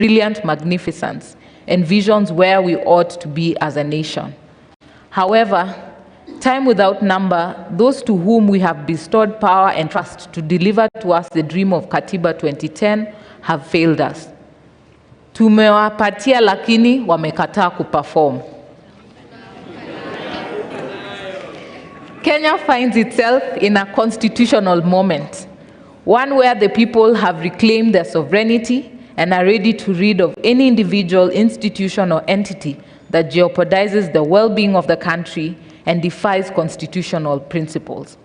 brilliant magnificence and visions where we ought to be as a nation. However, time without number, those to whom we have bestowed power and trust to deliver to us the dream of Katiba 2010 have failed us. Tumewapatia lakini wamekataa kuperform. Kenya finds itself in a constitutional moment, one where the people have reclaimed their sovereignty and are ready to rid of any individual, institution, or entity that jeopardizes the well-being of the country and defies constitutional principles.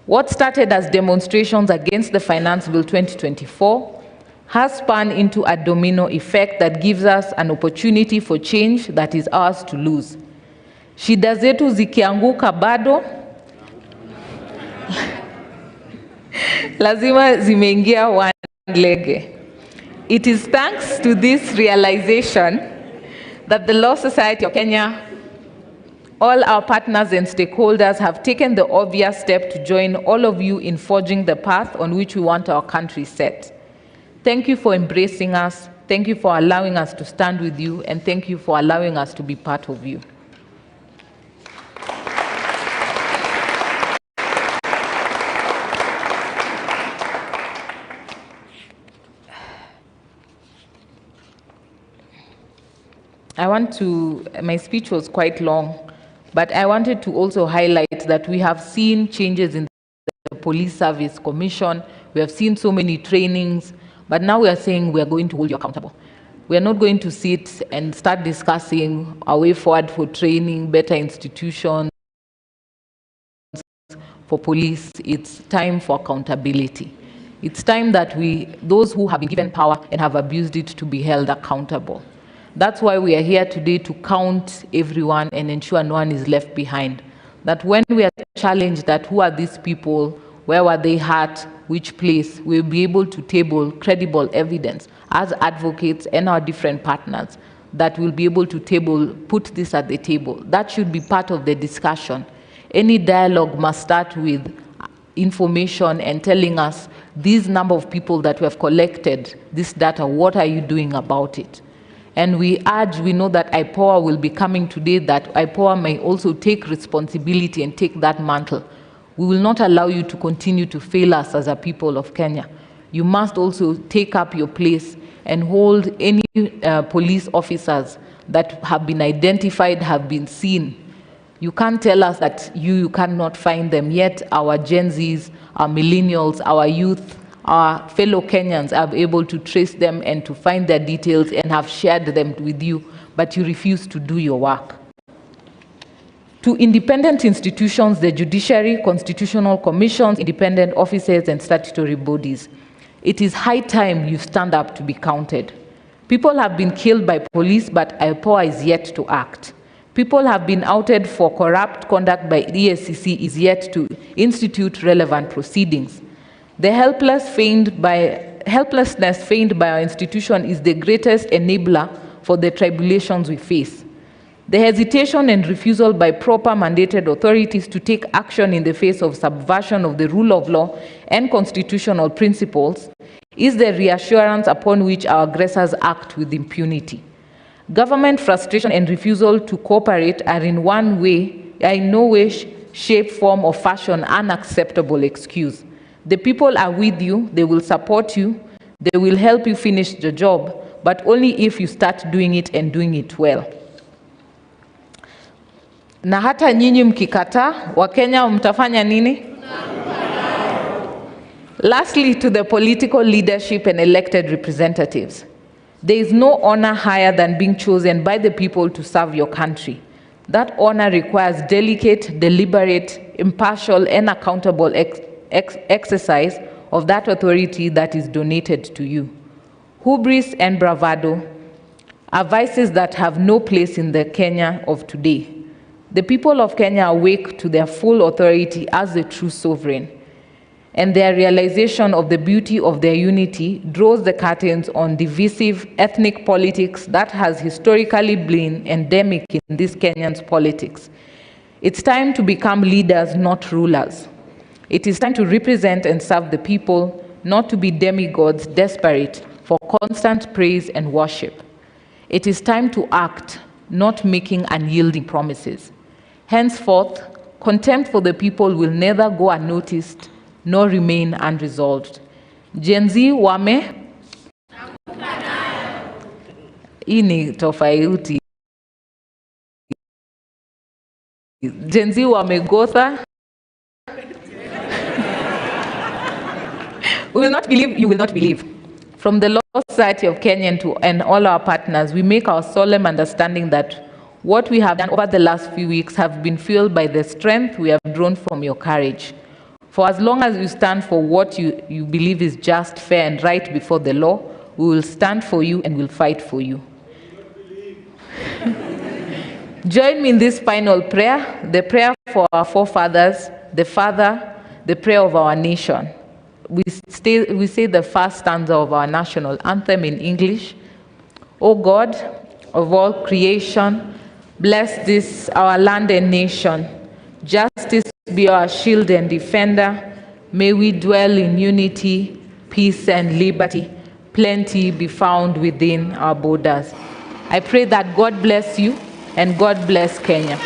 What started as demonstrations against the Finance Bill 2024 has spun into a domino effect that gives us an opportunity for change that is ours to lose. Shida zetu zikianguka bado, lazima zimeingia one lege. It is thanks to this realization that the Law Society of Kenya, all our partners and stakeholders have taken the obvious step to join all of you in forging the path on which we want our country set. Thank you for embracing us, thank you for allowing us to stand with you, and thank you for allowing us to be part of you. My speech was quite long, but I wanted to also highlight that we have seen changes in the Police Service Commission. We have seen so many trainings, but now we are saying we are going to hold you accountable. We are not going to sit and start discussing a way forward for training, better institutions for police. It's time for accountability. It's time that those who have been given power and have abused it, to be held accountable. That's why we are here today, to count everyone and ensure no one is left behind. That when we are challenged that who are these people, where were they hurt, which place, we'll be able to table credible evidence as advocates and our different partners, that we'll be able to put this at the table. That should be part of the discussion. Any dialogue must start with information and telling us these number of people that we have collected, this data, what are you doing about it? And we know that IPOA will be coming today, that IPOA may also take responsibility and take that mantle. We will not allow you to continue to fail us as a people of Kenya. You must also take up your place and hold any police officers that have been identified, have been seen. You can't tell us that you cannot find them, yet our Gen Zs, our millennials, our youth, our fellow Kenyans are able to trace them and to find their details and have shared them with you, but you refuse to do your work. To independent institutions, the judiciary, constitutional commissions, independent offices, and statutory bodies, it is high time you stand up to be counted. People have been killed by police, but IPOA is yet to act. People have been outed for corrupt conduct by EACC, is yet to institute relevant proceedings. The helplessness feigned by our institution is the greatest enabler for the tribulations we face. The hesitation and refusal by proper mandated authorities to take action in the face of subversion of the rule of law and constitutional principles is the reassurance upon which our aggressors act with impunity. Government frustration and refusal to cooperate are in no way, shape, form, or fashion unacceptable excuse. The people are with you, they will support you, they will help you finish the job, but only if you start doing it and doing it well. Na hata nyinyi mkikataa, Wakenya mtafanya nini? Lastly, to the political leadership and elected representatives, there is no honor higher than being chosen by the people to serve your country. That honor requires delicate, deliberate, impartial, and accountable exercise of that authority that is donated to you. Hubris and bravado are vices that have no place in the Kenya of today. The people of Kenya awake to their full authority as the true sovereign, and their realization of the beauty of their unity draws the curtains on divisive ethnic politics that has historically been endemic in this Kenyan's politics. It's time to become leaders, not rulers. It is time to represent and serve the people, not to be demigods desperate for constant praise and worship. It is time to act, not making unyielding promises. Henceforth, contempt for the people will neither go unnoticed nor remain unresolved. Gen Z wame hii ni tofauti. Gen Z wamegotha. We will not believe, you will not believe. From the Law Society of Kenya and all our partners, we make our solemn understanding that what we have done over the last few weeks have been fueled by the strength we have drawn from your courage. For as long as you stand for what you believe is just, fair, and right before the law, we will stand for you and will fight for you. Join me in this final prayer, the prayer for our forefathers, the prayer of our nation. We say the first stanza of our national anthem in English. O God of all creation, bless this our land and nation. Justice be our shield and defender. May we dwell in unity, peace, and liberty. Plenty be found within our borders. I pray that God bless you and God bless Kenya.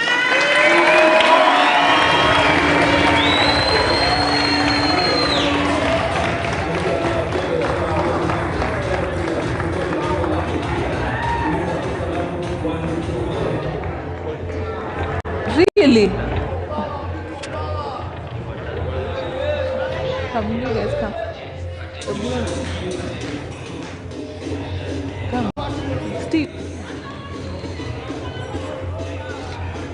Really? Come, you guys come. Come. Steve.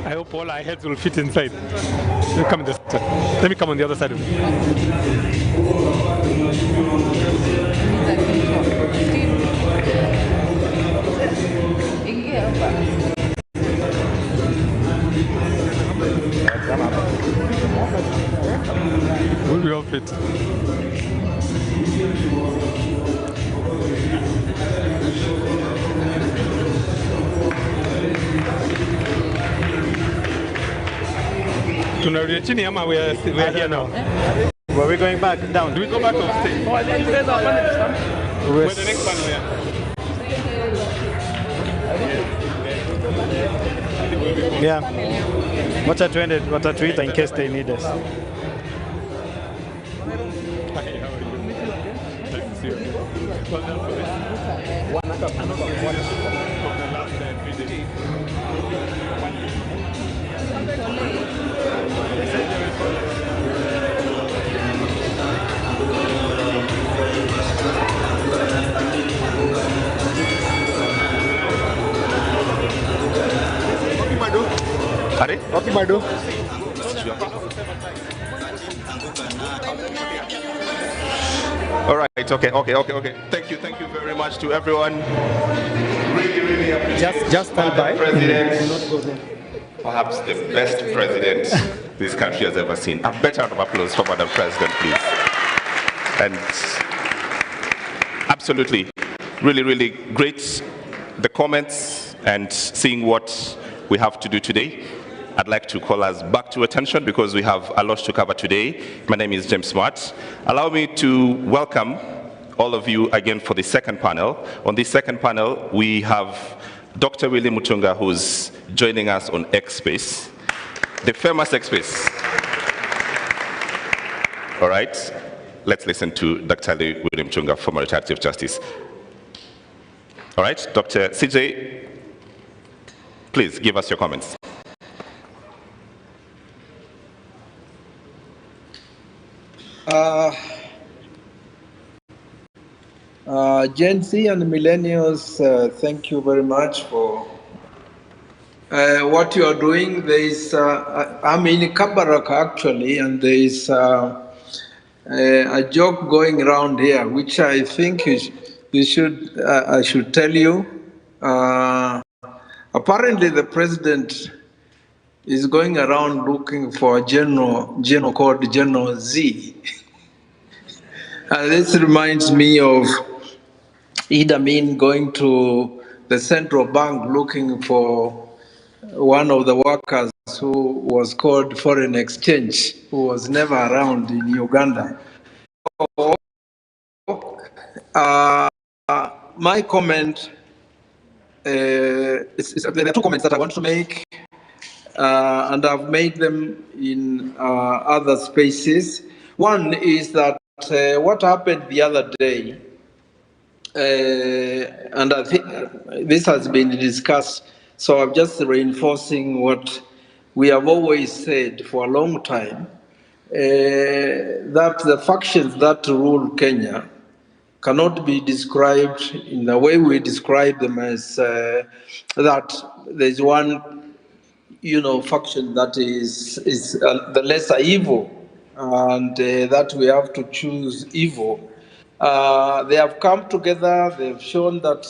I hope all our heads will fit inside. Let me come on this side. Let me come on the other side of me. Will we all fit? We are here now. Were we going back down? Do we go back or stay? Where's the next one? Yeah. Watatuita in case they need us. Hi, how are you? Nice to see you. Well done for this. One from the last 3 days. What am I do? All right, okay. Thank you very much to everyone. Really appreciate Just stand by. President, perhaps the best president this country has ever seen. A better round of applause for Madam President, please. And absolutely, really great, the comments and seeing what we have to do today. I'd like to call us back to attention because we have a lot to cover today. My name is James Smart. Allow me to welcome all of you again for the second panel. On this second panel, we have Dr. Willie Mutunga, who's joining us on X-Space, the famous X-Space. All right, let's listen to Dr. Willie Mutunga, former retired Chief Justice. All right, Dr. CJ, please give us your comments. Gen Z and millennials, thank you very much for what you are doing. There is, I'm in Kabarak actually, and there is a joke going around here, which I think I should tell you. Apparently, the president is going around looking for a general called General Z. This reminds me of Idi Amin going to the central bank looking for one of the workers who was called foreign exchange, who was never around in Uganda. My comment, there are two comments that I want to make, and I've made them in other spaces. One is that what happened the other day, and I think this has been discussed, so I'm just reinforcing what we have always said for a long time, that the factions that rule Kenya cannot be described in the way we describe them as that there's one, faction that is the lesser evil, and that we have to choose evil. They have come together. They've shown that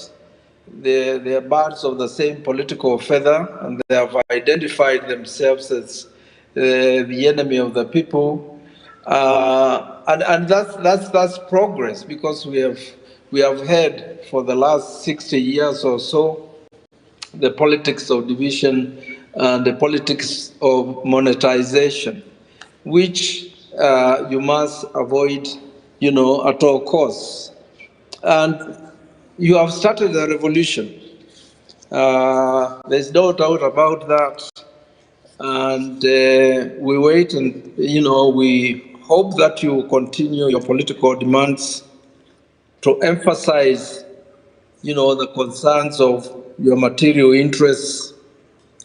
they are birds of the same political feather, and they have identified themselves as the enemy of the people. And that's progress, because we have had for the last 60 years or so the politics of division and the politics of monetization, which you must avoid, at all costs. And you have started a revolution. There's no doubt about that. And we wait and, we hope that you continue your political demands to emphasize, the concerns of your material interests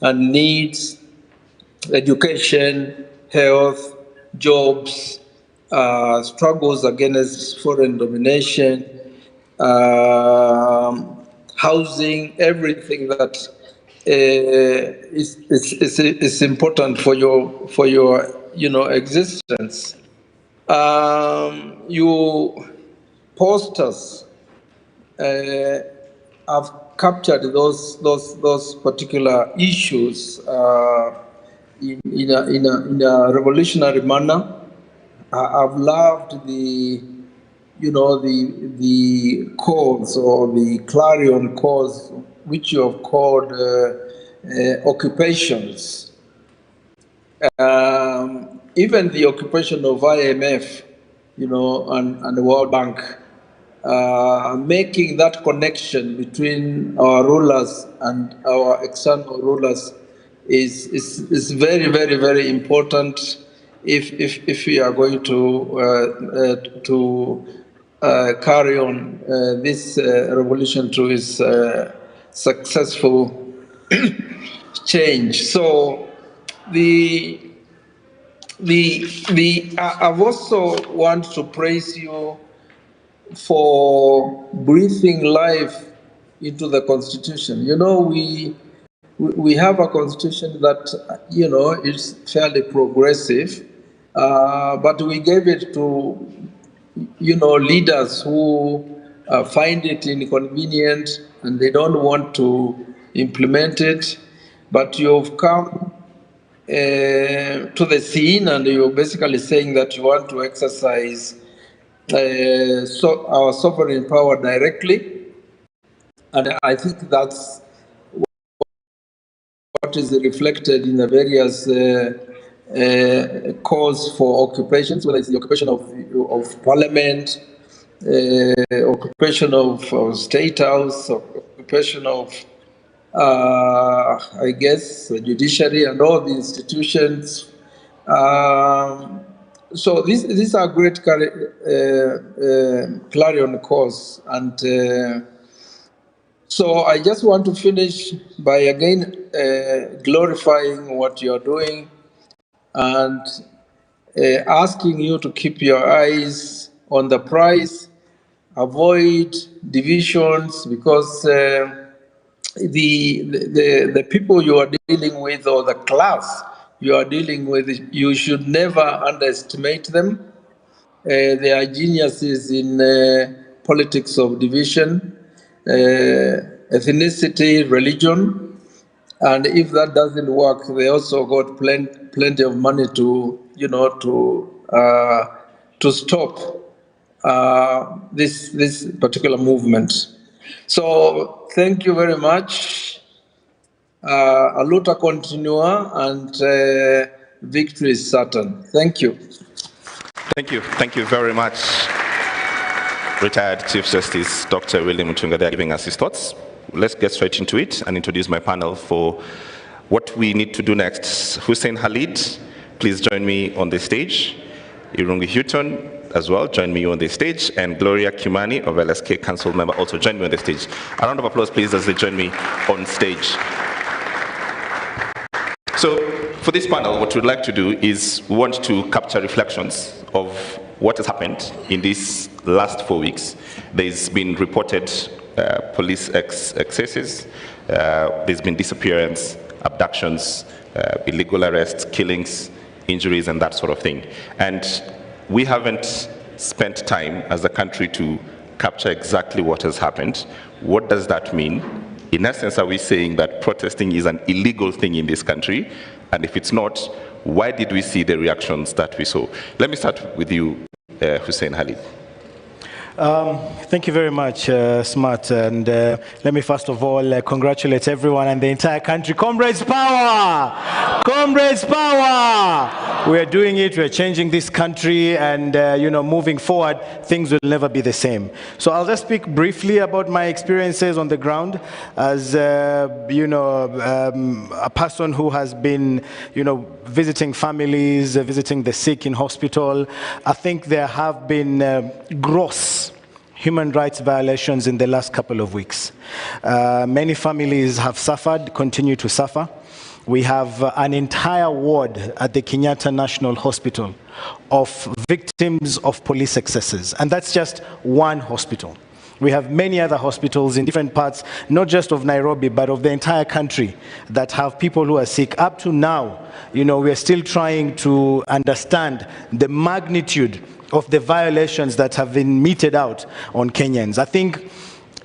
and needs, education, health, jobs, struggles against foreign domination, housing, everything that is important for your existence. You posters have captured those particular issues in a revolutionary manner. I've loved the calls, or the clarion calls, which you have called occupations. Even the occupation of IMF, and the World Bank, making that connection between our rulers and our external rulers is very, very, very important if we are going to carry on this revolution to its successful change. So I've also want to praise you for breathing life into the Constitution. We have a Constitution that, is fairly progressive, but we gave it to, leaders who find it inconvenient and they don't want to implement it. But you've come to the scene, and you're basically saying that you want to exercise our sovereign power directly, and I think that's what is reflected in the various calls for occupations, whether it's the occupation of parliament, occupation of state house, occupation of I guess the judiciary and all the institutions. So these are great clarion calls, and so I just want to finish by again glorifying what you're doing, and asking you to keep your eyes on the prize, avoid divisions, because the people you are dealing with, or the class you are dealing with, you should never underestimate them. They are geniuses in politics of division, ethnicity, religion, and if that doesn't work, they also got plenty of money to stop this particular movement. So thank you very much. Aluta continua, and victory is certain. Thank you. Thank you very much. retired Chief Justice Dr. William Mutunga there giving us his thoughts. Let's get straight into it and introduce my panel for what we need to do next. Hussein Khalid, please join me on the stage. Irungi Houghton as well, join me on the stage. And Gloria Kimani of LSK Council member also join me on the stage. A round of applause, please, as they join me on stage. So for this panel, what we'd like to do is we want to capture reflections of what has happened in these last 4 weeks. There's been reported police excesses, there's been disappearance, abductions, illegal arrests, killings, injuries, and that sort of thing. And we haven't spent time as a country to capture exactly what has happened. What does that mean? In essence, are we saying that protesting is an illegal thing in this country? And if it's not, why did we see the reactions that we saw? Let me start with you, Hussein Khalid. Thank you very much, Smart. And let me first of all congratulate everyone and the entire country. Comrades power! Comrades power! We are doing it, we are changing this country, and moving forward, things will never be the same. So I'll just speak briefly about my experiences on the ground as, a person who has been, visiting families, visiting the sick in hospital. I think there have been gross human rights violations in the last couple of weeks. Many families have suffered, continue to suffer. We have an entire ward at the Kenyatta National Hospital of victims of police excesses, and that's just one hospital. We have many other hospitals in different parts, not just of Nairobi, but of the entire country that have people who are sick. Up to now, we are still trying to understand the magnitude of the violations that have been meted out on Kenyans. I think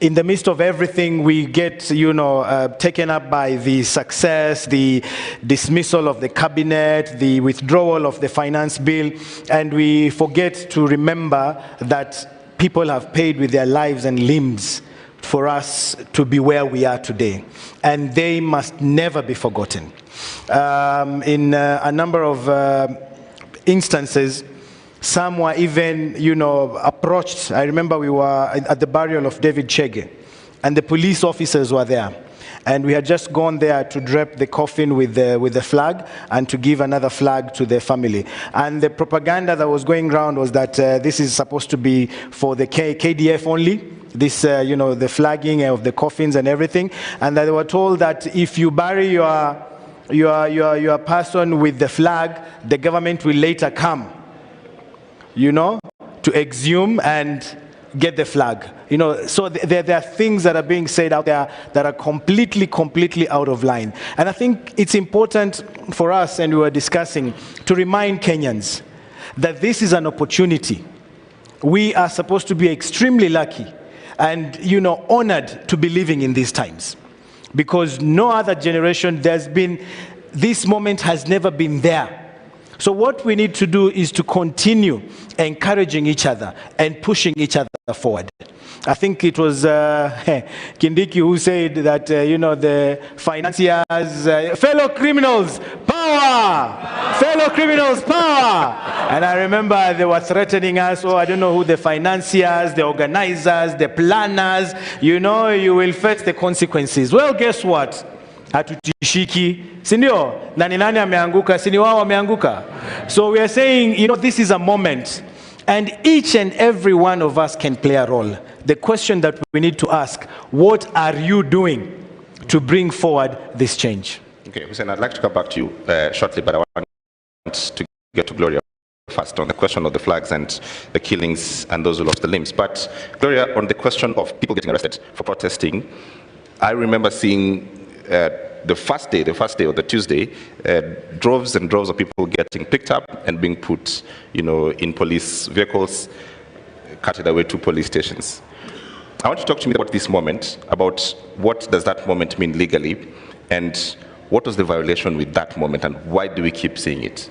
in the midst of everything, we get, taken up by the success, the dismissal of the cabinet, the withdrawal of the finance bill, and we forget to remember that people have paid with their lives and limbs for us to be where we are today, and they must never be forgotten. In a number of instances, some were even, approached. I remember we were at the burial of David Chege, and the police officers were there. And we had just gone there to drape the coffin with the flag and to give another flag to the family. And the propaganda that was going around was that this is supposed to be for the KDF only, this, the flagging of the coffins and everything. And that they were told that if you bury your person with the flag, the government will later come, to exhume and get the flag. So there are things that are being said out there that are completely out of line. And I think it's important for us, and we were discussing, to remind Kenyans that this is an opportunity. We are supposed to be extremely lucky and, honored to be living in these times. Because no other generation, this moment has never been there. So what we need to do is to continue encouraging each other and pushing each other forward. I think it was Kindiki who said that, the financiers, fellow criminals, power! Fellow criminals, power! And I remember they were threatening us, I don't know who, the financiers, the organizers, the planners, you will face the consequences. Well, guess what? Hatutishiki, sindio? Nani ameanguka, sini wao ameanguka. So we are saying, this is a moment, and each and every one of us can play a role. The question that we need to ask, what are you doing to bring forward this change? Okay, Hussein, I'd like to come back to you shortly, but I want to get to Gloria first on the question of the flags and the killings and those who lost the limbs. But Gloria, on the question of people getting arrested for protesting, I remember seeing the first day or the Tuesday, droves and droves of people getting picked up and being put, in police vehicles, carted away to police stations. I want you to talk to me about this moment, about what does that moment mean legally, and what was the violation with that moment, and why do we keep seeing it?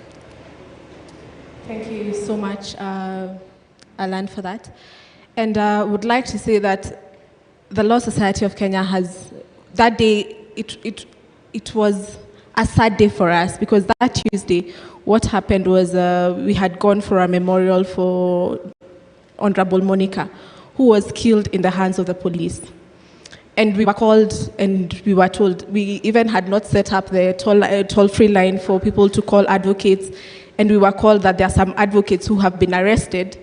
Thank you so much, Alan, for that. And I would like to say that the Law Society of Kenya has, that day, it was a sad day for us, because that Tuesday, what happened was we had gone for a memorial for Honorable Monica, who was killed in the hands of the police. And we were called and we were told, we even had not set up the toll-free line for people to call advocates. And we were called that there are some advocates who have been arrested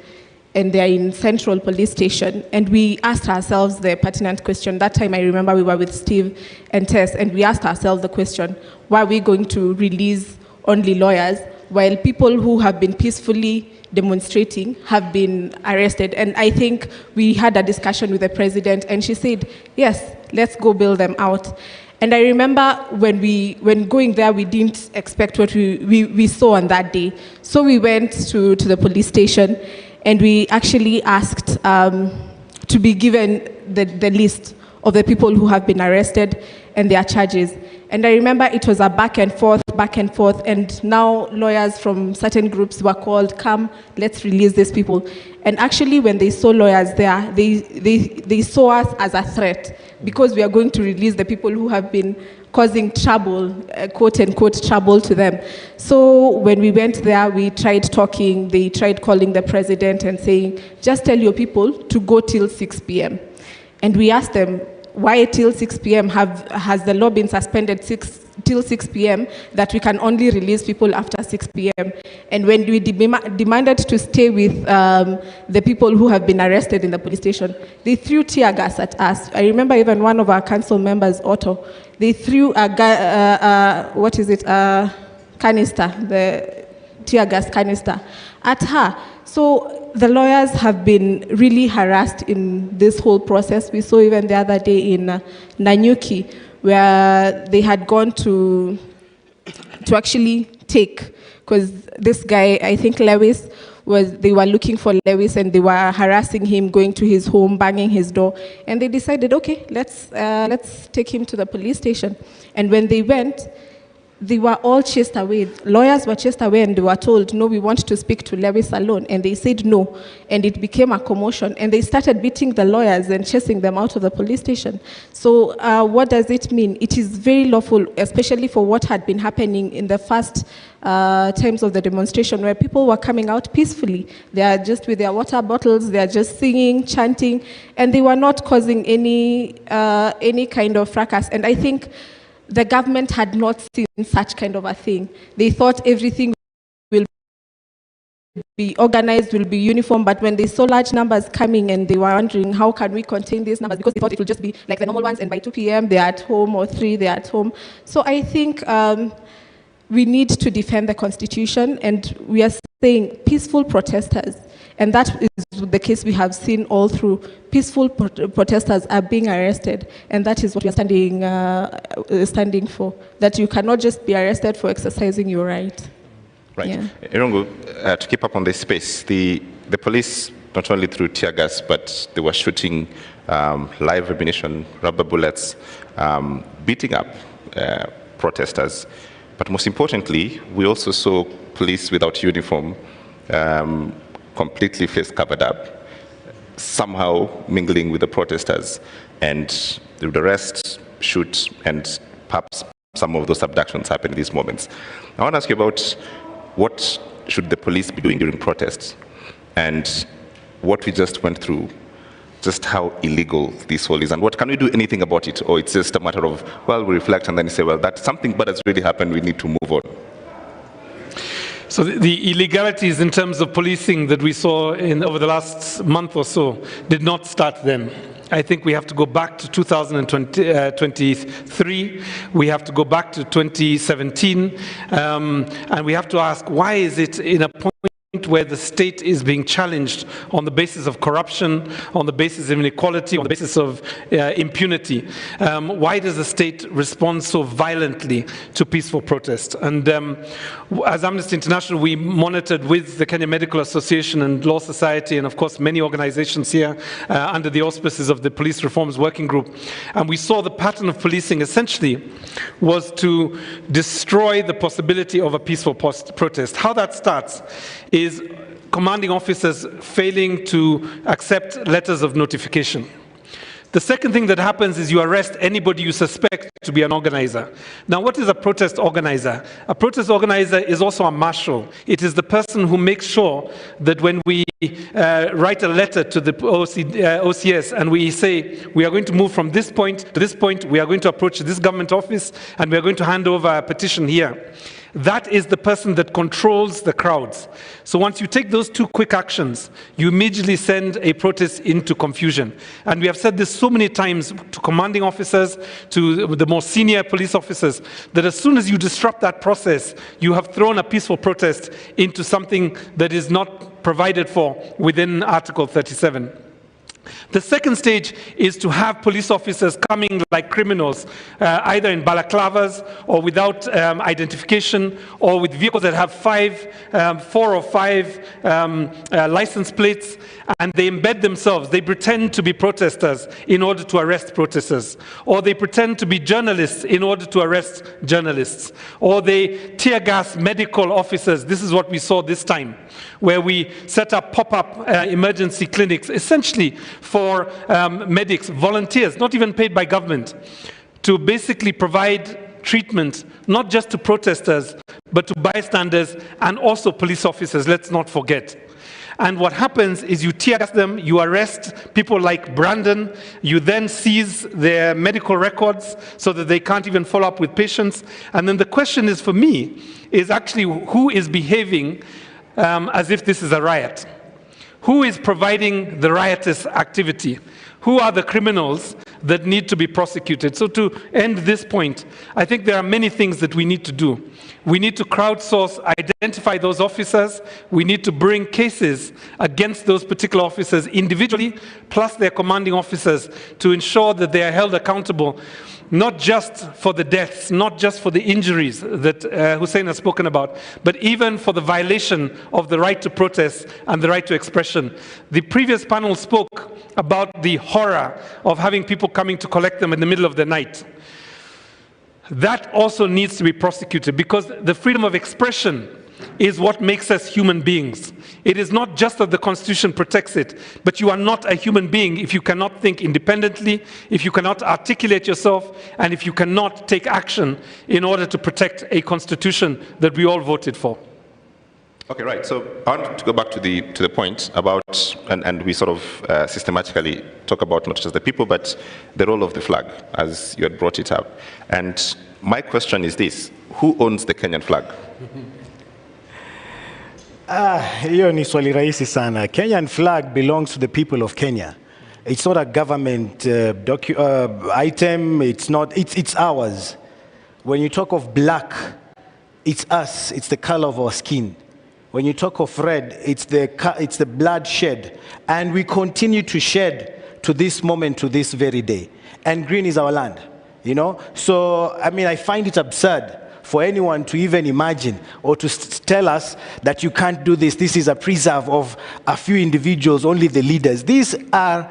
and they're in Central Police Station. And we asked ourselves the pertinent question. That time I remember we were with Steve and Tess, and we asked ourselves the question, why are we going to release only lawyers while people who have been peacefully demonstrating have been arrested? And I think we had a discussion with the president, and she said, yes, let's go bail them out. And I remember when going there, we didn't expect what we saw on that day. So we went to the police station, and we actually asked to be given the list of the people who have been arrested and their charges. And I remember it was a back and forth, and now lawyers from certain groups were called, come, let's release these people. And actually, when they saw lawyers there, they saw us as a threat, because we are going to release the people who have been causing trouble, quote unquote, trouble to them. So when we went there, we tried talking, they tried calling the president and saying, just tell your people to go till 6 p.m. And we asked them, why till 6 p.m. has the law been suspended till 6 p.m. that we can only release people after 6 p.m. And when we demanded to stay with the people who have been arrested in the police station, they threw tear gas at us. I remember even one of our council members, Otto, they threw a canister, the tear gas canister, at her. So the lawyers have been really harassed in this whole process. We saw even the other day in Nanyuki, where they had gone to actually take, because this guy, I think Lewis, they were looking for Lewis and they were harassing him, going to his home, banging his door. And they decided, okay, let's take him to the police station. And when they went, they were all chased away. Lawyers were chased away and they were told, no, we want to speak to Lewis alone. And they said no. And it became a commotion. And they started beating the lawyers and chasing them out of the police station. So what does it mean? It is very lawful, especially for what had been happening in the first times of the demonstration, where people were coming out peacefully. They are just with their water bottles, they are just singing, chanting, and they were not causing any kind of fracas. And I think the government had not seen such kind of a thing. They thought everything will be organized, will be uniform, but when they saw large numbers coming and they were wondering, how can we contain these numbers? Because they thought it would just be like the normal ones, and by 2 p.m. they're at home, or 3 they're at home. So I think we need to defend the Constitution, and we are saying peaceful protesters, and that is the case we have seen all through. Peaceful protesters are being arrested, and that is what we are standing for, that you cannot just be arrested for exercising your right. Right. Yeah. Irungu, to keep up on this space, the police not only threw tear gas, but they were shooting live ammunition, rubber bullets, beating up protesters. But most importantly, we also saw police without uniform, completely face covered up, somehow mingling with the protesters, and the rest shoot, and perhaps some of those abductions happen in these moments. I want to ask you about what should the police be doing during protests, and what we just went through, just how illegal this whole is, and what can we do anything about it, or it's just a matter of, well, we reflect and then say, well, that's something bad has really happened, we need to move on. So the illegalities in terms of policing that we saw over the last month or so did not start then. I think we have to go back to 2023, we have to go back to 2017, and we have to ask, why is it in a point where the state is being challenged on the basis of corruption, on the basis of inequality, on the basis of impunity? Why does the state respond so violently to peaceful protest? And as Amnesty International, we monitored with the Kenya Medical Association and Law Society, and of course many organizations here under the auspices of the Police Reforms Working Group. And we saw the pattern of policing essentially was to destroy the possibility of a peaceful protest. How that starts is commanding officers failing to accept letters of notification. The second thing that happens is you arrest anybody you suspect to be an organizer. Now, what is a protest organizer? A protest organizer is also a marshal. It is the person who makes sure that when we write a letter to the OCS and we say, we are going to move from this point to this point, we are going to approach this government office, and we are going to hand over a petition here. That is the person that controls the crowds. So once you take those two quick actions, you immediately send a protest into confusion. And we have said this so many times to commanding officers, to the more senior police officers, that as soon as you disrupt that process, you have thrown a peaceful protest into something that is not provided for within Article 37. The second stage is to have police officers coming like criminals, either in balaclavas or without identification, or with vehicles that have 4 or 5 license plates, and they embed themselves. They pretend to be protesters in order to arrest protesters, or they pretend to be journalists in order to arrest journalists, or they tear gas medical officers. This is what we saw this time, where we set up pop-up emergency clinics, essentially for medics, volunteers, not even paid by government, to basically provide treatment, not just to protesters, but to bystanders and also police officers, let's not forget. And what happens is you tear gas them, you arrest people like Brandon, you then seize their medical records so that they can't even follow up with patients. And then the question is, for me, is actually who is behaving as if this is a riot? Who is providing the riotous activity? Who are the criminals that need to be prosecuted? So to end this point, I think there are many things that we need to do. We need to crowdsource, identify those officers. We need to bring cases against those particular officers individually, plus their commanding officers, to ensure that they are held accountable, not just for the deaths, not just for the injuries that Hussein has spoken about, but even for the violation of the right to protest and the right to expression. The previous panel spoke about the horror of having people coming to collect them in the middle of the night. That also needs to be prosecuted, because the freedom of expression is what makes us human beings. It is not just that the Constitution protects it, but you are not a human being if you cannot think independently, if you cannot articulate yourself, and if you cannot take action in order to protect a Constitution that we all voted for. Okay, right. So I want to go back to the point about, and we sort of systematically talk about not just the people, but the role of the flag, as you had brought it up. And my question is this: who owns the Kenyan flag? Hiyo ni swali rahisi sana. Kenyan flag belongs to the people of Kenya. It's not a government item. It's not. It's ours. When you talk of black, it's us. It's the color of our skin. When you talk of red, it's the blood shed, and we continue to shed to this moment, to this very day. And green is our land, you know. So I mean, I find it absurd for anyone to even imagine or to tell us that you can't do this. This is a preserve of a few individuals, only the leaders. These are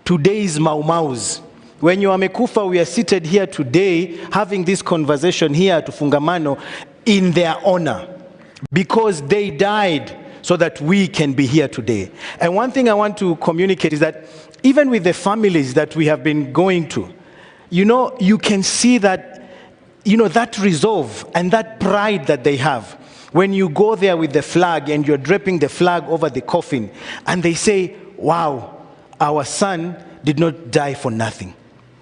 today's Mau-Maus. When you are Mekufa, we are seated here today having this conversation here to Fungamano in their honor, because they died so that we can be here today. And one thing I want to communicate is that even with the families that we have been going to, you know, you can see that, you know, that resolve and that pride that they have. When you go there with the flag and you're draping the flag over the coffin, and they say, wow, our son did not die for nothing.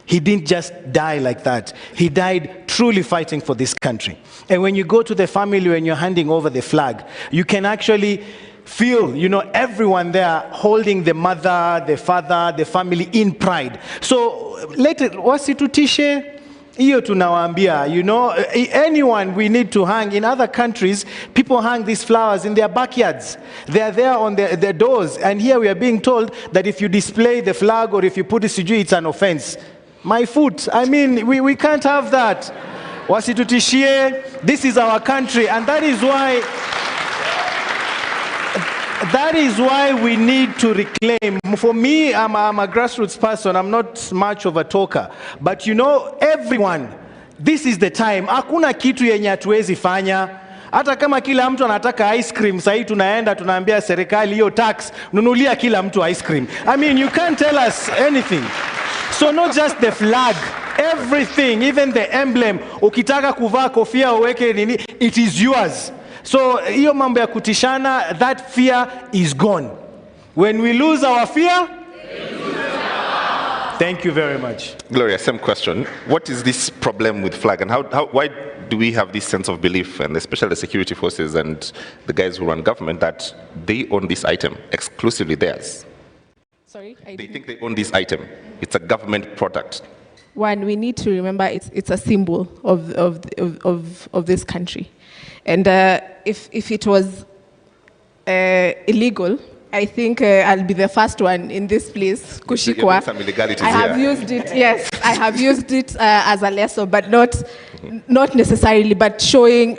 He didn't just die like that. He died truly fighting for this country. And when you go to the family, when you're handing over the flag, you can actually feel, you know, everyone there holding the mother, the father, the family in pride. So, wasitutishe hiyo tunawaambia, you know, anyone we need to hang. In other countries, people hang these flowers in their backyards. They are there on their doors. And here we are being told that if you display the flag or if you put it sijui, it's an offense. My foot, I mean, we can't have that. Wasitutishie, this is our country, and that is why we need to reclaim. For me, I'm a grassroots person. I'm not much of a talker. But you know, everyone, this is the time. Hakuna kitu yenye hatuwezi fanya. Hata kama kila mtu anataka ice cream, sasa tunaenda tunaambia serikali hiyo tax, nunulia kila mtu ice cream. I mean, you can't tell us anything. So not just the flag, Everything, even the emblem, ukitaka kuvaa kofia uweke nini, it is yours. So hiyo mambo ya kutishana, that fear is gone. When we lose our fear, thank you very much. Gloria, same question. What is this problem with flag, and why do we have this sense of belief, and especially the security forces and the guys who run government, that they own this item, exclusively theirs? Sorry? They think they own this item. It's a government product. One, we need to remember it's a symbol of this country. And if it was illegal, I think I'll be the first one in this place, kushikwa. Some illegalities I have used it, yes, I have used it as a lesson, but not necessarily, but showing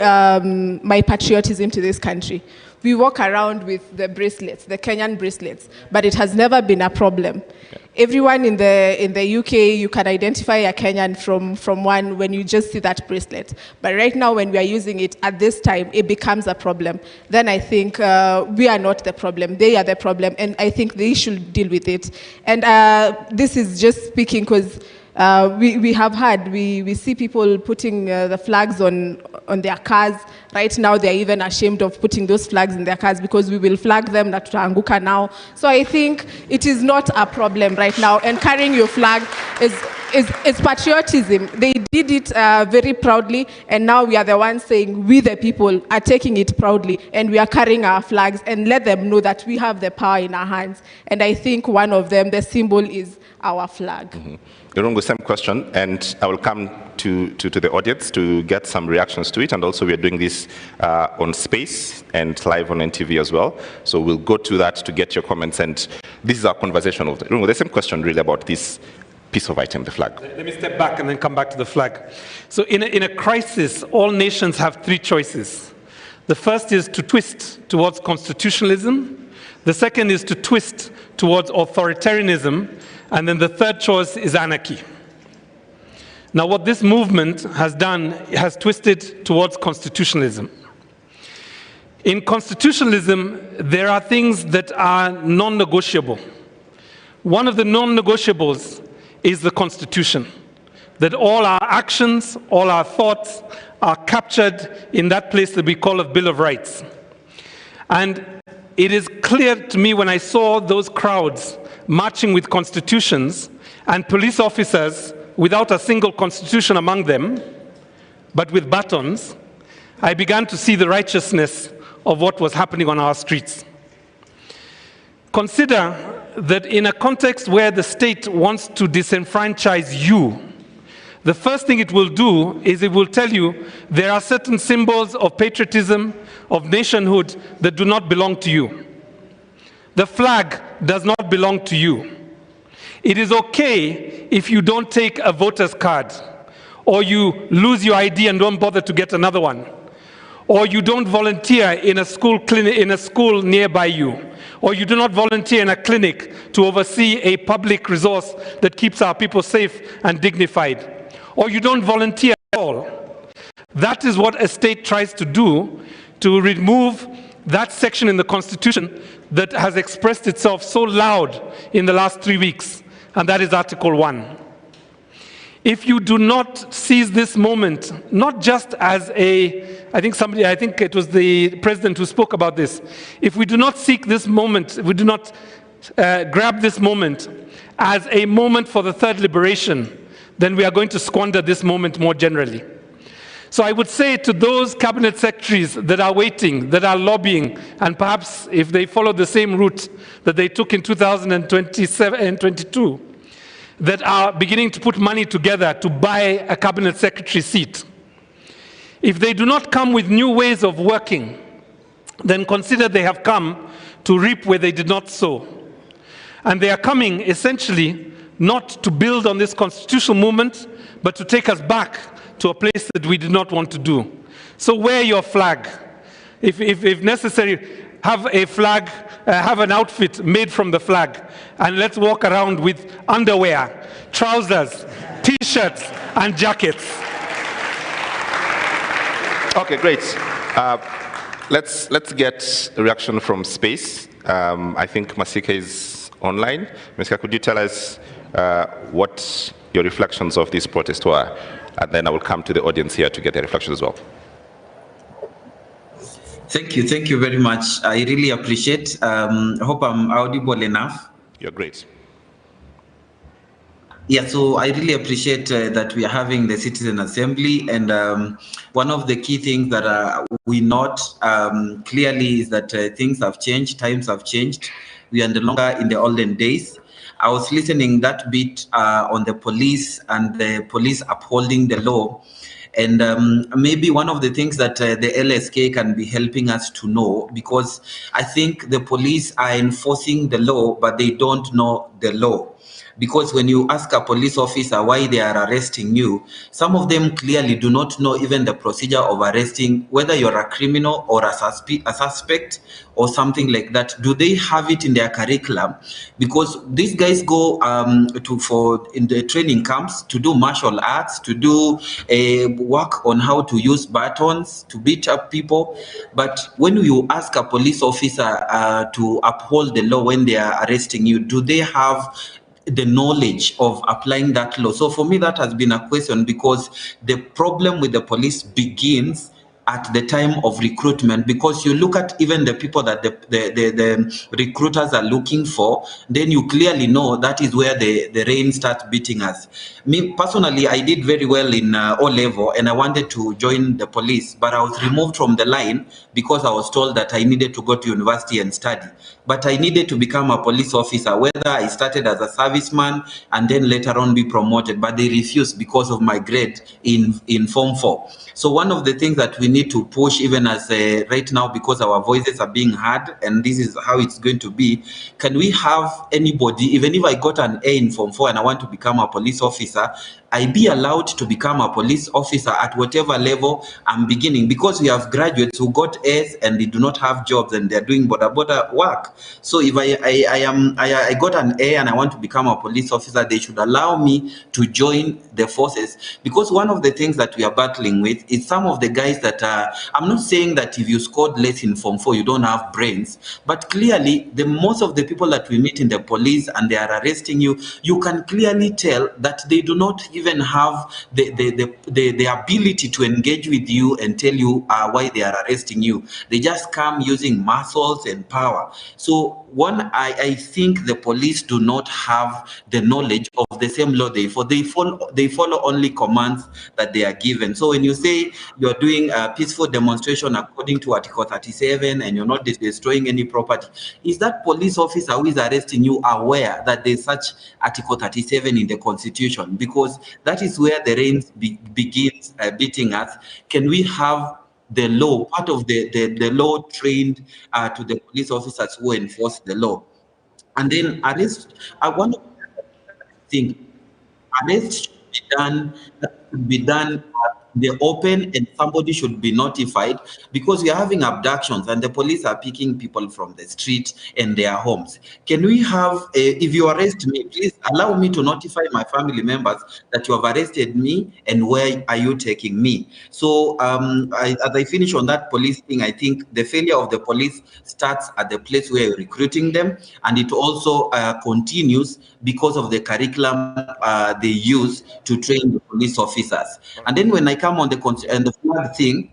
my patriotism to this country. We walk around with the bracelets, the Kenyan bracelets, but it has never been a problem. Okay. Everyone in the UK, you can identify a Kenyan from one when you just see that bracelet. But right now, when we are using it at this time, it becomes a problem. Then I think we are not the problem, they are the problem, and I think they should deal with it. And this is just speaking because we have had, we see people putting the flags on their cars. Right now, they're even ashamed of putting those flags in their cars because we will flag them that tutaanguka now. So I think it is not a problem right now. And carrying your flag is patriotism. They did it very proudly, and now we are the ones saying we the people are taking it proudly, and we are carrying our flags, and let them know that we have the power in our hands. And I think one of them, the symbol, is our flag. Mm-hmm. Irungu, same question, and I will come to the audience to get some reactions to it, and also we are doing this on Space and live on NTV as well, so we'll go to that to get your comments, and this is our conversation. Irungu, the same question really about this piece of item, the flag. Let me step back and then come back to the flag. So in a crisis, all nations have three choices. The first is to twist towards constitutionalism, the second is to twist towards authoritarianism, and then the third choice is anarchy. Now, what this movement has done has twisted towards constitutionalism. In constitutionalism, there are things that are non-negotiable. One of the non-negotiables is the Constitution, that all our actions, all our thoughts are captured in that place that we call a Bill of Rights. And it is clear to me when I saw those crowds marching with constitutions and police officers without a single constitution among them, but with batons, I began to see the righteousness of what was happening on our streets. Consider that in a context where the state wants to disenfranchise you, the first thing it will do is it will tell you there are certain symbols of patriotism, of nationhood that do not belong to you. The flag does not belong to you. It is okay if you don't take a voter's card, or you lose your ID and don't bother to get another one, or you don't volunteer in a school clinic, in a school nearby you, or you do not volunteer in a clinic to oversee a public resource that keeps our people safe and dignified, or you don't volunteer at all. That is what a state tries to do, to remove that section in the Constitution that has expressed itself so loud in the last 3 weeks, and that is Article 1. If you do not seize this moment, not just as I think it was the president who spoke about this, if we do not seek this moment, if we do not grab this moment as a moment for the third liberation, then we are going to squander this moment more generally. So I would say to those cabinet secretaries that are waiting, that are lobbying, and perhaps if they follow the same route that they took in 2027 and 22, that are beginning to put money together to buy a cabinet secretary seat, if they do not come with new ways of working, then consider they have come to reap where they did not sow. And they are coming essentially not to build on this constitutional movement, but to take us back to a place that we did not want to do. So wear your flag. If necessary, have a flag, have an outfit made from the flag, and let's walk around with underwear, trousers, t-shirts, and jackets. Okay, great. Let's get a reaction from Space. I think Masika is online. Masika, could you tell us what your reflections of this protest were, and then I will come to the audience here to get their reflections as well. Thank you very much. I really appreciate. I hope I'm audible enough. You're great. Yeah, so I really appreciate that we are having the Citizen Assembly, and one of the key things that we note clearly is that things have changed, times have changed. We are no longer in the olden days. I was listening that bit on the police and the police upholding the law. And maybe one of the things that the LSK can be helping us to know, because I think the police are enforcing the law, but they don't know the law. Because when you ask a police officer why they are arresting you, some of them clearly do not know even the procedure of arresting, whether you're a criminal or a suspect or something like that. Do they have it in their curriculum? Because these guys go in the training camps to do martial arts, to do work on how to use batons to beat up people. But when you ask a police officer to uphold the law when they are arresting you, do they have the knowledge of applying that law? So for me, that has been a question, because the problem with the police begins at the time of recruitment, because you look at even the people that the recruiters are looking for, then you clearly know that is where the rain starts beating us. Me personally, I did very well in O-level, and I wanted to join the police, but I was removed from the line because I was told that I needed to go to university and study. But I needed to become a police officer, whether I started as a serviceman and then later on be promoted, but they refused because of my grade in Form 4. So one of the things that we need to push, even as right now, because our voices are being heard, and this is how it's going to be, can we have anybody, even if I got an A in Form 4 and I want to become a police officer, I be allowed to become a police officer at whatever level I'm beginning? Because we have graduates who got A's and they do not have jobs and they're doing border work. So if I got an A and I want to become a police officer, they should allow me to join the forces. Because one of the things that we are battling with is some of the guys that I'm not saying that if you scored less in Form 4, you don't have brains, but clearly most of the people that we meet in the police and they are arresting you, you can clearly tell that they do not even have the ability to engage with you and tell you why they are arresting you. They just come using muscles and power. So I think the police do not have the knowledge of the same law they follow only commands that they are given. So when you say you're doing a peaceful demonstration according to Article 37 and you're not destroying any property, is that police officer who is arresting you aware that there's such Article 37 in the Constitution? Because that is where the rain begins beating us. Can we have the law, part of the law trained to the police officers who enforce the law? And then arrest, I want to think, arrest should be done in the open, and somebody should be notified, because we are having abductions and the police are picking people from the street and their homes. Can we have, if you arrest me, please allow me to notify my family members that you have arrested me and where are you taking me? So as I finish on that police thing, I think the failure of the police starts at the place where you're recruiting them, and it also continues because of the curriculum they use to train the police officers. And then when I come on the flag thing,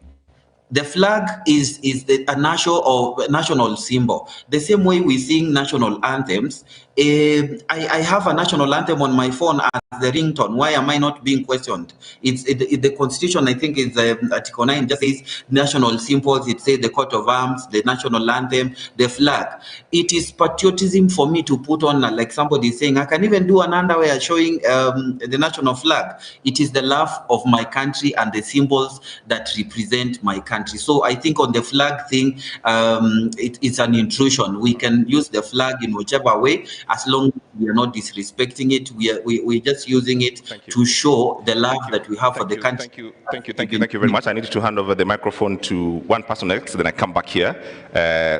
the flag is a national symbol. The same way we sing national anthems. I have a national anthem on my phone as the ringtone. Why am I not being questioned? The Constitution, I think, is Article 9, just says national symbols. It says the coat of arms, the national anthem, the flag. It is patriotism for me to put on, like somebody is saying, I can even do an underwear showing the national flag. It is the love of my country and the symbols that represent my country. So I think on the flag thing, it's an intrusion. We can use the flag in whichever way, as long as we are not disrespecting it. We're just using it to show the love that we have for the country. Thank you very much. I need to hand over the microphone to one person next, then I come back here.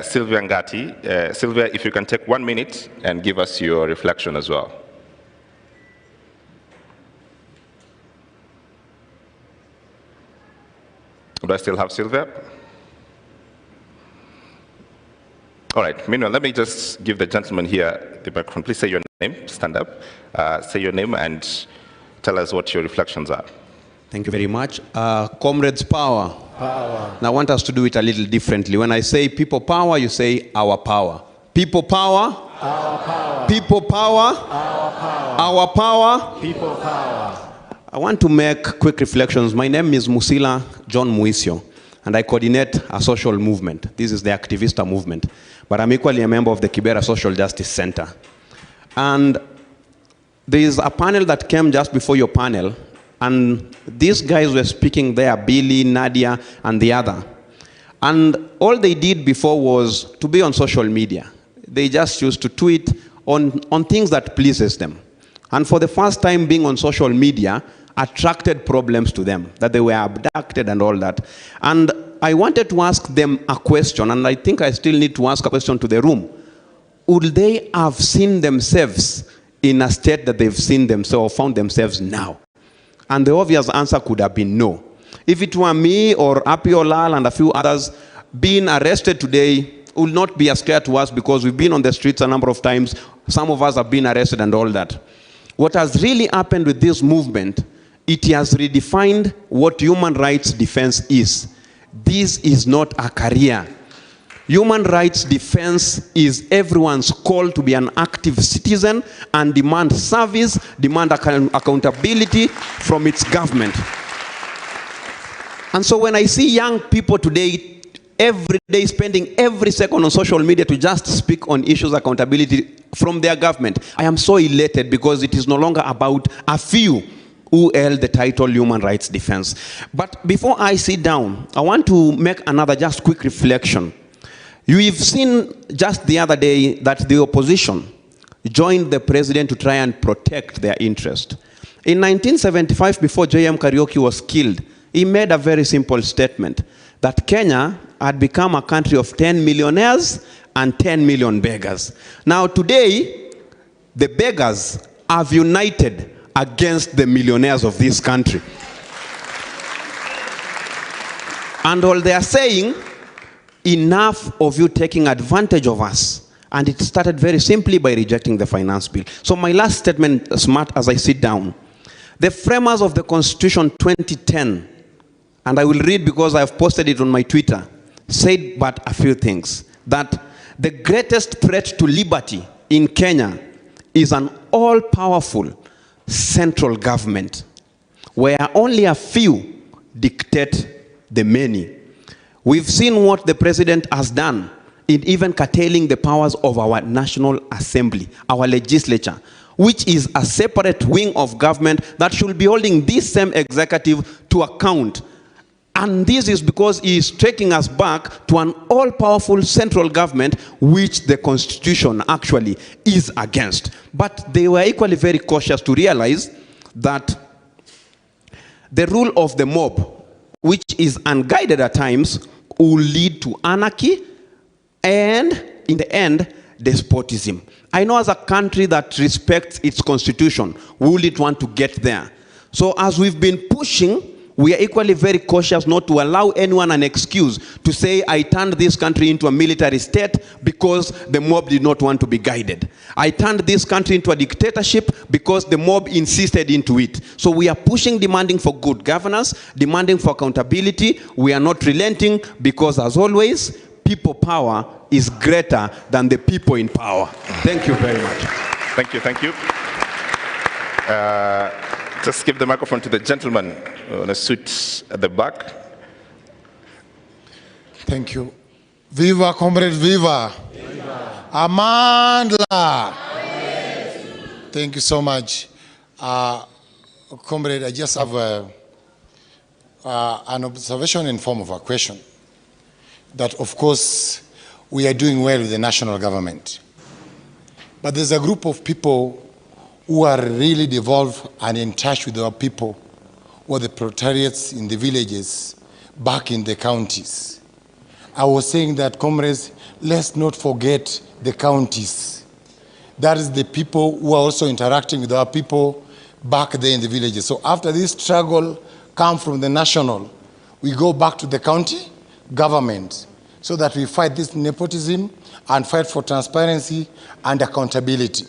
Sylvia Ngati. Sylvia, if you can take 1 minute and give us your reflection as well. Do I still have Sylvia? All right, meanwhile, let me just give the gentleman here the microphone. Please say your name, stand up, say your name and tell us what your reflections are. Thank you very much. Comrades, power. Power. Now I want us to do it a little differently. When I say people power, you say our power. People power. Our power. People power. Our power. Our power. People power. I want to make quick reflections. My name is Musila John Muisio, and I coordinate a social movement. This is the Activista movement. But I'm equally a member of the Kibera Social Justice Center. And there is a panel that came just before your panel, and these guys were speaking there, Billy, Nadia, and the other. And all they did before was to be on social media. They just used to tweet on things that pleases them. And for the first time being on social media, attracted problems to them, that they were abducted and all that. And I wanted to ask them a question, and I think I still need to ask a question to the room. Would they have seen themselves in a state that they've seen themselves or found themselves now? And the obvious answer could have been no. If it were me or Apiolal and a few others, being arrested today will not be a scare to us because we've been on the streets a number of times. Some of us have been arrested and all that. What has really happened with this movement, it has redefined what human rights defense is. This is not a career. Human rights defense is everyone's call to be an active citizen and demand service, demand accountability from its government. And so when I see young people today, every day spending every second on social media to just speak on issues of accountability from their government, I am so elated because it is no longer about a few who held the title human rights defense. But before I sit down, I want to make another just quick reflection. You've seen just the other day that the opposition joined the president to try and protect their interest. In 1975, before J.M. Kariuki was killed, he made a very simple statement that Kenya had become a country of 10 millionaires and 10 million beggars. Now today, the beggars have united against the millionaires of this country. And all they are saying, enough of you taking advantage of us. And it started very simply by rejecting the finance bill. So my last statement, smart as I sit down. The framers of the Constitution 2010, and I will read because I've posted it on my Twitter, said but a few things. That the greatest threat to liberty in Kenya is an all-powerful central government where only a few dictate the many. We've seen what the president has done in even curtailing the powers of our National Assembly, our legislature, which is a separate wing of government that should be holding this same executive to account. And this is because he is taking us back to an all-powerful central government, which the Constitution actually is against. But they were equally very cautious to realize that the rule of the mob, which is unguided at times, will lead to anarchy and, in the end, despotism. I know as a country that respects its constitution, we wouldn't want to get there. So as we've been pushing, we are equally very cautious not to allow anyone an excuse to say, I turned this country into a military state because the mob did not want to be guided. I turned this country into a dictatorship because the mob insisted into it. So we are pushing, demanding for good governance, demanding for accountability. We are not relenting because, as always, people power is greater than the people in power. Thank you very much. Thank you, thank you. Just give the microphone to the gentleman in a suit at the back. Thank you. Viva, comrade, viva. Viva. Amandla. Thank you so much. Comrade, I just have an observation in form of a question. That, of course, we are doing well with the national government. But there's a group of people who are really devolved and in touch with our people, or the proletariats in the villages, back in the counties. I was saying that, comrades, let's not forget the counties. That is the people who are also interacting with our people back there in the villages. So after this struggle comes from the national, we go back to the county government so that we fight this nepotism and fight for transparency and accountability.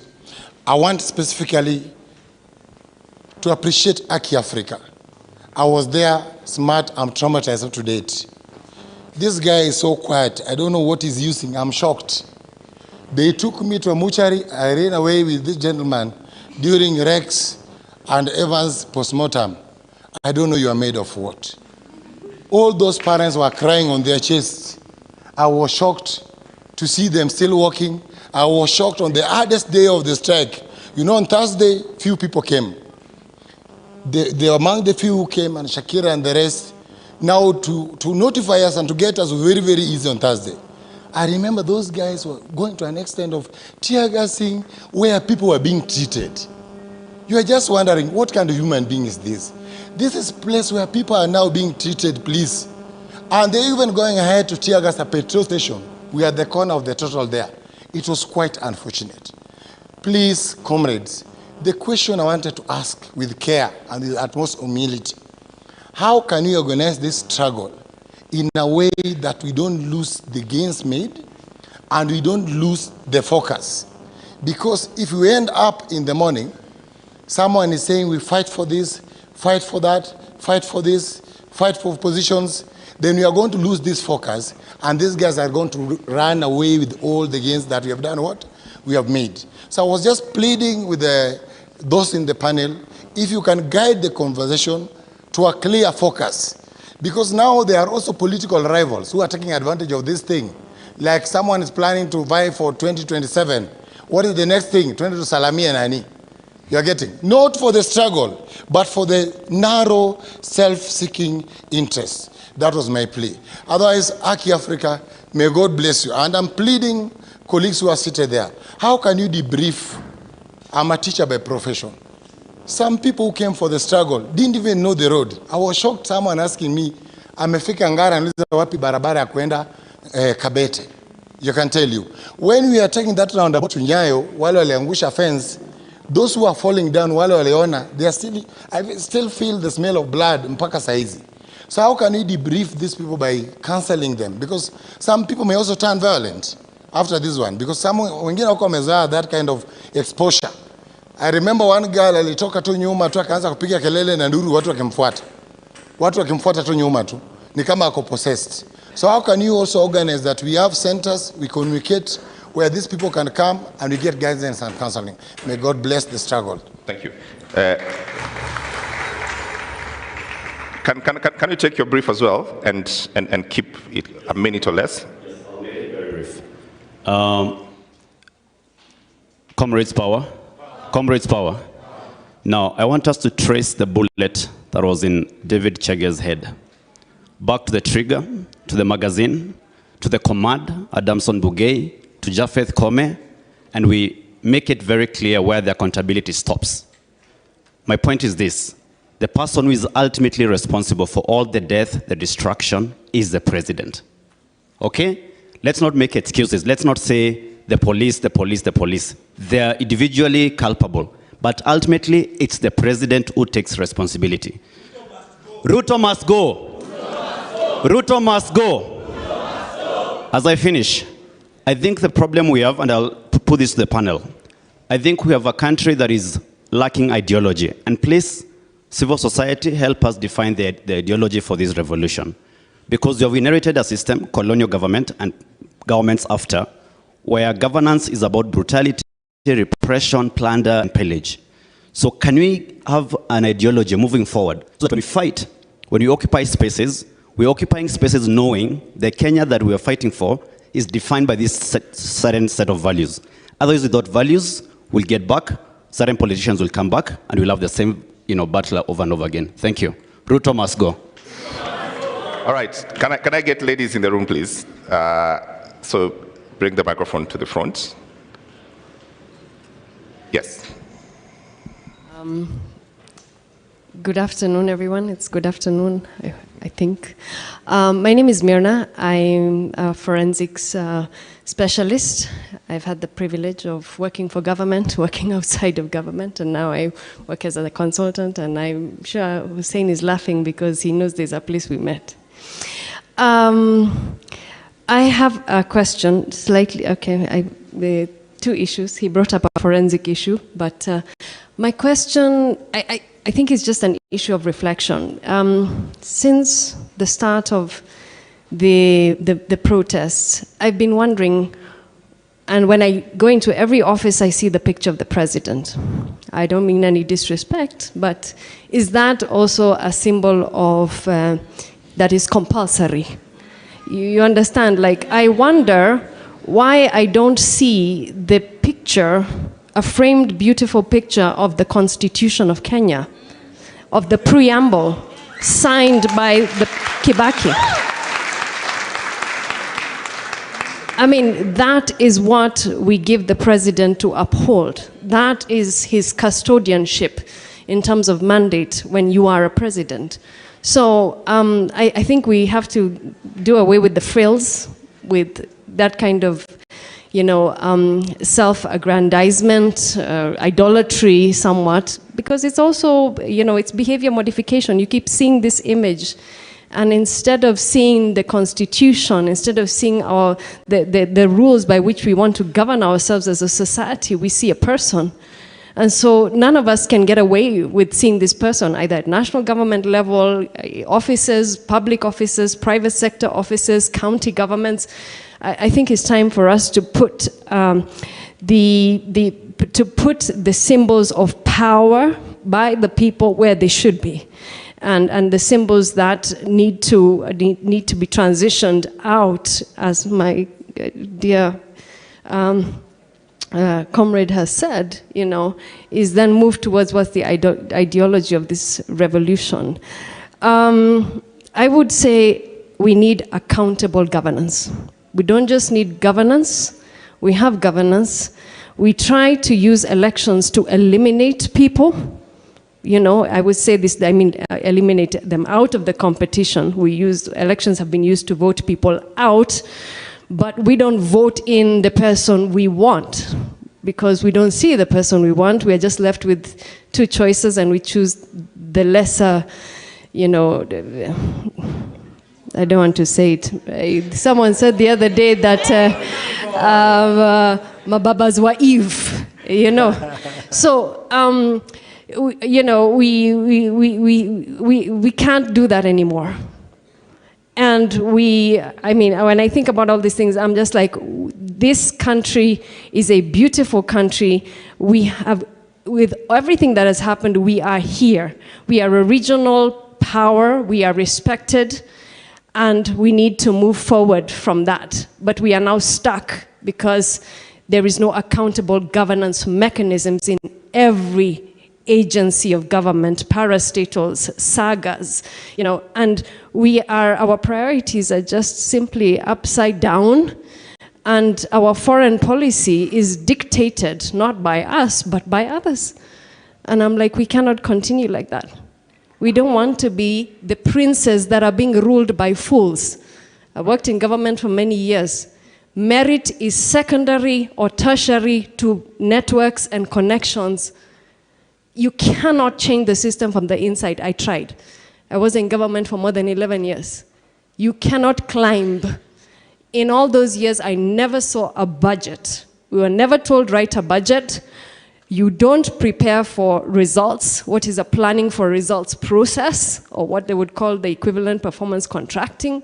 I want specifically to appreciate Aki Africa. I was there, smart, I'm traumatized up to date. This guy is so quiet, I don't know what he's using, I'm shocked. They took me to a mortuary, I ran away with this gentleman during Rex and Evans postmortem. I don't know you are made of what. All those parents were crying on their chests. I was shocked to see them still walking. I was shocked on the hardest day of the strike. You know, on Thursday, few people came. Among the few who came, and Shakira and the rest, now to notify us and to get us very, very easy on Thursday. I remember those guys were going to an extent of tear gassing where people were being treated. You are just wondering, what kind of human being is this? This is a place where people are now being treated, please. And they're even going ahead to tear gas a petrol station. We are at the corner of the total there. It was quite unfortunate. Please, comrades, the question I wanted to ask with care and with utmost humility, how can we organize this struggle in a way that we don't lose the gains made and we don't lose the focus? Because if we end up in the morning, someone is saying we fight for this, fight for that, fight for this, fight for positions, then we are going to lose this focus, and these guys are going to run away with all the gains that we have done, what? We have made. So I was just pleading with those in the panel, if you can guide the conversation to a clear focus. Because now there are also political rivals who are taking advantage of this thing. Like someone is planning to vie for 2027. What is the next thing? 20 to Salami and Ani. You are getting? Not for the struggle, but for the narrow, self-seeking interest. That was my plea. Otherwise, Aki Africa, may God bless you. And I'm pleading, colleagues who are seated there, how can you debrief? I'm a teacher by profession. Some people who came for the struggle didn't even know the road. I was shocked, someone asking me, amefika Ngara niuliza wapi barabara ya kwenda Kabete. You can tell you. When we are taking that round about Nyayo, wale waliangusha fence, those who are falling down, wale waliona, they are still, I still feel the smell of blood mpaka saizi. So how can we debrief these people by counseling them? Because some people may also turn violent after this one. Because some wengine wako wamezoea that kind of exposure. I remember one girl alitoka tu nyuma tu akaanza kupiga kelele na nduru, watu wakimfuata. Watu wakimfuata tu nyuma tu. Ni kama ako possessed. So how can you also organize that? We have centers, we communicate where these people can come and we get guidance and counseling. May God bless the struggle. Thank you. Can you take your brief as well and keep it a minute or less? Brief. Comrades power. Comrades power. Now, I want us to trace the bullet that was in David Chege's head. Back to the trigger, to the magazine, to the command, Adamson Bugay, to Japheth Kome, and we make it very clear where the accountability stops. My point is this. The person who is ultimately responsible for all the death, the destruction, is the president. Okay? Let's not make excuses. Let's not say the police, the police, the police. They are individually culpable. But ultimately, it's the president who takes responsibility. RUTO must go. RUTO must go. As I finish, I think the problem we have, and I'll put this to the panel, I think we have a country that is lacking ideology. And please, civil society, help us define the ideology for this revolution. Because we have inherited a system, colonial government and governments after, where governance is about brutality, repression, plunder, and pillage. So can we have an ideology moving forward? So that when we fight, when we occupy spaces, we're occupying spaces knowing the Kenya that we are fighting for is defined by this certain set of values. Otherwise, without values, we'll get back, certain politicians will come back, and we'll have the same battle over and over again. Thank you. RUTO must go. All right. Can I get ladies in the room, please? So bring the microphone to the front. Yes. Good afternoon, everyone. It's good afternoon, I think. My name is Myrna. I'm a forensics specialist. I've had the privilege of working for government, working outside of government, and now I work as a consultant, and I'm sure Hussein is laughing because he knows there's a place we met. I have a question, slightly, okay, the two issues. He brought up a forensic issue, but my question, I think it's just an issue of reflection. Since the start of the protests, I've been wondering, and when I go into every office, I see the picture of the president. I don't mean any disrespect, but is that also a symbol of, that is compulsory? You understand, like, I wonder why I don't see the picture, a framed beautiful picture of the Constitution of Kenya, of the preamble signed by the Kibaki. I mean, that is what we give the president to uphold. That is his custodianship in terms of mandate when you are a president. So I think we have to do away with the frills, with that kind of, you know, self-aggrandizement, idolatry somewhat, because it's also, you know, it's behavior modification. You keep seeing this image, and instead of seeing the Constitution, instead of seeing the rules by which we want to govern ourselves as a society, we see a person. And so none of us can get away with seeing this person, either at national government level, offices, public offices, private sector offices, county governments. I think it's time for us to put the symbols of power by the people where they should be, and the symbols that need to be transitioned out, as my dear comrade has said, you know, is then moved towards what's the ideology of this revolution. I would say we need accountable governance. We don't just need governance, we have governance. We try to use elections to eliminate people. You know, I would say this, I mean, eliminate them out of the competition. Elections have been used to vote people out, but we don't vote in the person we want, because we don't see the person we want. We are just left with two choices, and we choose the lesser, you know, I don't want to say it. Someone said the other day that mababas wa Eve, you know. So, you know, we can't do that anymore. And I mean, when I think about all these things, I'm just like, this country is a beautiful country. We have, with everything that has happened, we are here. We are a regional power, we are respected, and we need to move forward from that. But we are now stuck because there is no accountable governance mechanisms in every agency of government, parastatals, sagas, you know, and our priorities are just simply upside down, and our foreign policy is dictated not by us, but by others. And I'm like, we cannot continue like that. We don't want to be the princes that are being ruled by fools. I worked in government for many years. Merit is secondary or tertiary to networks and connections. You cannot change the system from the inside. I tried. I was in government for more than 11 years. You cannot climb. In all those years, I never saw a budget. We were never told, write a budget. You don't prepare for results. What is a planning for results process, or what they would call the equivalent performance contracting.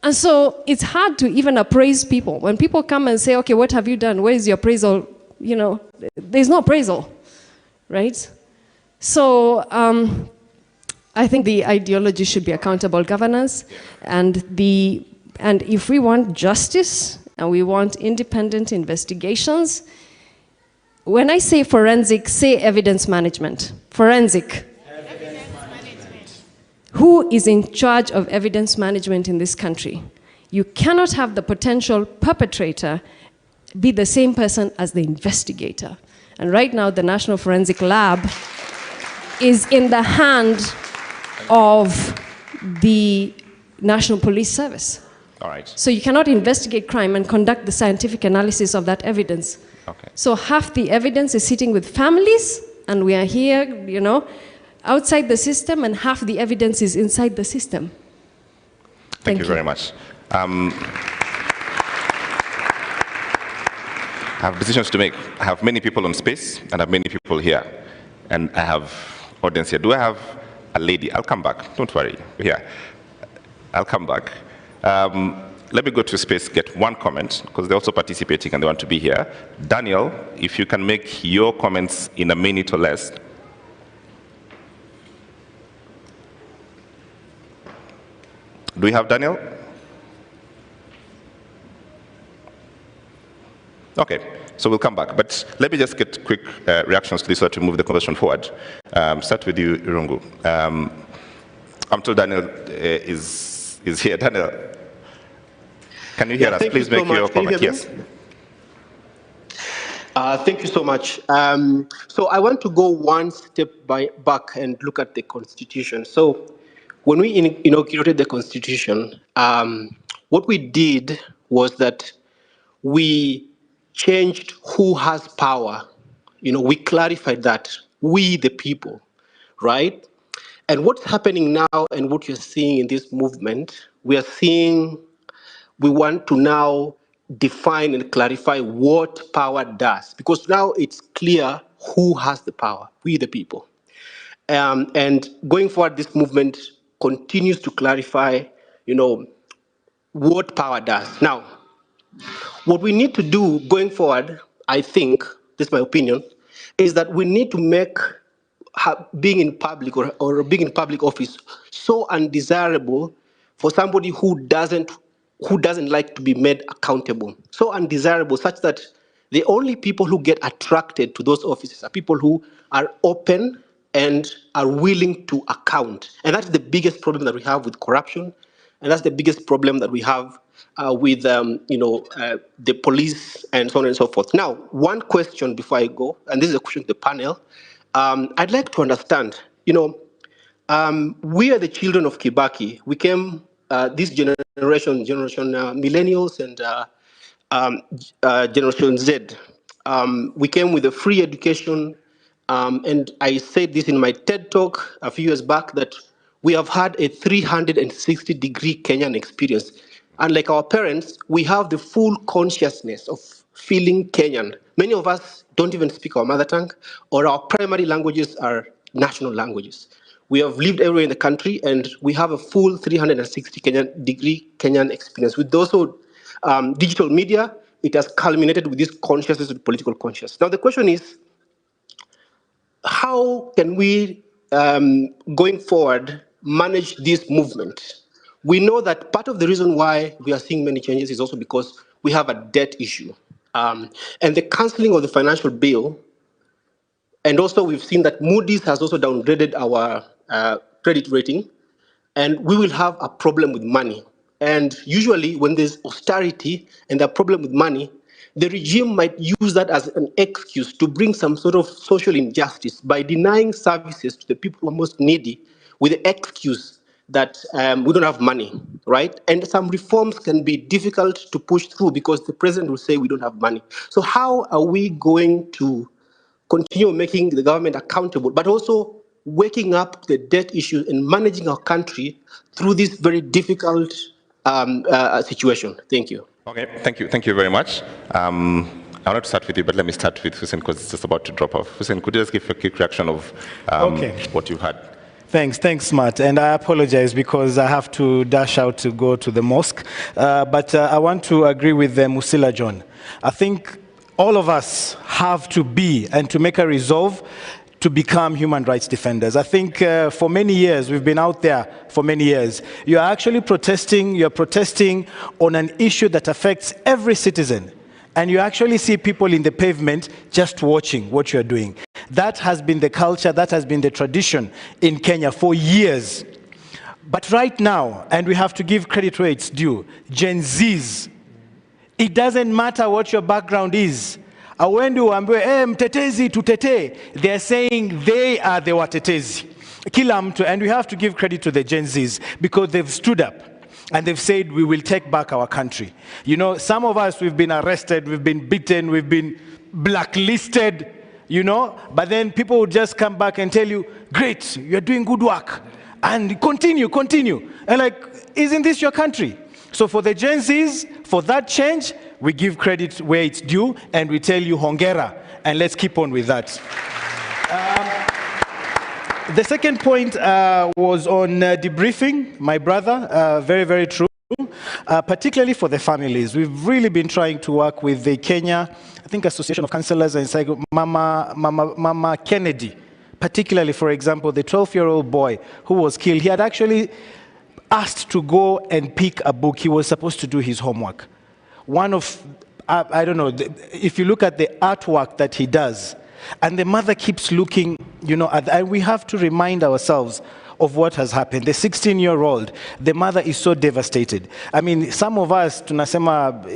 And so it's hard to even appraise people. When people come and say, okay, what have you done? Where is your appraisal? You know, there's no appraisal, right? So I think the ideology should be accountable governance, and if we want justice and we want independent investigations, when I say forensic, say evidence management. Forensic. Evidence management. Who is in charge of evidence management in this country? You cannot have the potential perpetrator be the same person as the investigator. And right now, the National Forensic Lab is in the hand of the National Police Service. All right. So you cannot investigate crime and conduct the scientific analysis of that evidence. Okay. So half the evidence is sitting with families, and we are here, you know, outside the system, and half the evidence is inside the system. Thank you very much. I have decisions to make. I have many people on space, and I have many people here. And I have audience here. Do I have a lady? I'll come back. Don't worry. Yeah, I'll come back. Let me go to space, get one comment, because they're also participating and they want to be here. Daniel, if you can make your comments in a minute or less. Do we have Daniel? Okay, so we'll come back. But let me just get quick reactions to this so to move the conversation forward. Start with you, Irungu. I'm told Daniel is here. Daniel, can you hear us? Please make your comment. Yes. Thank you so much. So I want to go one step back and look at the Constitution. So when we inaugurated the Constitution, what we did was that we changed who has power. We clarified that, we the people, right? And what's happening now and what you're seeing in this movement, we want to now define and clarify what power does, because now it's clear who has the power, we the people. And going forward, this movement continues to clarify, what power does. Now, what we need to do going forward, I think, this is my opinion, is that we need to make being in public or being in public office so undesirable for somebody who doesn't like to be made accountable. So undesirable such that the only people who get attracted to those offices are people who are open and are willing to account. And that's the biggest problem that we have with corruption. And that's the biggest problem that we have with the police and so on and so forth. Now, one question before I go, and this is a question to the panel. I'd like to understand, we are the children of Kibaki. We came, this generation millennials and Generation Z. We came with a free education, and I said this in my TED talk a few years back, that we have had a 360-degree Kenyan experience. Unlike our parents, we have the full consciousness of feeling Kenyan. Many of us don't even speak our mother tongue, or our primary languages are national languages. We have lived everywhere in the country, and we have a full 360-degree Kenyan experience. With also digital media, it has culminated with this consciousness of political consciousness. Now the question is, how can we, going forward, manage this movement? We know that part of the reason why we are seeing many changes is also because we have a debt issue. And the cancelling of the financial bill, and also we've seen that Moody's has also downgraded our credit rating, and we will have a problem with money. And usually when there's austerity and a problem with money, the regime might use that as an excuse to bring some sort of social injustice by denying services to the people who are most needy with the excuse that we don't have money, right? And some reforms can be difficult to push through because the president will say we don't have money. So how are we going to continue making the government accountable, but also waking up the debt issue and managing our country through this very difficult situation? Thank you. Okay, thank you very much. I wanted to start with you, but let me start with Hussein because it's just about to drop off. Hussein, could you just give a quick reaction of what you've had? Thanks, Matt. And I apologize because I have to dash out to go to the mosque. But I want to agree with Musila John. I think all of us have to be and to make a resolve to become human rights defenders. I think for many years, we've been out there for many years. You're actually protesting, you're protesting on an issue that affects every citizen. And you actually see people in the pavement just watching what you're doing. That has been the culture, that has been the tradition in Kenya for years. But right now, and we have to give credit where it's due, Gen Zs, it doesn't matter what your background is. Awendi uambiwe, mtetezi tutete. They're saying they are the watetezi. Kila mtu, and we have to give credit to the Gen Zs because they've stood up and they've said we will take back our country. You know, some of us, we've been arrested, we've been beaten, we've been blacklisted, you know, but then people would just come back and tell you, great, you're doing good work, and continue. And like, isn't this your country? So for the Gen Zs, for that change, we give credit where it's due, and we tell you hongera, and let's keep on with that. The second point was on debriefing, my brother, very, very true. Particularly for the families. We've really been trying to work with the Kenya, I think, Association of Counselors and Mama Kennedy. Particularly, for example, the 12-year-old boy who was killed. He had actually asked to go and pick a book. He was supposed to do his homework. One of, I don't know, if you look at the artwork that he does, and the mother keeps looking, you know, and we have to remind ourselves of what has happened. The 16-year-old, the mother is so devastated. I mean, some of us, tunasema,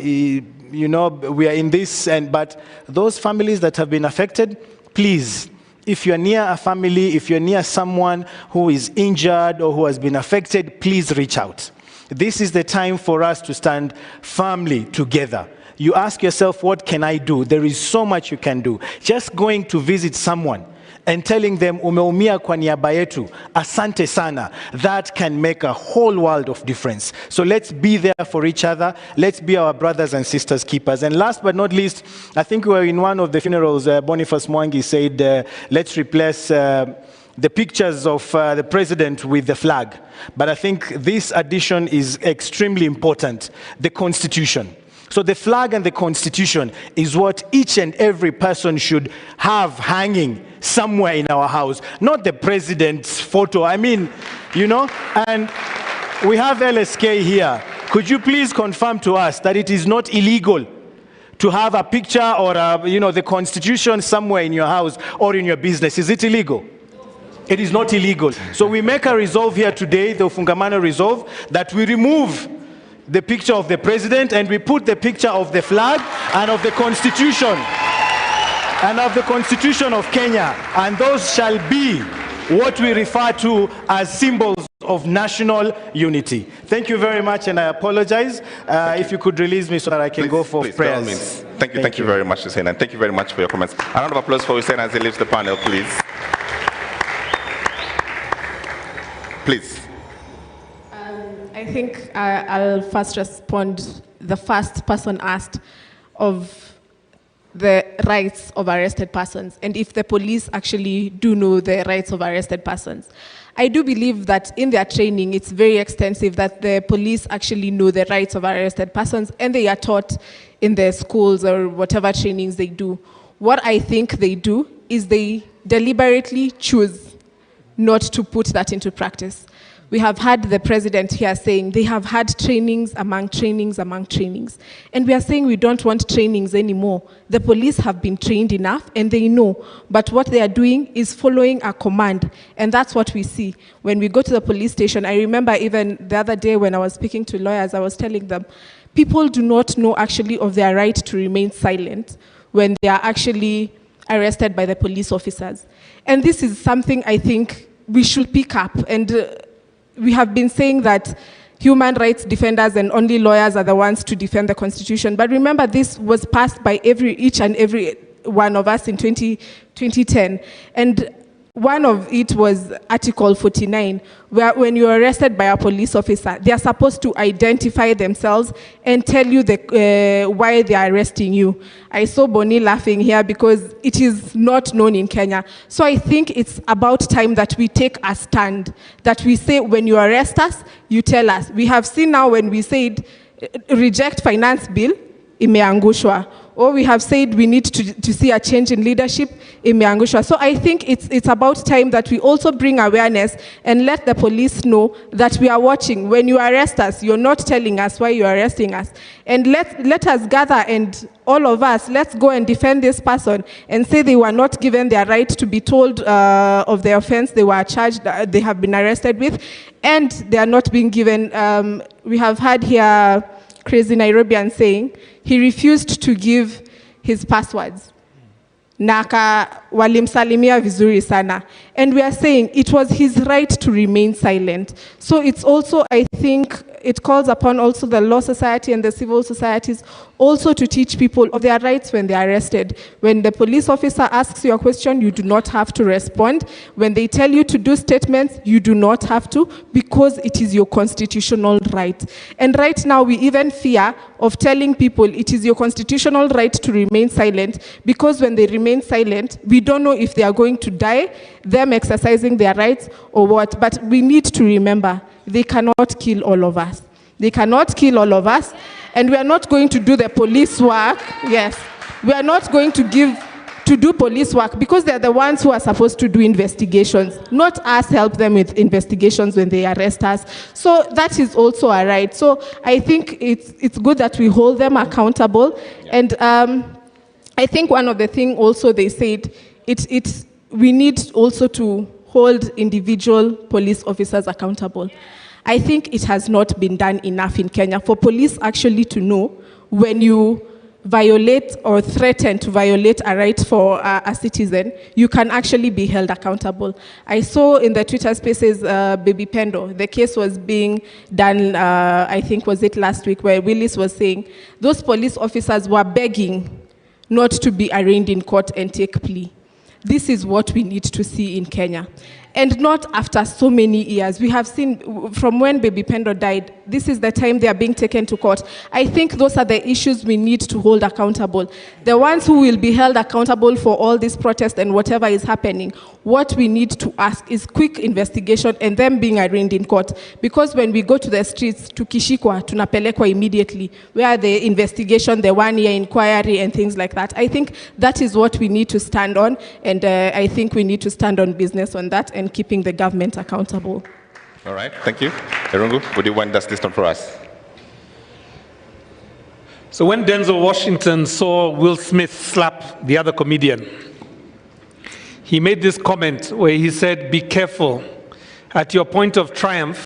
you know, we are in this, but those families that have been affected, please, if you're near a family, if you're near someone who is injured or who has been affected, please reach out. This is the time for us to stand firmly together. You ask yourself, what can I do? There is so much you can do. Just going to visit someone and telling them, umeumia kwa niaba yetu, asante sana, that can make a whole world of difference. So let's be there for each other. Let's be our brothers and sisters keepers. And last but not least, I think we were in one of the funerals, Boniface Mwangi said, let's replace the pictures of the president with the flag. But I think this addition is extremely important, the Constitution. So the flag and the Constitution is what each and every person should have hanging somewhere in our house, not the president's photo. I mean, you know, and we have LSK here. Could you please confirm to us that it is not illegal to have a picture or, you know, the Constitution somewhere in your house or in your business? Is it illegal? It is not illegal. So we make a resolve here today, the Ufungamano resolve, that we remove the picture of the president and we put the picture of the flag and of the Constitution of Kenya, and those shall be what we refer to as symbols of national unity. Thank you very much, and I apologize. If you could release me so that I can go for prayers. Thank you very much, Hussein, and thank you very much for your comments. A round of applause for Hussein as he leaves the panel, please. Please. I think I'll first respond, the first person asked of the rights of arrested persons and if the police actually do know the rights of arrested persons. I do believe that in their training, it's very extensive that the police actually know the rights of arrested persons and they are taught in their schools or whatever trainings they do. What I think they do is they deliberately choose not to put that into practice. We have had the president here saying they have had trainings among trainings among trainings. And we are saying we don't want trainings anymore. The police have been trained enough and they know. But what they are doing is following a command. And that's what we see. When we go to the police station, I remember even the other day when I was speaking to lawyers, I was telling them, people do not know actually of their right to remain silent when they are actually arrested by the police officers. And this is something I think we should pick up. And we have been saying that human rights defenders and only lawyers are the ones to defend the Constitution. But remember, this was passed by each and every one of us in 2010. And one of it was Article 49, where when you're arrested by a police officer, they are supposed to identify themselves and tell you why they are arresting you. I saw Bonnie laughing here because it is not known in Kenya. So I think it's about time that we take a stand, that we say when you arrest us, you tell us. We have seen now when we said reject finance bill, imeangushwa. Or we have said we need to see a change in leadership, imeangushwa. So I think it's about time that we also bring awareness and let the police know that we are watching. When you arrest us, you're not telling us why you're arresting us. And let us gather, and all of us, let's go and defend this person and say they were not given their right to be told of the offense they were charged, they have been arrested with, and they are not being given. We have had here Crazy Nairobian saying he refused to give his passwords. Naka walimsalimia vizuri sana. And we are saying it was his right to remain silent. So it's also, I think, it calls upon also the law society and the civil societies also to teach people of their rights when they are arrested. When the police officer asks you a question, you do not have to respond. When they tell you to do statements, you do not have to, because it is your constitutional right. And right now, we even fear of telling people it is your constitutional right to remain silent, because when they remain silent, we don't know if they are going to die, them exercising their rights or what. But we need to remember, they cannot kill all of us. They cannot kill all of us, and we are not going to do the police work. Yes, we are not going to do police work, because they're the ones who are supposed to do investigations, not us help them with investigations when they arrest us. So that is also a right. So I think it's good that we hold them accountable. Yeah. And I think one of the things also they said, we need also to hold individual police officers accountable. I think it has not been done enough in Kenya for police actually to know when you violate or threaten to violate a right for a citizen, you can actually be held accountable. I saw in the Twitter spaces, Baby Pendo, the case was being done, I think was it last week, where Willis was saying those police officers were begging not to be arraigned in court and take plea. This is what we need to see in Kenya. And not after so many years. We have seen from when Baby Pendo died, this is the time they are being taken to court. I think those are the issues we need to hold accountable. The ones who will be held accountable for all this protest and whatever is happening, what we need to ask is quick investigation and them being arraigned in court. Because when we go to the streets, tukishikwa, tunapelekwa immediately, where the investigation, the 1-year inquiry and things like that. I think that is what we need to stand on, and I think we need to stand on business on that and keeping the government accountable. All right, thank you. Irungu, would you wind us this one for us? So when Denzel Washington saw Will Smith slap the other comedian, he made this comment where he said, "Be careful. At your point of triumph,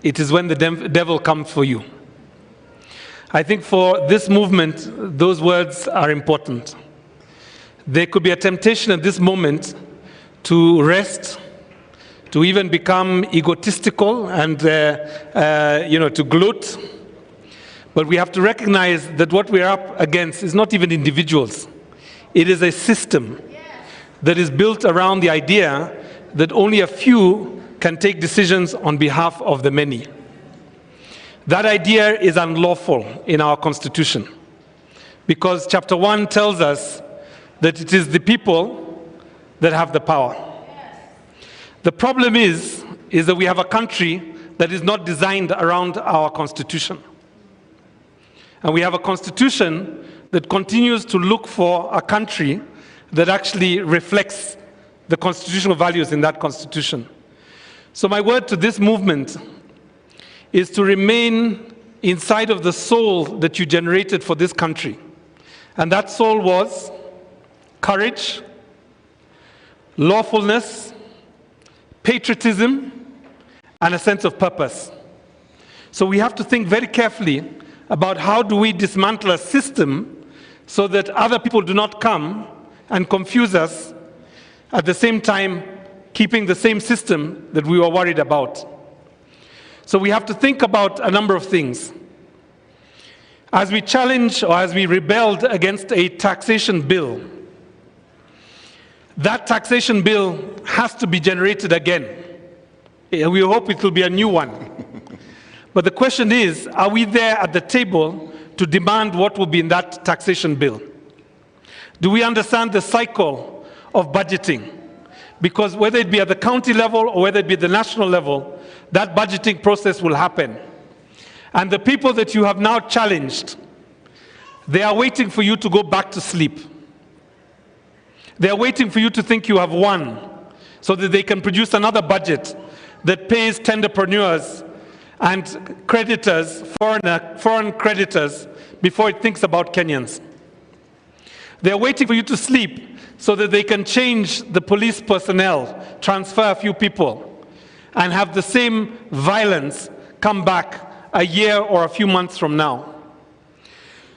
it is when the devil comes for you." I think for this movement, those words are important. There could be a temptation at this moment to rest, to even become egotistical and to gloat. But we have to recognize that what we're up against is not even individuals. It is a system that is built around the idea that only a few can take decisions on behalf of the many. That idea is unlawful in our Constitution, because Chapter 1 tells us that it is the people that have the power. The problem is that we have a country that is not designed around our Constitution. And we have a Constitution that continues to look for a country that actually reflects the constitutional values in that Constitution. So my word to this movement is to remain inside of the soul that you generated for this country. And that soul was courage, lawfulness, patriotism, and a sense of purpose. So we have to think very carefully about how do we dismantle a system so that other people do not come and confuse us, at the same time keeping the same system that we were worried about. So we have to think about a number of things. As we challenge or as we rebelled against a taxation bill, that taxation bill has to be generated again. We hope it will be a new one. But the question is, are we there at the table to demand what will be in that taxation bill? Do we understand the cycle of budgeting? Because whether it be at the county level or whether it be at the national level, that budgeting process will happen. And the people that you have now challenged, they are waiting for you to go back to sleep. They are waiting for you to think you have won, so that they can produce another budget that pays tenderpreneurs and creditors, foreign creditors, before it thinks about Kenyans. They are waiting for you to sleep so that they can change the police personnel, transfer a few people, and have the same violence come back a year or a few months from now.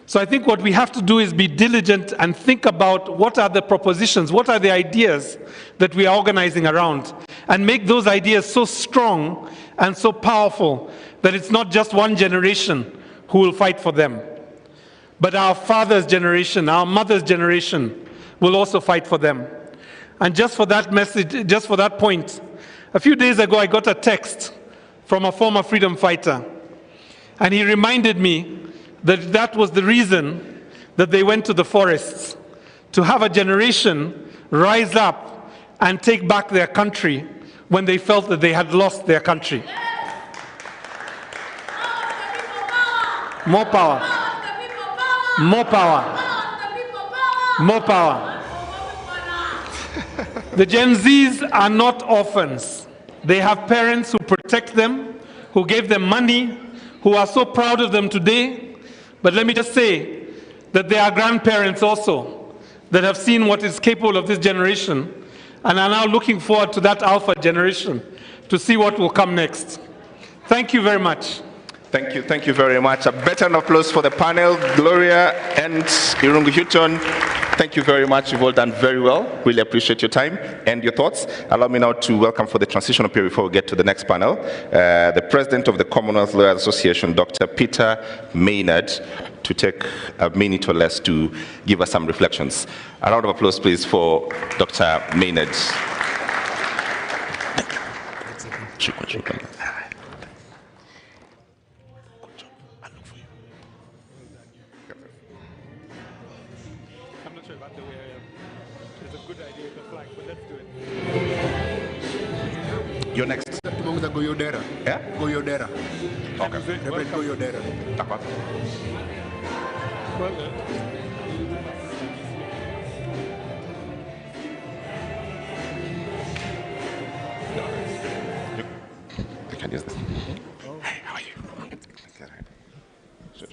So I think what we have to do is be diligent and think about what are the propositions, what are the ideas that we are organizing around, and make those ideas so strong and so powerful that it's not just one generation who will fight for them, but our father's generation, our mother's generation will also fight for them. And just for that message, just for that point, a few days ago I got a text from a former freedom fighter And he reminded me that that was the reason that they went to the forests, to have a generation rise up and take back their country when they felt that they had lost their country. More power. More power. More power. The Gen Zs are not orphans. They have parents who protect them, who gave them money, who are so proud of them today. But let me just say that there are grandparents also that have seen what is capable of this generation and are now looking forward to that alpha generation to see what will come next. Thank you very much. Thank you very much. A better applause for the panel, Gloria and Irungu Houghton. Thank you very much. You've all done very well. Really appreciate your time and your thoughts. Allow me now to welcome for the transitional period before we get to the next panel, the President of the Commonwealth Lawyers Association, Dr. Peter Maynard, to take a minute or less to give us some reflections. A round of applause, please, for Dr. Maynard. You're next. Yeah? Goyodera. Okay. Reverend Goyodera. Well, I can use this. Hey, how are you? Sure.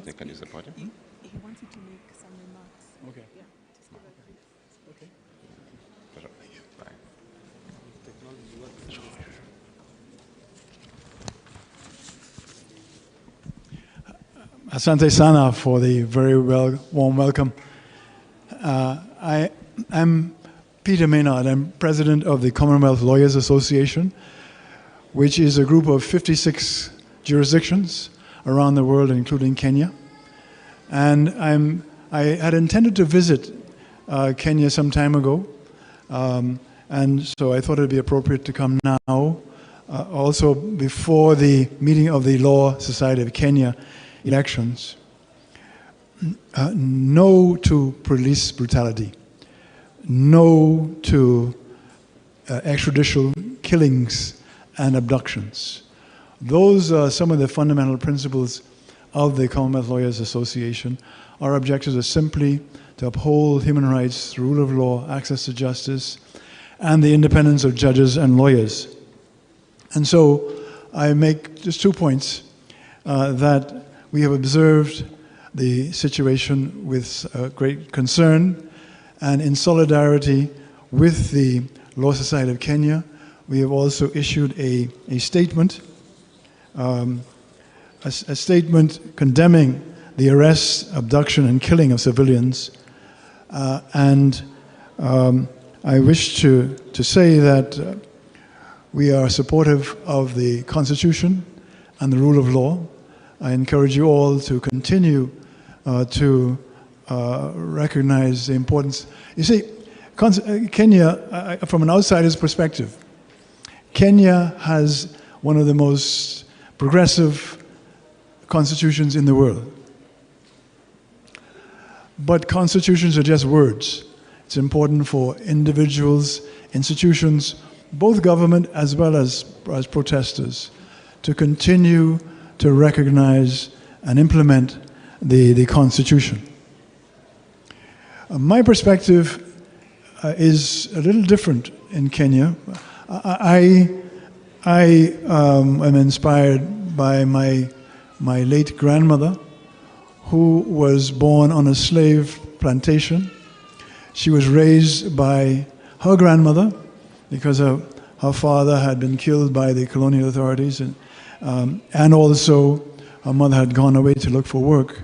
You can use the podium. He wanted to make some remarks. Okay. Yeah. Okay. Asante Sana for the very warm welcome. I'm Peter Maynard. I'm president of the Commonwealth Lawyers Association, which is a group of 56 jurisdictions around the world, including Kenya. And I had intended to visit Kenya some time ago, and so I thought it would be appropriate to come now, also before the meeting of the Law Society of Kenya elections. No to police brutality. No to extrajudicial killings and abductions. Those are some of the fundamental principles of the Commonwealth Lawyers Association. Our objectives are simply to uphold human rights, the rule of law, access to justice, and the independence of judges and lawyers. And so I make just 2 points that we have observed the situation with great concern, and in solidarity with the Law Society of Kenya, we have also issued a statement, a statement condemning the arrest, abduction, and killing of civilians. I wish to say that we are supportive of the Constitution and the rule of law. I encourage you all to continue to recognize the importance. You see, Kenya, from an outsider's perspective, Kenya has one of the most progressive constitutions in the world. But constitutions are just words. It's important for individuals, institutions, both government as well as protesters, to continue to recognize and implement the Constitution. My perspective is a little different in Kenya. I am inspired by my late grandmother, who was born on a slave plantation. She was raised by her grandmother because her father had been killed by the colonial authorities, and also her mother had gone away to look for work.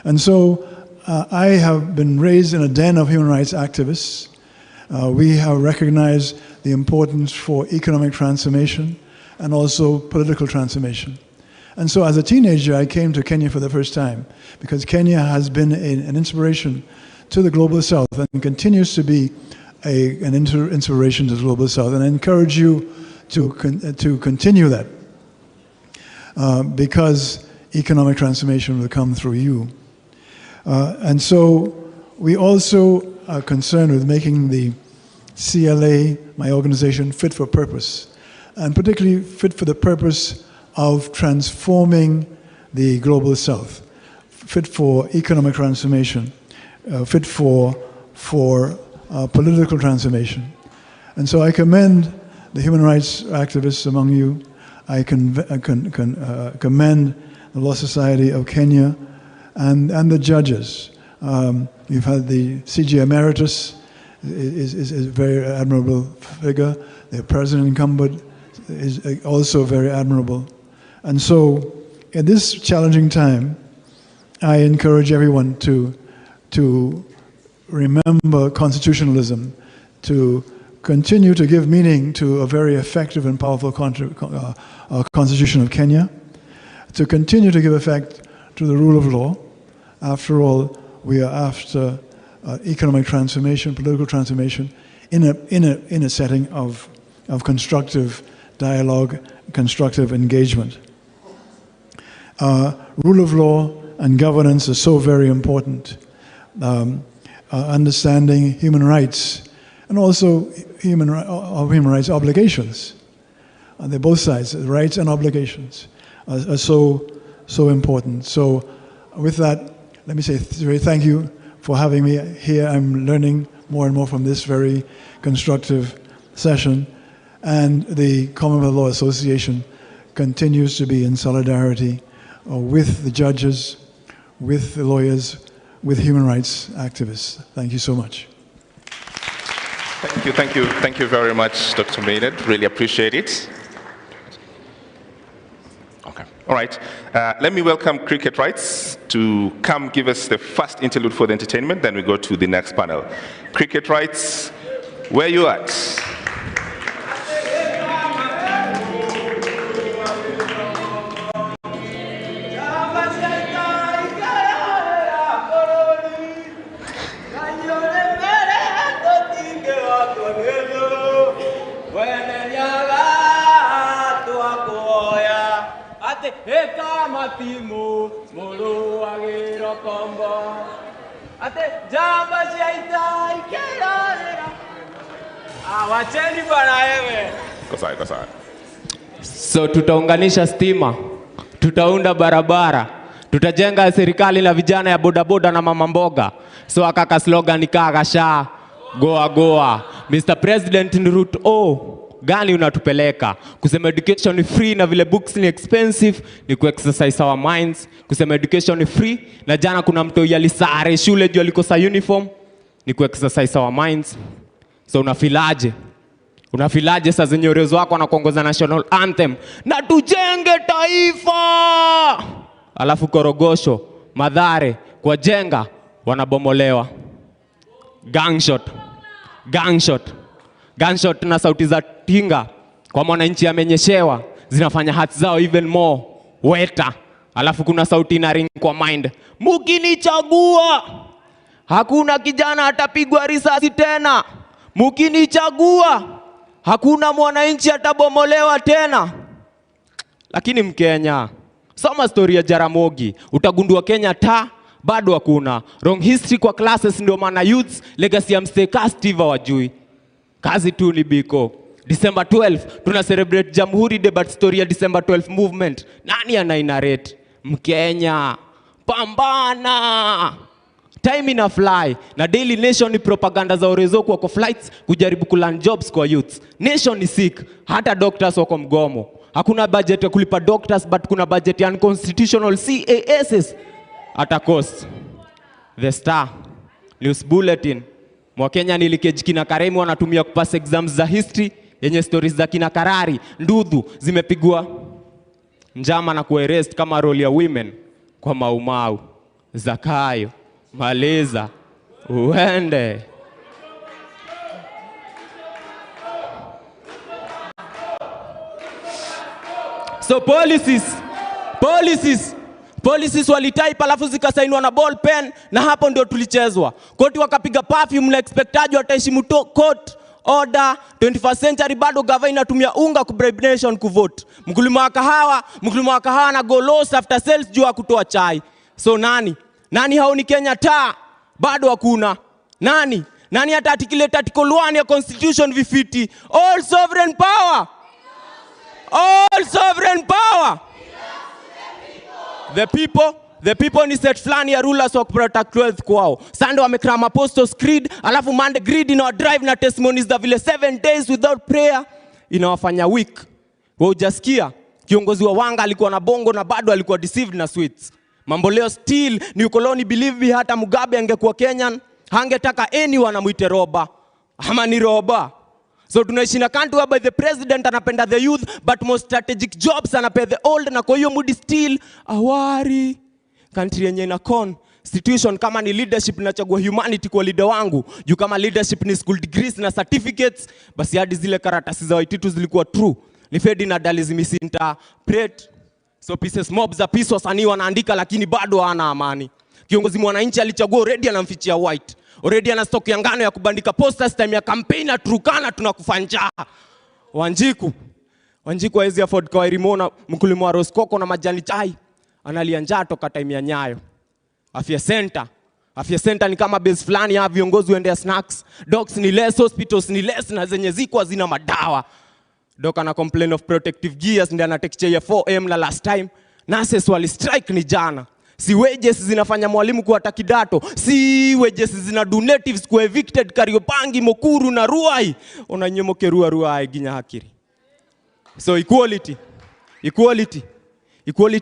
And so I have been raised in a den of human rights activists. We have recognized the importance for economic transformation and also political transformation. And so as a teenager, I came to Kenya for the first time because Kenya has been an inspiration to the Global South and continues to be an inspiration to the Global South. And I encourage you to continue that. because economic transformation will come through you. And so we also are concerned with making the CLA, my organization, fit for purpose, and particularly fit for the purpose of transforming the global south, fit for economic transformation, fit for political transformation. And so I commend the human rights activists among you. I commend the Law Society of Kenya and the judges. You've had the CG Emeritus is a very admirable figure. The President incumbent is also very admirable. And so in this challenging time, I encourage everyone to remember constitutionalism, to continue to give meaning to a very effective and powerful Constitution of Kenya, to continue to give effect to the rule of law. After all, we are after economic transformation, political transformation, in a setting of constructive dialogue, constructive engagement. Rule of law and governance are so very important. Understanding human rights and also human rights obligations. They're both sides, rights and obligations are so important. So with that, let me say thank you for having me here. I'm learning more and more from this very constructive session. And the Commonwealth Law Association continues to be in solidarity with the judges, with the lawyers, with human rights activists. Thank you so much. Thank you very much, Dr. Maynard. Really appreciate it. Okay, all right. Let me welcome Cricket Rights to come give us the first interlude for the entertainment, then we go to the next panel. Cricket Rights, where you at? So tutaunganisha stima, tutaunda barabara, tutajenga serikali na vijana ya bodaboda na mama mboga. So akaka slogan ikagasha goa goa. Mr. President ni RUTO gani unatupeleka? Kusema education ni free na vile books ni expensive ni ku-exercise our minds. Kusema education ni free na jana kuna mtu yalisare shule juu alikosa uniform ni ku-exercise our minds. So unafilaje? Unafilaje saa zenye urezo wako na kuongoza national anthem na tujenge taifa? Alafu Korogosho, Madhare, kwa jenga wanabomolewa. Gunshot na sauti za tinga kwa mwananchi amenyeshewa zinafanya hati zao even more weta. Alafu kuna sauti na ring kwa mind, mukinichagua hakuna kijana atapigwa risasi tena, mukinichagua hakuna mwananchi atabomolewa tena. Lakini Mkenya, soma story ya Jaramogi, utagundua Kenya bado hakuna. Wrong history kwa classes ndio maana youths legacy ya msteka Steve wajui. Kazi tu ni biko. December 12 tuna celebrate Jamhuri Day, but story ya December 12 movement nani anainarrate? Mkenya, pambana. Time ina fly na Daily Nation ni propaganda za orezo kwa flights kujaribu kuland jobs kwa youths. Nation ni sick, hata doctors wako mgomo. Hakuna budget ya kulipa doctors, but kuna budget ya unconstitutional CASs at a cost. The Star News Bulletin, Mwakenya nilikeji kina Karemi wanatumia kupass exams za history yenye stories za kina Karari, Ndudhu zimepigwa njama na kuarrest kama role ya women kwa Maumau, Zakayo, Maleza, uende. So policies walitaipa alafu zikasainwa na ball pen na hapo ndio tulichezwa. Koti wakapiga perfume na expectaji wataheshimu court order, 21st century bado gava inatumia unga kubribe nation kuvote. Mkulima wa kahawa na go loss after sales juu ya kutoa chai. So nani haoni kenyatta? Bado hakuna. Nani hata articulate article 1 ya constitution vifiti? All sovereign power. The people ni set flani ya rulers wa protect wealth kwao. Sunday wamekrama apostles creed, alafu Monday greed ina drive na testimonies za vile 7 days without prayer inawafanya weak. Wewe hujasikia kiongozi wa Wanga alikuwa na bongo na bado alikuwa deceived na sweets. Mambo leo still ni ukoloni, believe me, hata Mugabe angekuwa Kenyan hangetaka anyone amuite roba ama ni roba. So tunaishi na country whereby the president anapenda the youth but most strategic jobs anapea the old, na kwa hiyo mood still awari country yenye ina constitution kama ni leadership nachagua humanity kwa leader wangu. Juu kama leadership ni school degrees na certificates, basi hadi zile karatasi za Waititu zilikuwa true. Ni Fedi na Dali misinterpret. So pieces mob za peace wasanii wanaandika lakini bado hana amani. Kiongozi mwananchi alichagua already anamfichia white. Already ana stock ya ngano ya kubandika posters time ya campaign na Turkana tunakufa njaa. Wanjiku hawezi afford kwa Irimona mkulima wa Roskoko na majani chai. Analia njaa toka time ya Nyayo. Afya center ni kama base fulani ya viongozi waendea snacks. Docs ni less, hospitals ni less na zenye ziko hazina madawa. Doka na complain of protective gears ndio anatekechea 4M la last time. Nurses wali strike ni jana. Si wages zinafanya mwalimu kuwa takidato. Si wages zina donatives kwa evicted Kariobangi, Mokuru na Ruai. Onanyomoke Ruai ginya hakiri. So equality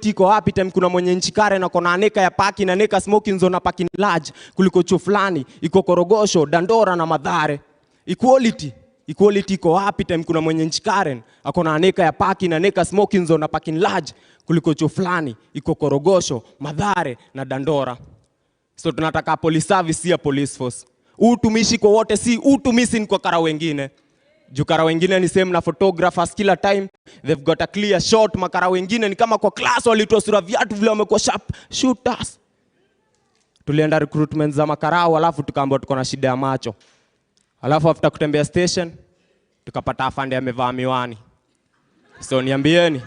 iko wapi time kuna mwenye nchi kare na kona aneka ya paki na neka smoking zone na parking large kuliko chuo fulani iko Korogosho, Dandora na Madhare. Equality iko wapi time kuna mwenye nchi Karen akona aneka ya paki na neka smoking zone na parking large kuliko chuo fulani iko Korogosho, Madhare na Dandora. So tunataka police service ya police force. Utumishi kwa wote, si utumishi kwa kara wengine. Jukara wengine ni same na photographers kila time they've got a clear shot. Makara wengine ni kama kwa class walitoa sura viatu vile wamekuwa sharp shooters. Tulienda recruitment za makarao alafu tukaambiwa tuko na shida ya macho. Alafu after kutembea station tukapata afande amevaa miwani. So niambieni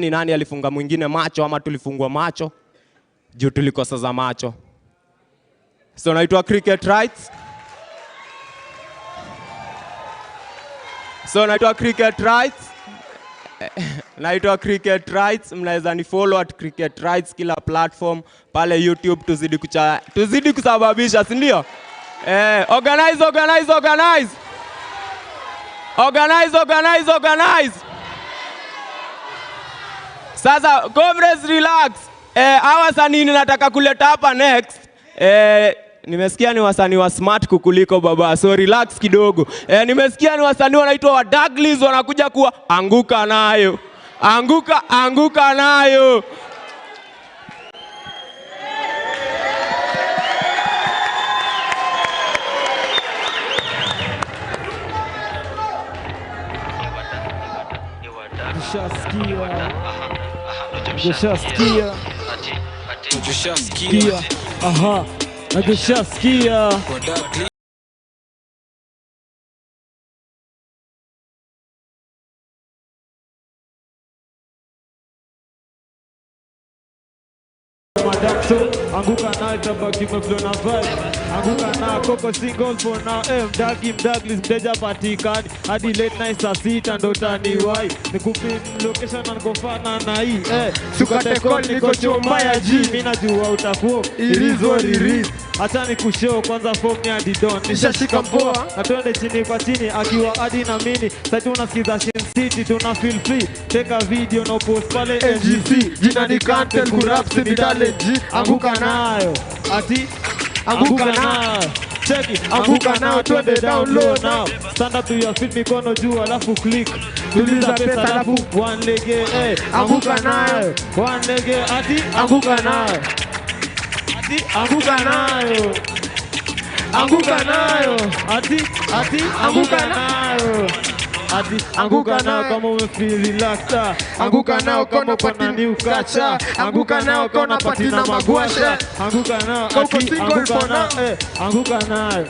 nani alifunga mwingine macho ama tulifungwa macho juu tulikosa za macho. So naitwa cricket rights. Naitwa Cricket Rights. Mnaweza ni follow at Cricket Rights kila platform pale YouTube. Tuzidi kusababisha, si ndio? Organize. Sasa comrades relax. Hawa wasanii nataka kuleta hapa next. Nimesikia ni wasanii wa smart kukuliko baba, so relax kidogo. Nimesikia ni wasanii wanaitwa wa Douglas wanakuja kuwa anguka nayo. Tushasikia. Aha. Nakushasikia. So, anguka na tabaki meflow na vibe. Anguka na koko single for now. Douglas mteja patikani hadi late night saa 6 ndo taniwai. Nikupi location na nikofana na hii. Sukate call niko chomba ya G. Mimi najua utakuwa iris. Acha nikushow kwanza form ya Didon. Nishashika mpoa na twende chini kwa chini akiwa hadi na mini. Sasa tunasikiza Shin City tuna feel free. Take a video no post pale NGC. Jina ni Kantel kurap si midale G. Anguka nayo. Anguka nayo. Check it. Anguka nayo twende down low now. Stand up to your feet mikono juu alafu click. Tuliza pesa alafu one lege. Anguka nayo. One lege anguka nayo. Anguka nayo. Anguka nayo. Anguka nayo. Anguka nao kama umefeel relaxed. Anguka nao kama uko na new culture. Anguka nao kama unapatina magwasha. Anguka nao anguka nao.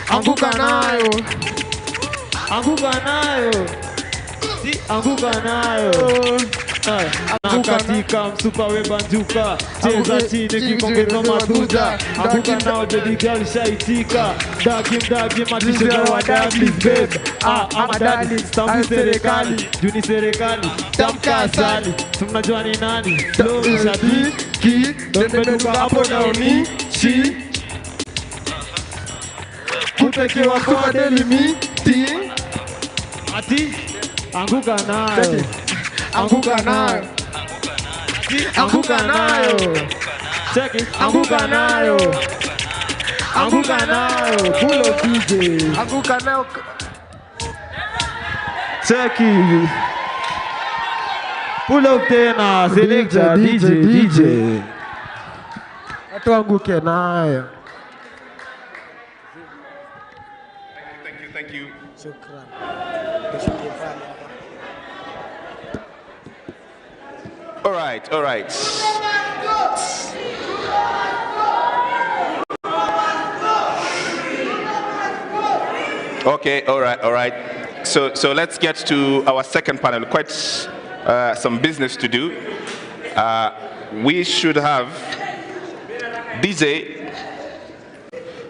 Anguka nayo. Anguka nayo. Anguka nayo. Katika msupa webanjuka. Cheza chini kikongeza matuja. Anguka nao baby girl shaitika. Dagi matisha wa dagi babe. Ama dagi stampu serikali. Juni serikali. Tamka asali. Mnajua ni nani? Flow shabiki. Domeduka hapo naoni. Shi. Kutekewa kwa daily meeting. Ati anguka nayo. Anguka nayo. Anguka nayo. Check it. Anguka nayo. Anguka nayo. Pull up DJ. Anguka nayo. Check it. Pull up tena. Selector DJ. Watu anguke nayo. Thank you. All right. Okay, all right. So let's get to our second panel. Quite some business to do. We should have DJ.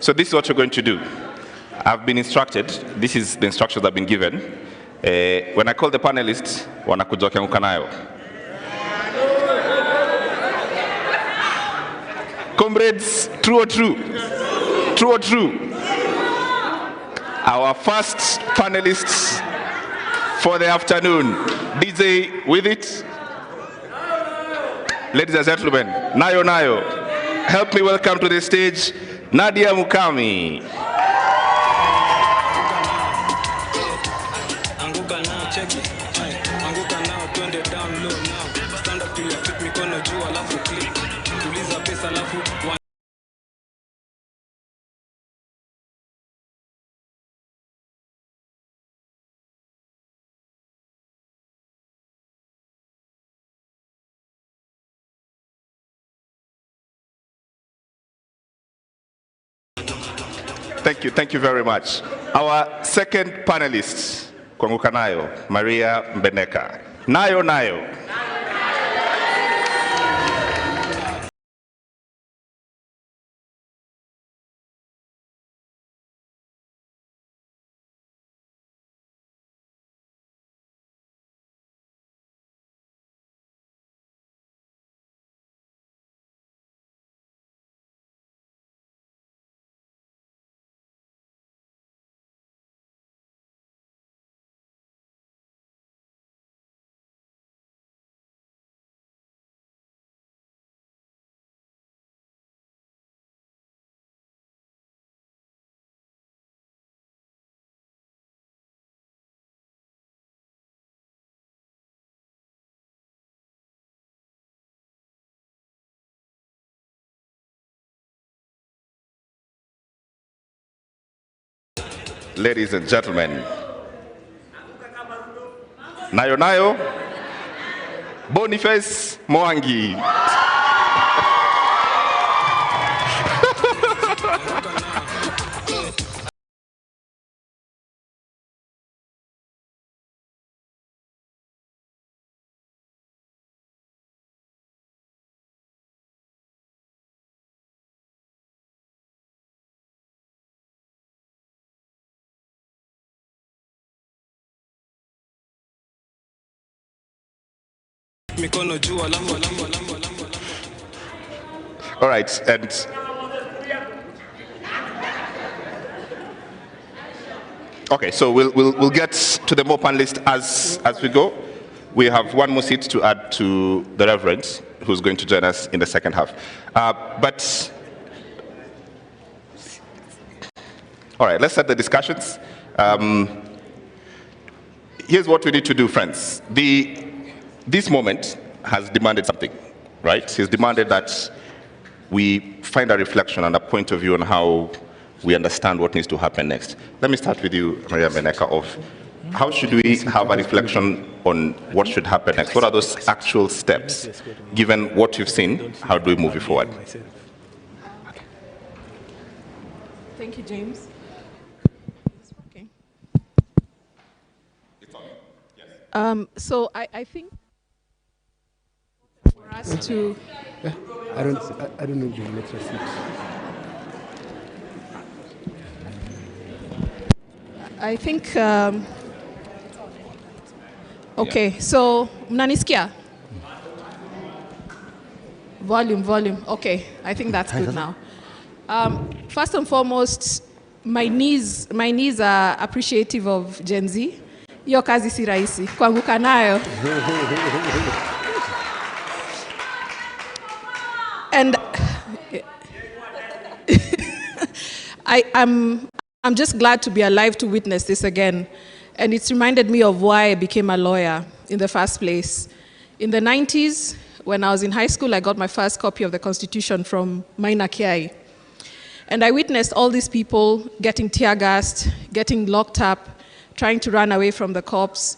So this is what we're going to do. I've been instructed. This is the instructions I've been given. When I call the panelists, wanakuja kianguka nayo. Comrades, true or true? True or true? Our first panelists for the afternoon. DJ with it. Ladies and gentlemen, Nayo. Help me welcome to the stage Nadia Mukami. Anguka now, check it. Anguka now, turn it down low now. Stand up to your feet, mikono juu alafu click. Tuliza pesa alafu Thank you very much. Our second panelist, kuanguka nayo, Maria Mbeneka. Nayo. Ladies and gentlemen, Nayo, Boniface Mwangi. All right, and okay, so we'll get to the more panelists as we go. We have one more seat to add to the Reverend, who's going to join us in the second half. But all right, let's start the discussions. Here's what we need to do, friends. This moment has demanded something, right? It's demanded that we find a reflection and a point of view on how we understand what needs to happen next. Let me start with you, Maria Beneka, of how should we have a reflection on what should happen next? What are those actual steps? Given what you've seen, how do we move it forward? Thank you, James. So I think for us to... I don't know the extra seat. I think... okay, so mnanisikia? Volume. Okay, I think that's good now. First and foremost, my knees are appreciative of Gen Z. Hiyo kazi si rahisi, kuanguka nayo. And I'm just glad to be alive to witness this again. And it's reminded me of why I became a lawyer in the first place. In the 90s, when I was in high school, I got my first copy of the Constitution from Maina Kiai. And I witnessed all these people getting tear gassed, getting locked up, trying to run away from the cops,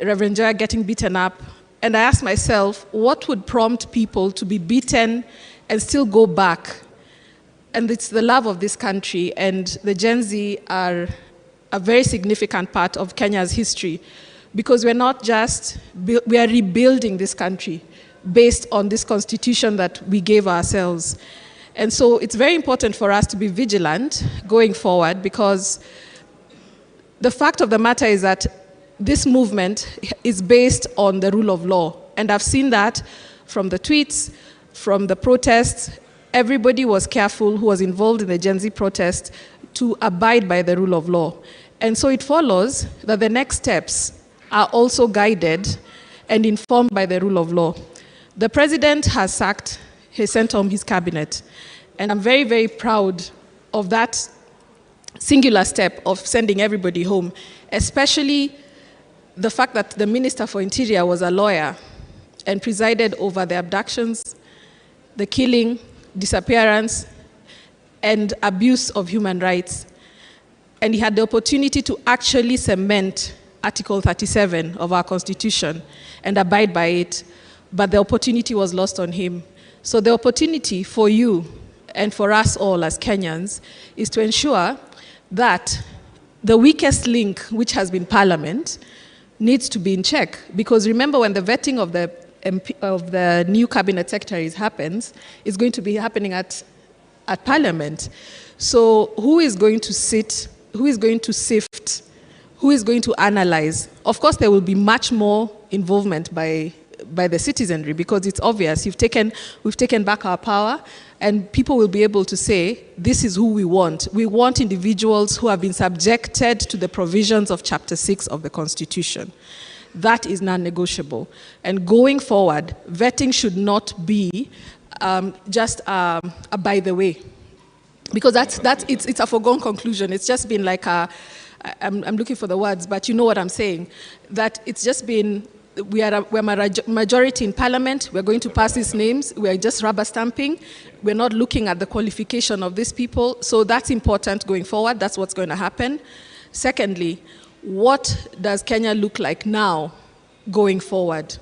Reverend Joya getting beaten up. And I asked myself, what would prompt people to be beaten and still go back? And it's the love of this country, and the Gen Z are a very significant part of Kenya's history, because we're not just, we are rebuilding this country based on this constitution that we gave ourselves. And so it's very important for us to be vigilant going forward, because the fact of the matter is that this movement is based on the rule of law. And I've seen that from the tweets, from the protests. Everybody was careful who was involved in the Gen Z protest to abide by the rule of law. And so it follows that the next steps are also guided and informed by the rule of law. The president has sent home his cabinet. And I'm very, very proud of that singular step of sending everybody home, especially the fact that the Minister for Interior was a lawyer and presided over the abductions, the killing, disappearance, and abuse of human rights. And he had the opportunity to actually cement Article 37 of our Constitution and abide by it, but the opportunity was lost on him. So the opportunity for you and for us all as Kenyans is to ensure that the weakest link, which has been Parliament, needs to be in check. Because remember, when the vetting of the new cabinet secretaries happens, it's going to be happening at Parliament. So who is going to sit, who is going to sift, who is going to analyze? Of course, there will be much more involvement by the citizenry, because it's obvious we've taken back our power, and people will be able to say, this is who we want. We want individuals who have been subjected to the provisions of Chapter 6 of the Constitution. That is non-negotiable. And going forward, vetting should not be just a by the way, because it's a foregone conclusion. It's just been like I'm looking for the words, but you know what I'm saying, that it's just been, we're a majority in Parliament, we're going to pass these names, we're just rubber stamping, we're not looking at the qualification of these people. So that's important going forward. That's what's going to happen. Secondly, what does Kenya look like now going forward?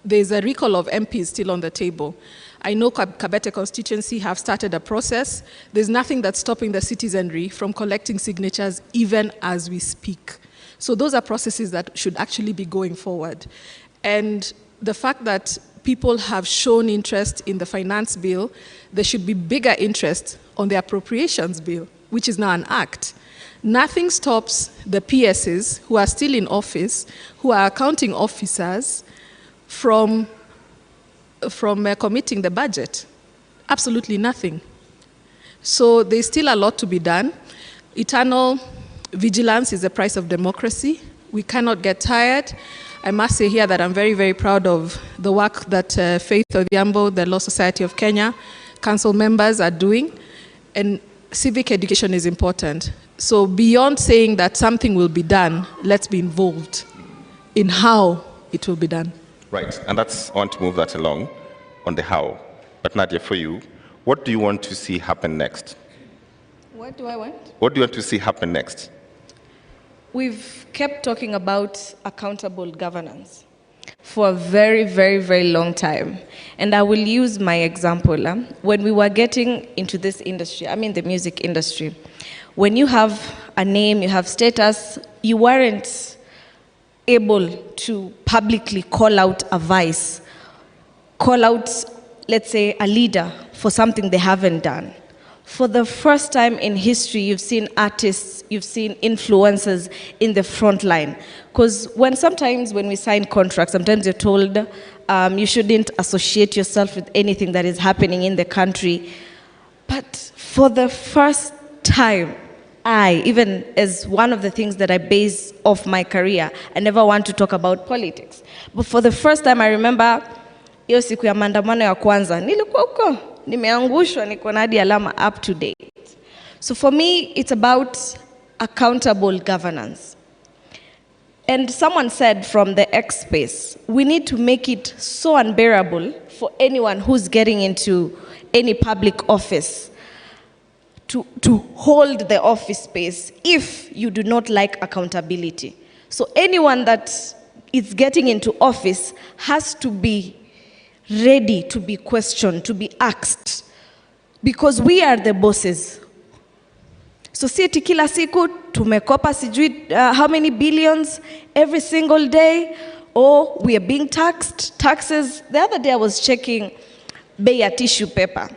There's a recall of MPs still on the table. I know Kabete constituency have started a process. There's nothing that's stopping the citizenry from collecting signatures even as we speak. So those are processes that should actually be going forward. And the fact that people have shown interest in the finance bill, there should be bigger interest on the appropriations bill, which is now an act. Nothing stops the PSs who are still in office, who are accounting officers, from committing the budget. Absolutely nothing. So there's still a lot to be done. Eternal vigilance is the price of democracy. We cannot get tired. I must say here that I'm very, very proud of the work that Faith Odhiambo, the Law Society of Kenya, council members are doing. And civic education is important. So beyond saying that something will be done, let's be involved in how it will be done. Right, and I want to move that along on the how. But Nadia, for you, what do you want to see happen next? What do I want? What do you want to see happen next? We've kept talking about accountable governance for a very, very, very long time. And I will use my example. When we were getting into this industry, I mean the music industry, when you have a name, you have status, you weren't able to publicly call out a vice, call out, let's say, a leader for something they haven't done. For the first time in history, you've seen artists, you've seen influencers in the front line. Because sometimes when we sign contracts, sometimes you're told you shouldn't associate yourself with anything that is happening in the country. But for the first time, even as one of the things that I base off my career, I never want to talk about politics. But for the first time, I remember hiyo siku ya maandamano ya kwanza, nilikuwa huko, nimeangushwa, niko na hadi alama up to date. So for me, it's about accountable governance. And someone said from the X space, we need to make it so unbearable for anyone who's getting into any public office to hold the office space if you do not like accountability. So anyone that is getting into office has to be ready to be questioned, to be asked, because we are the bosses. So si eti kila siku tumekopa sijui how many billions every single day, or we are being taxed, taxes. The other day I was checking bei ya tissue paper.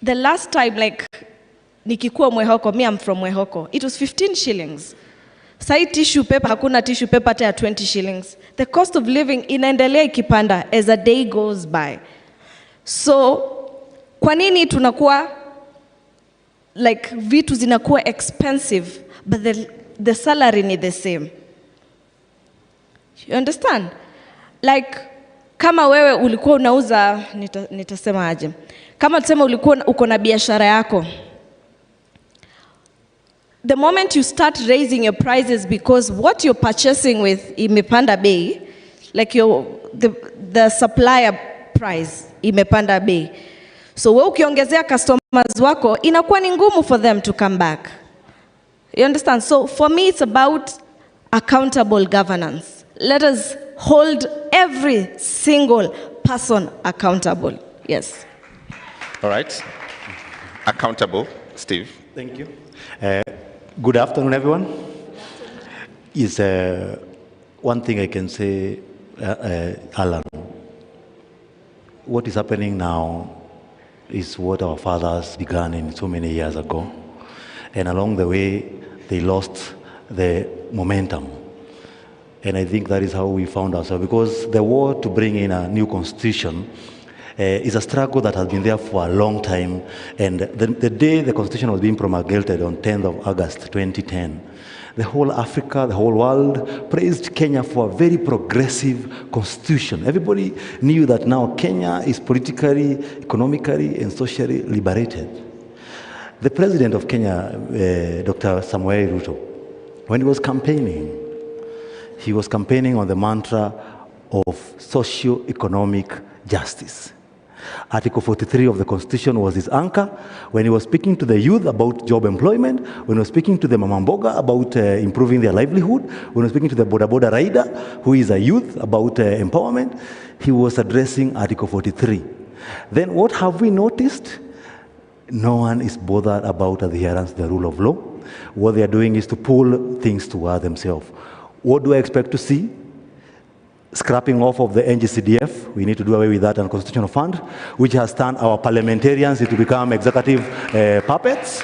The last time, like, nikikuwa Mwehoko, me I'm from Mwehoko, it was 15 shillings. Sai tissue paper, hakuna tissue paper hata ya 20 shillings. The cost of living inaendelea ikipanda as a day goes by. So, kwa nini tunakuwa, like, vitu zinakuwa expensive, but the salary ni the same? You understand? Like, kama wewe ulikuwa unauza, nitasema aje, kama tuseme ulikuwa uko na biashara yako, the moment you start raising your prices because what you're purchasing with imepanda bei, like the supplier price imepanda bei, so wewe ukiongezea customers wako inakuwa ni ngumu for them to come back. You understand? So for me it's about accountable governance. Let us hold every single person accountable. Yes. All right. Accountable. Steve. Thank you. Good afternoon, everyone. Is one thing I can say, Alan, what is happening now is what our fathers began in so many years ago. And along the way, they lost the momentum. And I think that is how we found ourselves, because the war to bring in a new constitution is a struggle that has been there for a long time. And the day the constitution was being promulgated on 10th of August 2010, the whole Africa, the whole world praised Kenya for a very progressive constitution. Everybody knew that now Kenya is politically, economically, and socially liberated. The president of Kenya, Dr. RUTO, when he was campaigning on the mantra of socio-economic justice. Article 43 of the Constitution was his anchor. When he was speaking to the youth about job employment, when he was speaking to the mamamboga about improving their livelihood, when he was speaking to the boda rider, who is a youth, about empowerment, he was addressing Article 43. Then what have we noticed? No one is bothered about adherence to the rule of law. What they are doing is to pull things toward themselves. What do I expect to see? Scrapping off of the NGCDF, we need to do away with that unconstitutional fund, which has turned our parliamentarians to become executive puppets.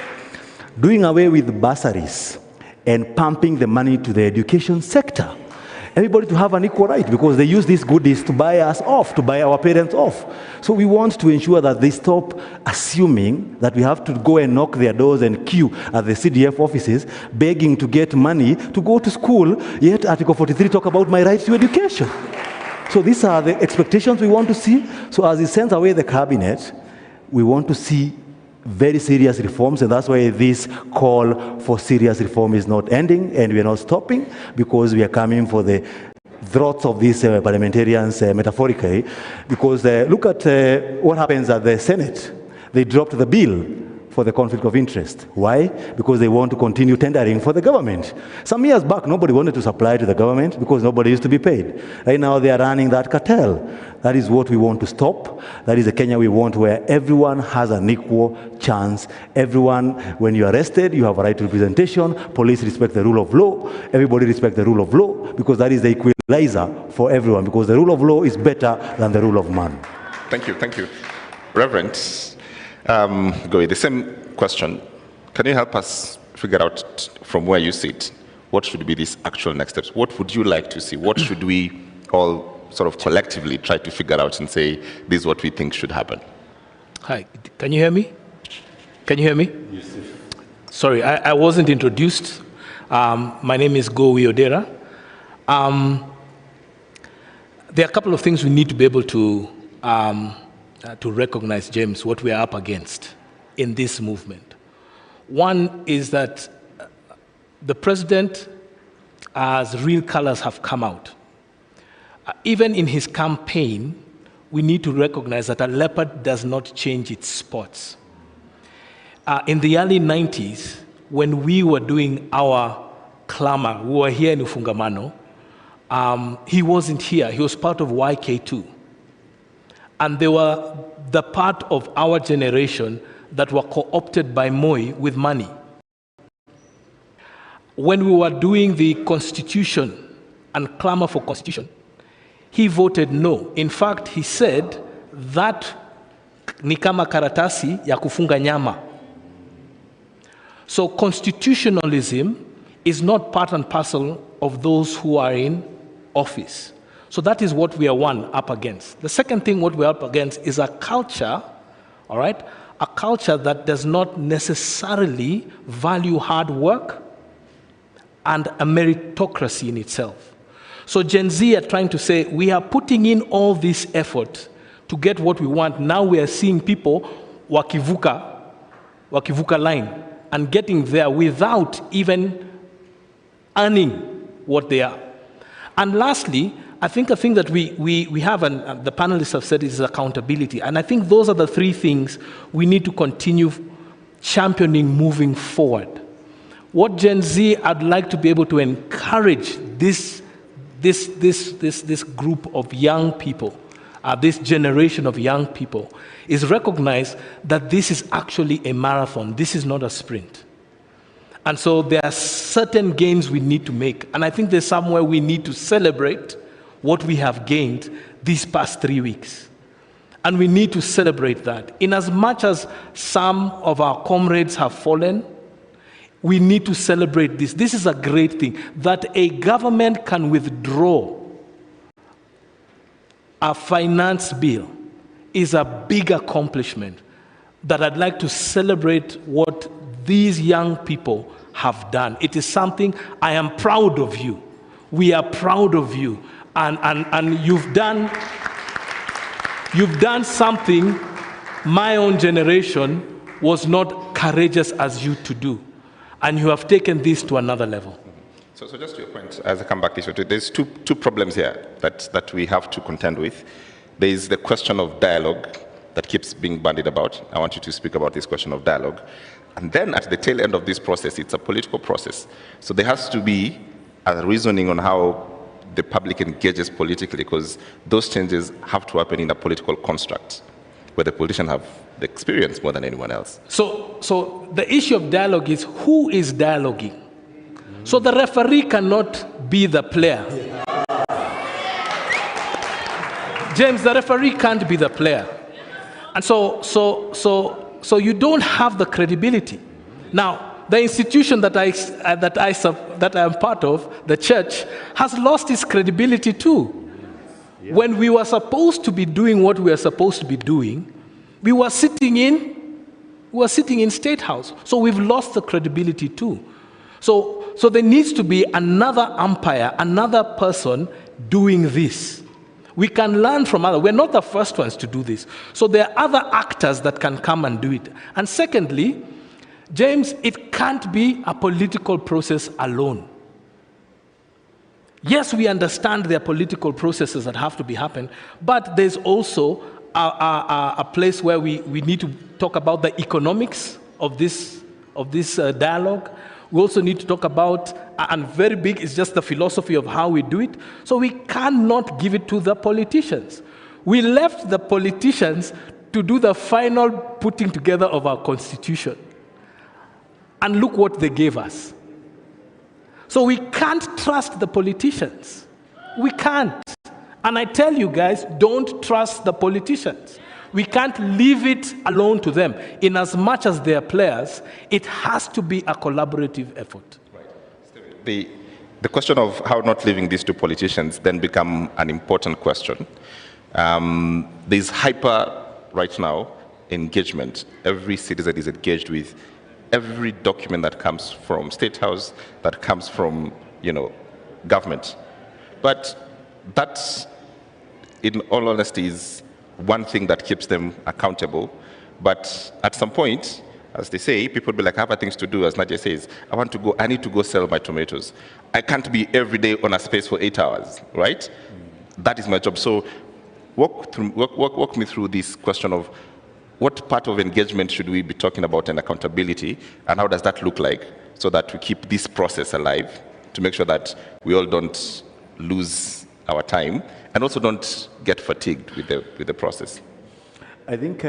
Doing away with bursaries and pumping the money to the education sector. Everybody to have an equal right, because they use these goodies to buy us off, to buy our parents off. So we want to ensure that they stop assuming that we have to go and knock their doors and queue at the CDF offices, begging to get money to go to school, yet Article 43 talk about my right to education. So these are the expectations we want to see. So as he sends away the cabinet, we want to see very serious reforms, and that's why this call for serious reform is not ending, and we are not stopping, because we are coming for the throats of these parliamentarians metaphorically, because look at what happens at the Senate. They dropped the bill for the conflict of interest. Why? Because they want to continue tendering for the government. Some years back, nobody wanted to supply to the government because nobody used to be paid. Right now, they are running that cartel. That is what we want to stop. That is the Kenya we want, where everyone has an equal chance. Everyone, when you are arrested, you have a right to representation. Police respect the rule of law. Everybody respect the rule of law, because that is the equivalent equalizer for everyone, because the rule of law is better than the rule of man. Thank you, thank you. Reverend, Goy, the same question. Can you help us figure out from where you sit, what should be these actual next steps? What would you like to see? What should we all sort of collectively try to figure out and say, this is what we think should happen? Hi, can you hear me? Can you hear me? Yes. Sorry, I wasn't introduced. My name is Gowi Odera. There are a couple of things we need to be able to recognize, James, what we are up against in this movement. One is that the president, as real colors have come out, even in his campaign, we need to recognize that a leopard does not change its spots. In the early 90s, when we were doing our clamor, we were here in Ufungamano, he wasn't here. He was part of YK2. And they were the part of our generation that were co-opted by Moi with money. When we were doing the constitution and clamor for constitution, he voted no. In fact, he said that ni kama karatasi ya kufunga nyama. So constitutionalism is not part and parcel of those who are in office. So that is what we are up against. The second thing what we're up against is a culture, all right? A culture that does not necessarily value hard work and a meritocracy in itself. So Gen Z are trying to say, we are putting in all this effort to get what we want. Now we are seeing people wakivuka line and getting there without even earning what they are. And lastly, I think a thing that we have, and the panelists have said, is accountability. And I think those are the three things we need to continue championing moving forward. What Gen Z, I'd like to be able to encourage this group of young people, this generation of young people, is recognize that this is actually a marathon. This is not a sprint. And so there are certain gains we need to make. And I think there's somewhere we need to celebrate what we have gained these past 3 weeks. And we need to celebrate that. In as much as some of our comrades have fallen, we need to celebrate this. This is a great thing, that a government can withdraw a finance bill is a big accomplishment that I'd like to celebrate what these young people have done. It is something I am proud of you. We are proud of you. And you've done something my own generation was not courageous as you to do. And you have taken this to another level. So just to your point, as I come back to this, there's two problems here that we have to contend with. There is the question of dialogue that keeps being bandied about. I want you to speak about this question of dialogue. And then at the tail end of this process, it's a political process. So there has to be a reasoning on how the public engages politically, because those changes have to happen in a political construct where the politicians have the experience more than anyone else. So the issue of dialogue is who is dialoguing. So the referee cannot be the player. James, the referee can't be the player. And so you don't have the credibility. Now, the institution that I am part of, the church, has lost its credibility too. Yeah. When we were supposed to be doing what we were supposed to be doing, we were sitting in State House. So we've lost the credibility too. So there needs to be another umpire, another person doing this. We can learn from others. We're not the first ones to do this. So there are other actors that can come and do it. And secondly, James, it can't be a political process alone. Yes, we understand there are political processes that have to be happen, but there's also a place where we need to talk about the economics of this dialogue. We also need to talk about, and very big, is just the philosophy of how we do it. So we cannot give it to the politicians. We left the politicians to do the final putting together of our constitution. And look what they gave us. So we can't trust the politicians. We can't. And I tell you guys, don't trust the politicians. We can't leave it alone to them. In as much as they are players, it has to be a collaborative effort. The question of how not leaving this to politicians then become an important question. There's hyper, right now, engagement. Every citizen is engaged with every document that comes from State House, that comes from, government. But that, in all honesty, is one thing that keeps them accountable. But at some point, as they say, people will be like, I have other things to do, as Nadia says. I need to go sell my tomatoes. I can't be every day on a space for 8 hours, right? That is my job. So walk me through this question of what part of engagement should we be talking about and accountability, and how does that look like so that we keep this process alive to make sure that we all don't lose our time and also don't get fatigued with the process? I think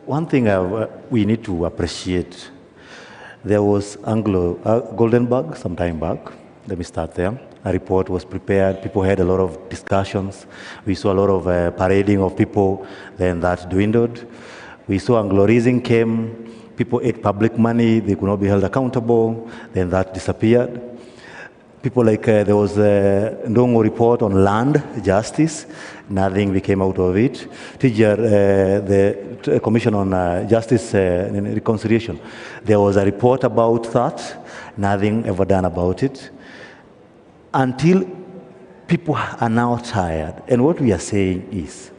one thing we need to appreciate, there was Goldenberg some time back. Let me start there. A report was prepared. People had a lot of discussions. We saw a lot of parading of people. Then that dwindled. We saw Anglo-Rising came. People ate public money. They could not be held accountable. Then that disappeared. People like, there was a Ndongo report on land justice. Nothing came out of it. The Commission on Justice and Reconciliation. There was a report about that. Nothing ever done about it. Until people are now tired. And what we are saying is,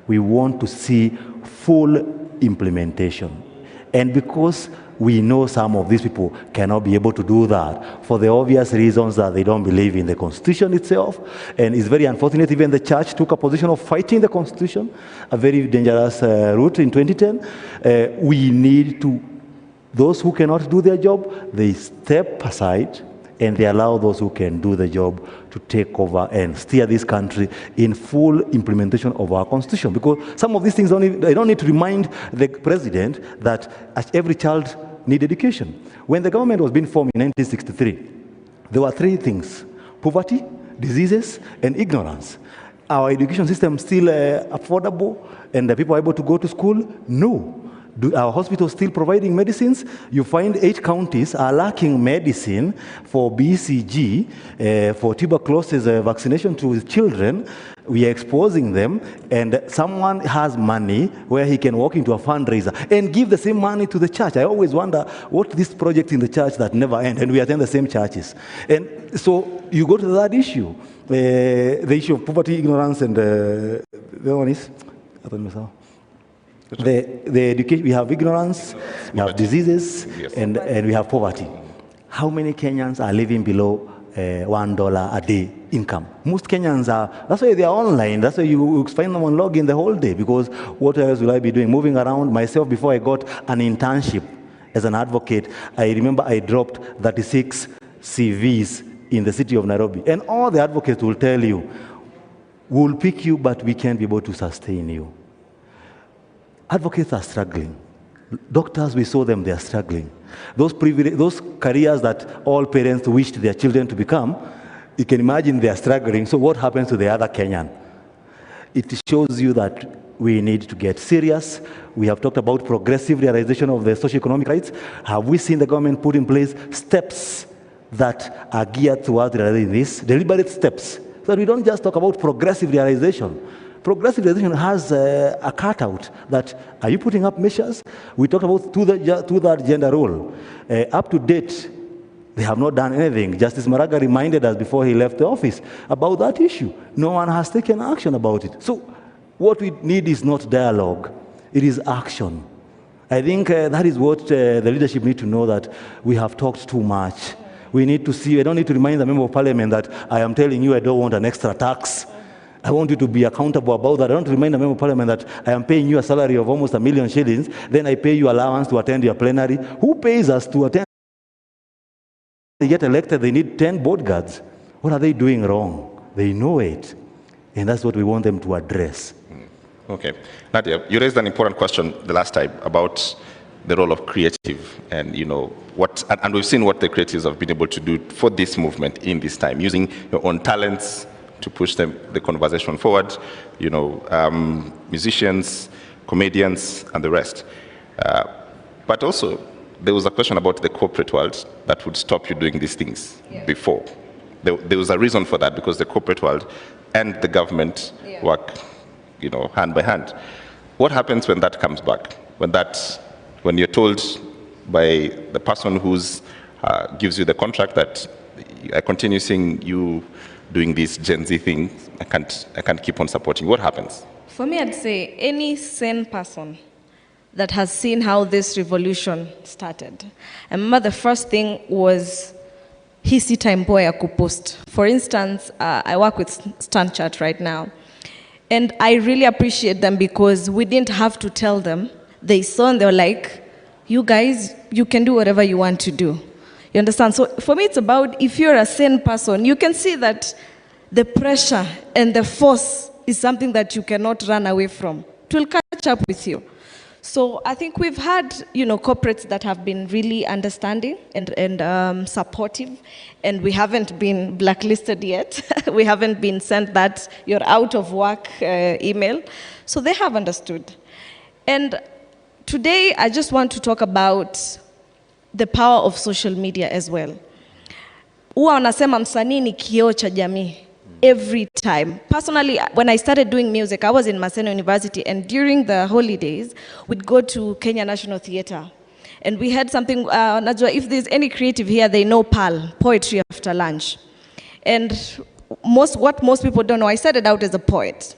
we want to see full implementation. And because we know some of these people cannot be able to do that for the obvious reasons that they don't believe in the Constitution itself. And it's very unfortunate, even the church took a position of fighting the Constitution, a very dangerous route in 2010. We need to, those who cannot do their job, they step aside and they allow those who can do the job to take over and steer this country in full implementation of our Constitution. Because some of these things, they don't need to remind the president that every child needs education. When the government was being formed in 1963, there were three things: poverty, diseases, and ignorance. Our education system still affordable and the people are able to go to school? No. Do our hospitals still providing medicines? You find 8 counties are lacking medicine for BCG, for tuberculosis vaccination to children. We are exposing them, and someone has money where he can walk into a fundraiser and give the same money to the church. I always wonder what this project in the church that never end, and we attend the same churches. And so you go to that issue, the issue of poverty, ignorance, and the other one is, the education. We have ignorance, we have diseases, and we have poverty. How many Kenyans are living below $1 a day income? Most Kenyans are, that's why they are online. That's why you find them on login the whole day, because what else will I be doing? Moving around. Myself, before I got an internship as an advocate, I remember I dropped 36 CVs in the city of Nairobi. And all the advocates will tell you, we'll pick you, but we can't be able to sustain you. Advocates are struggling. Doctors, we saw them, they are struggling. Those careers that all parents wished their children to become, you can imagine they are struggling. So what happens to the other Kenyan? It shows you that we need to get serious. We have talked about progressive realization of the socio-economic rights. Have we seen the government put in place steps that are geared towards realizing this? Deliberate steps. So that we don't just talk about progressive realization. Progressive realization has a cutout that, are you putting up measures? We talked about two-third gender role. Up to date, they have not done anything. Justice Maraga reminded us before he left the office about that issue. No one has taken action about it. So what we need is not dialogue, it is action. I think that is what the leadership need to know, that we have talked too much. We need to see, I don't need to remind the member of parliament that I am telling you I don't want an extra tax. I want you to be accountable about that. I don't remind the member of parliament that I am paying you a salary of almost $1 million shillings, then I pay you allowance to attend your plenary. Who pays us to attend? They get elected, they need 10 bodyguards. What are they doing wrong? They know it. And that's what we want them to address. Okay. Nadia, you raised an important question the last time about the role of creative, and and we've seen what the creatives have been able to do for this movement in this time, using your own talents, to push the conversation forward, musicians, comedians, and the rest. But also, there was a question about the corporate world that would stop you doing these things before. There was a reason for that, because the corporate world and the government work, hand by hand. What happens when that comes back? When you're told by the person who's gives you the contract that I continue seeing you doing this Gen Z thing, I can't keep on supporting. What happens? For me, I'd say any sane person that has seen how this revolution started. I remember the first thing was hisi time ya kupost. For instance, I work with StanChat right now, and I really appreciate them because we didn't have to tell them. They saw and they were like, you guys, you can do whatever you want to do. You understand? So for me, it's about, if you're a sane person, you can see that the pressure and the force is something that you cannot run away from. It will catch up with you. So I think we've had, corporates that have been really understanding and supportive, and we haven't been blacklisted yet. We haven't been sent that you're out of work email. So they have understood. And today, I just want to talk about the power of social media as well. Huwa wanasema msanii ni kioo cha jamii. Every time. Personally, when I started doing music, I was in Maseno University, and during the holidays, we'd go to Kenya National Theatre. And we had something, if there's any creative here, they know PAL, Poetry After Lunch. And what most people don't know, I started out as a poet.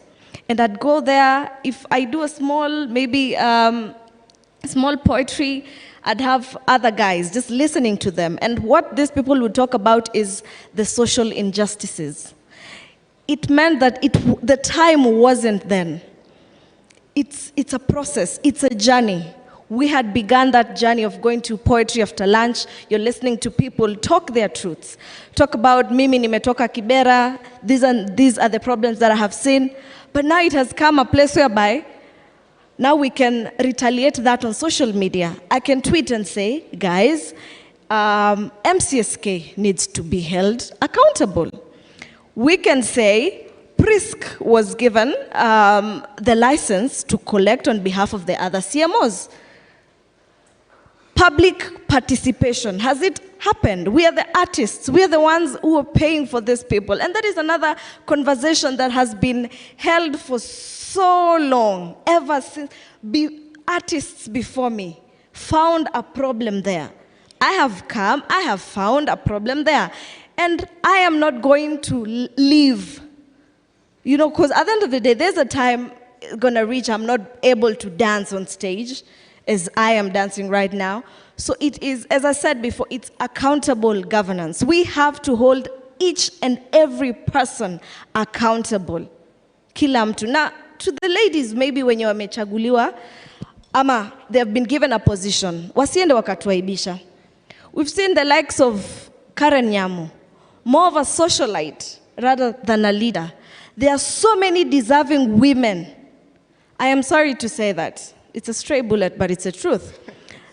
And I'd go there, if I do a small, maybe small poetry, I'd have other guys just listening to them. And what these people would talk about is the social injustices. It meant that the time wasn't then. It's a process, it's a journey. We had begun that journey of going to Poetry After Lunch. You're listening to people talk their truths. Talk about, mimi nimetoka Kibera, these are the problems that I have seen. But now it has come a place whereby now we can retaliate that on social media. I can tweet and say, guys, MCSK needs to be held accountable. We can say, PRISC was given the license to collect on behalf of the other CMOs. Public participation, has it happened? We are the artists, we are the ones who are paying for these people. And that is another conversation that has been held for so long, ever since artists before me found a problem there. I have found a problem there. And I am not going to leave, because at the end of the day, there's a time going to reach I'm not able to dance on stage as I am dancing right now. So it is, as I said before, it's accountable governance. We have to hold each and every person accountable. Kila mtu. Now, to the ladies, maybe when you are wamechaguliwa, ama they have been given a position, wasiende wakatuaibisha. We've seen the likes of Karen Nyamu, more of a socialite rather than a leader. There are so many deserving women. I am sorry to say that. It's a stray bullet, but it's the truth.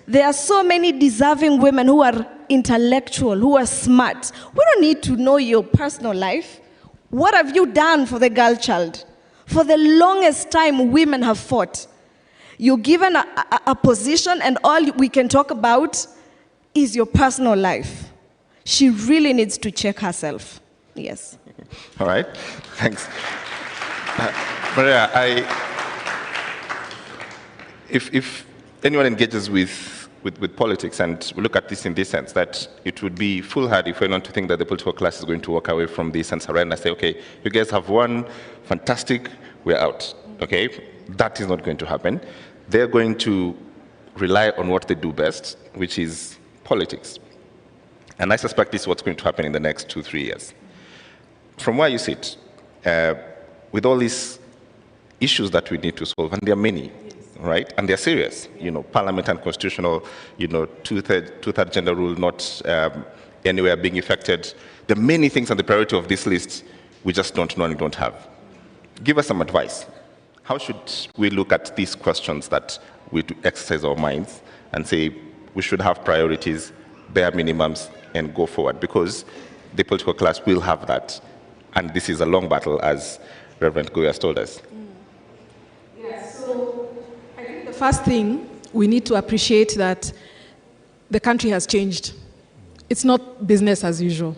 There are so many deserving women who are intellectual, who are smart. We don't need to know your personal life. What have you done for the girl child? For the longest time, women have fought. You're given a position, and all we can talk about is your personal life. She really needs to check herself. Yes. All right. Thanks. Maria, if anyone engages with politics, and we look at this in this sense, that it would be foolhardy for anyone to think that the political class is going to walk away from this and surrender and say, okay, you guys have won, fantastic, we're out. Okay? That is not going to happen. They're going to rely on what they do best, which is politics. And I suspect this is what's going to happen in the next 2-3 years. From where you sit, with all these issues that we need to solve, and there are many, right? And they're serious. Parliament and constitutional, two-third gender rule not anywhere being affected. There are many things on the priority of this list we just don't know and don't have. Give us some advice. How should we look at these questions that we exercise our minds and say we should have priorities, bare minimums, and go forward? Because the political class will have that And this is a long battle, as Reverend Goy has told us. Yeah, so I think the first thing, we need to appreciate that the country has changed. It's not business as usual.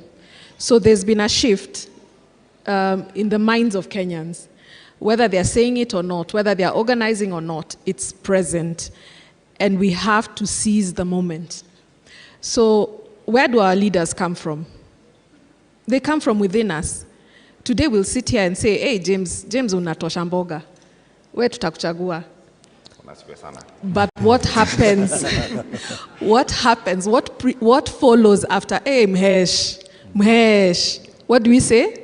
So there's been a shift in the minds of Kenyans. Whether they're saying it or not, whether they're organizing or not, it's present. And we have to seize the moment. So where do our leaders come from? They come from within us. Today we'll sit here and say, hey, James unatosha mboga. Where tutakuchagua? But what happens? What happens? What follows after? Hey, Mhesh. What do we say?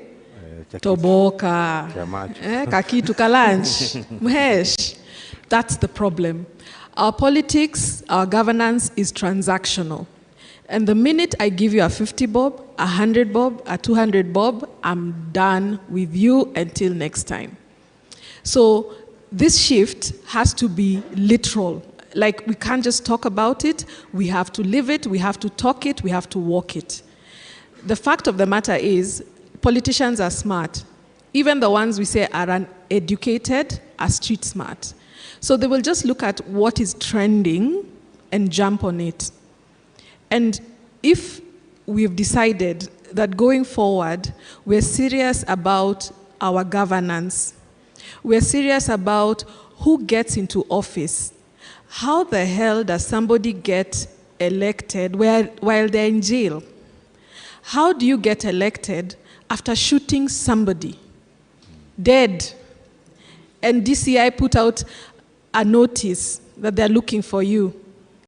Toboka. Kakitu kalanch. Mhesh. That's the problem. Our politics, our governance is transactional. And the minute I give you a 50 bob, a 100 bob, a 200 bob, I'm done with you until next time. So this shift has to be literal. Like, we can't just talk about it, we have to live it, we have to talk it, we have to walk it. The fact of the matter is, politicians are smart. Even the ones we say are uneducated are street smart. So they will just look at what is trending and jump on it. And if we've decided that going forward, we're serious about our governance, we're serious about who gets into office, how the hell does somebody get elected while they're in jail? How do you get elected after shooting somebody dead? And DCI put out a notice that they're looking for you,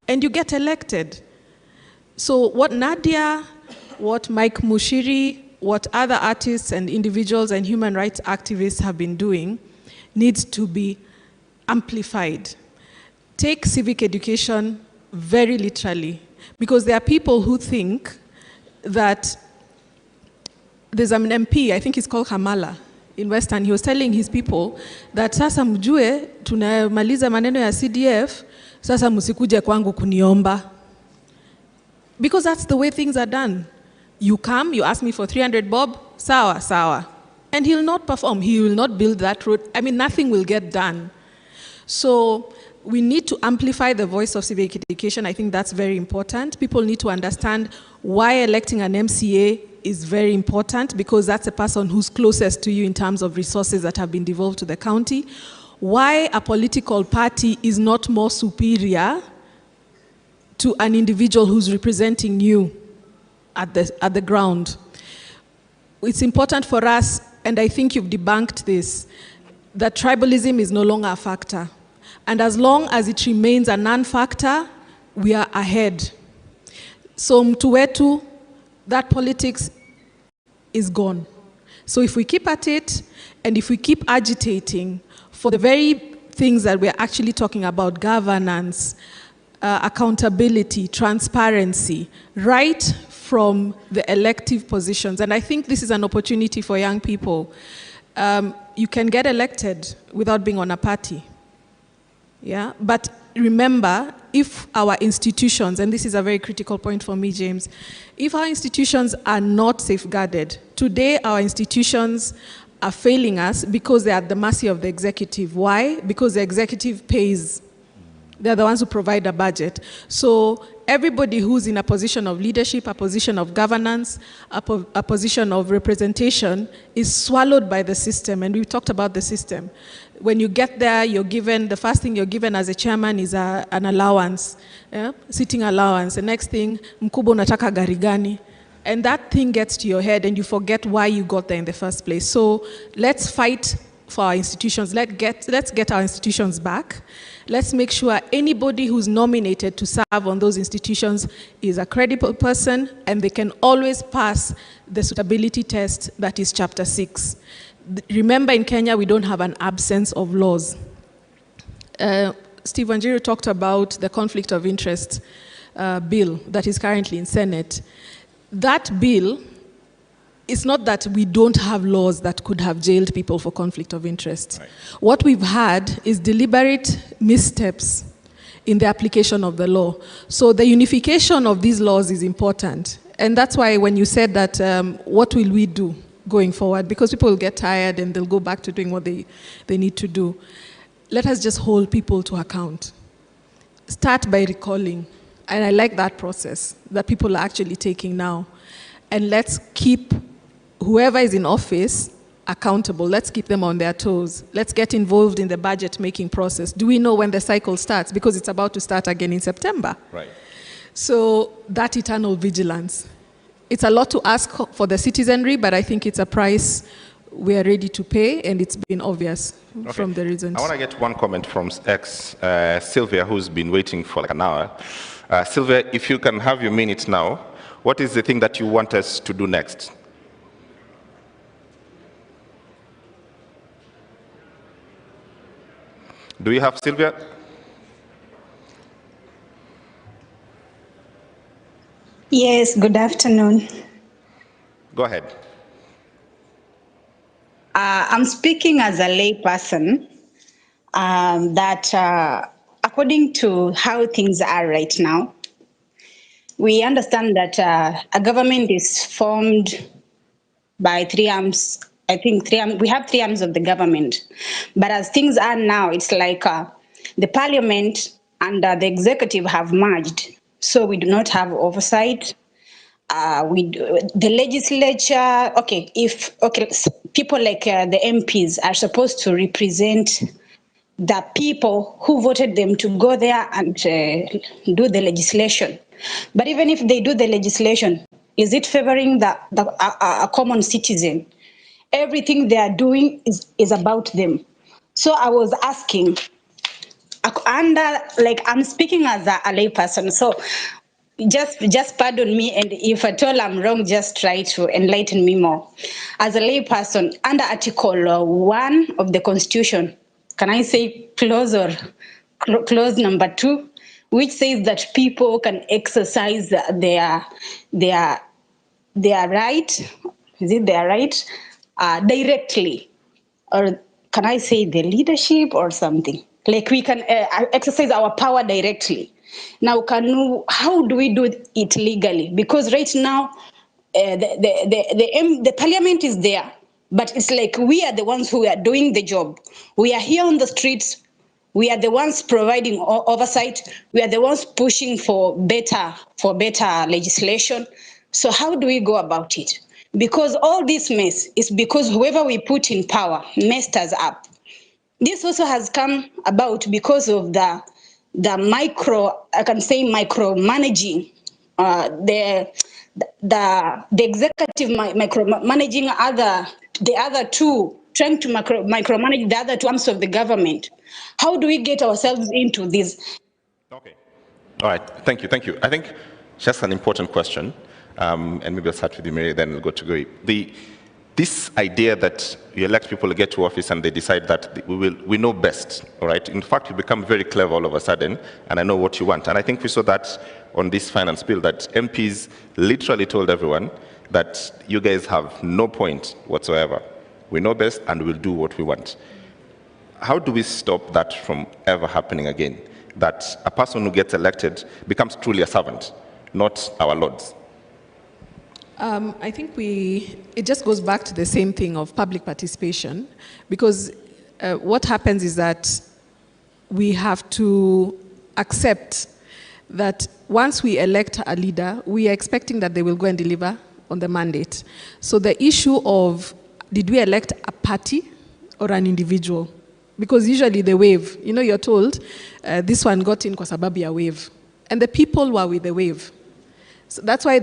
and you get elected. So what Nadia, what Mike Mushiri, what other artists and individuals and human rights activists have been doing needs to be amplified. Take civic education very literally, because there are people who think that there's an MP, I think he's called Kamala, in Western. He was telling his people that sasa mjue tunamaliza maneno ya CDF, sasa msikuje kwangu kuniomba. Because that's the way things are done. You come, you ask me for 300 bob, sawa, sawa. And he'll not perform, he will not build that road. I mean, nothing will get done. So we need to amplify the voice of civic education. I think that's very important. People need to understand why electing an MCA is very important, because that's a person who's closest to you in terms of resources that have been devolved to the county. Why a political party is not more superior to an individual who's representing you at the ground. It's important for us, and I think you've debunked this, that tribalism is no longer a factor. And as long as it remains a non-factor, we are ahead. So mtu wetu, that politics is gone. So if we keep at it, and if we keep agitating for the very things that we're actually talking about, governance, accountability, transparency, right from the elective positions. And I think this is an opportunity for young people. You can get elected without being on a party. Yeah, but remember, if our institutions, and this is a very critical point for me, James, if our institutions are not safeguarded, today our institutions are failing us because they're at the mercy of the executive. Why? Because the executive pays. They're the ones who provide a budget. So everybody who's in a position of leadership, a position of governance, a position of representation is swallowed by the system. And we talked about the system. When you get there, you're given, the first thing you're given as a chairman is an allowance, sitting allowance. The next thing, mkubwa unataka gari gani? And that thing gets to your head and you forget why you got there in the first place. So let's fight for our institutions. Let's get our institutions back. Let's make sure anybody who's nominated to serve on those institutions is a credible person and they can always pass the suitability test that is Chapter 6. Remember, in Kenya, we don't have an absence of laws. Steve Wanjiru talked about the conflict of interest bill that is currently in Senate. That bill, it's not that we don't have laws that could have jailed people for conflict of interest. Right. What we've had is deliberate missteps in the application of the law. So the unification of these laws is important. And that's why when you said that, what will we do? going forward, because people will get tired and they'll go back to doing what they need to do. Let us just hold people to account. Start by recalling. And I like that process that people are actually taking now. And let's keep whoever is in office accountable. Let's keep them on their toes. Let's get involved in the budget-making process. Do we know when the cycle starts? Because it's about to start again in September. Right. So that eternal vigilance. It's a lot to ask for the citizenry, but I think it's a price we are ready to pay, and it's been obvious from the reasons. I want to get one comment from Sylvia, who's been waiting for like an hour. Sylvia, if you can have your minute now, what is the thing that you want us to do next? Do you have Sylvia? Yes, good afternoon. Go ahead. I'm speaking as a lay person that according to how things are right now, we understand that a government is formed by three arms. I think we have three arms of the government. But as things are now, it's like the parliament and the executive have merged. So we do not have oversight. The legislature, people like the MPs are supposed to represent the people who voted them to go there and do the legislation. But even if they do the legislation, is it favoring a common citizen? Everything they are doing is about them. So I was asking, I'm speaking as a lay person, so just pardon me, and if at all I'm wrong, just try to enlighten me more. As a lay person, under Article 1 of the Constitution, can I say clause number 2, which says that people can exercise their right, is it their right, directly, or can I say the leadership or something? Like we can exercise our power directly. Now, how do we do it legally? Because right now, the parliament is there, but it's like we are the ones who are doing the job. We are here on the streets. We are the ones providing oversight. We are the ones pushing for better legislation. So how do we go about it? Because all this mess is because whoever we put in power messed us up. This also has come about because of the micromanaging, the executive micromanaging the other two, trying to micromanage the other two arms of the government. How do we get ourselves into this? Okay. All right. Thank you. I think that's an important question, and maybe I'll start with you, Mary, then we'll go to Goi. This idea that you elect people to get to office and they decide that we know best, all right? In fact, you become very clever all of a sudden, and I know what you want. And I think we saw that on this finance bill, that MPs literally told everyone that you guys have no point whatsoever. We know best and we'll do what we want. How do we stop that from ever happening again? That a person who gets elected becomes truly a servant, not our lords? I think it just goes back to the same thing of public participation, because what happens is that we have to accept that once we elect a leader, we are expecting that they will go and deliver on the mandate. So the issue of, did we elect a party or an individual? Because usually they wave. You know, you're told, this one got in kwa sababu ya wave. And the people were with the wave. So that's why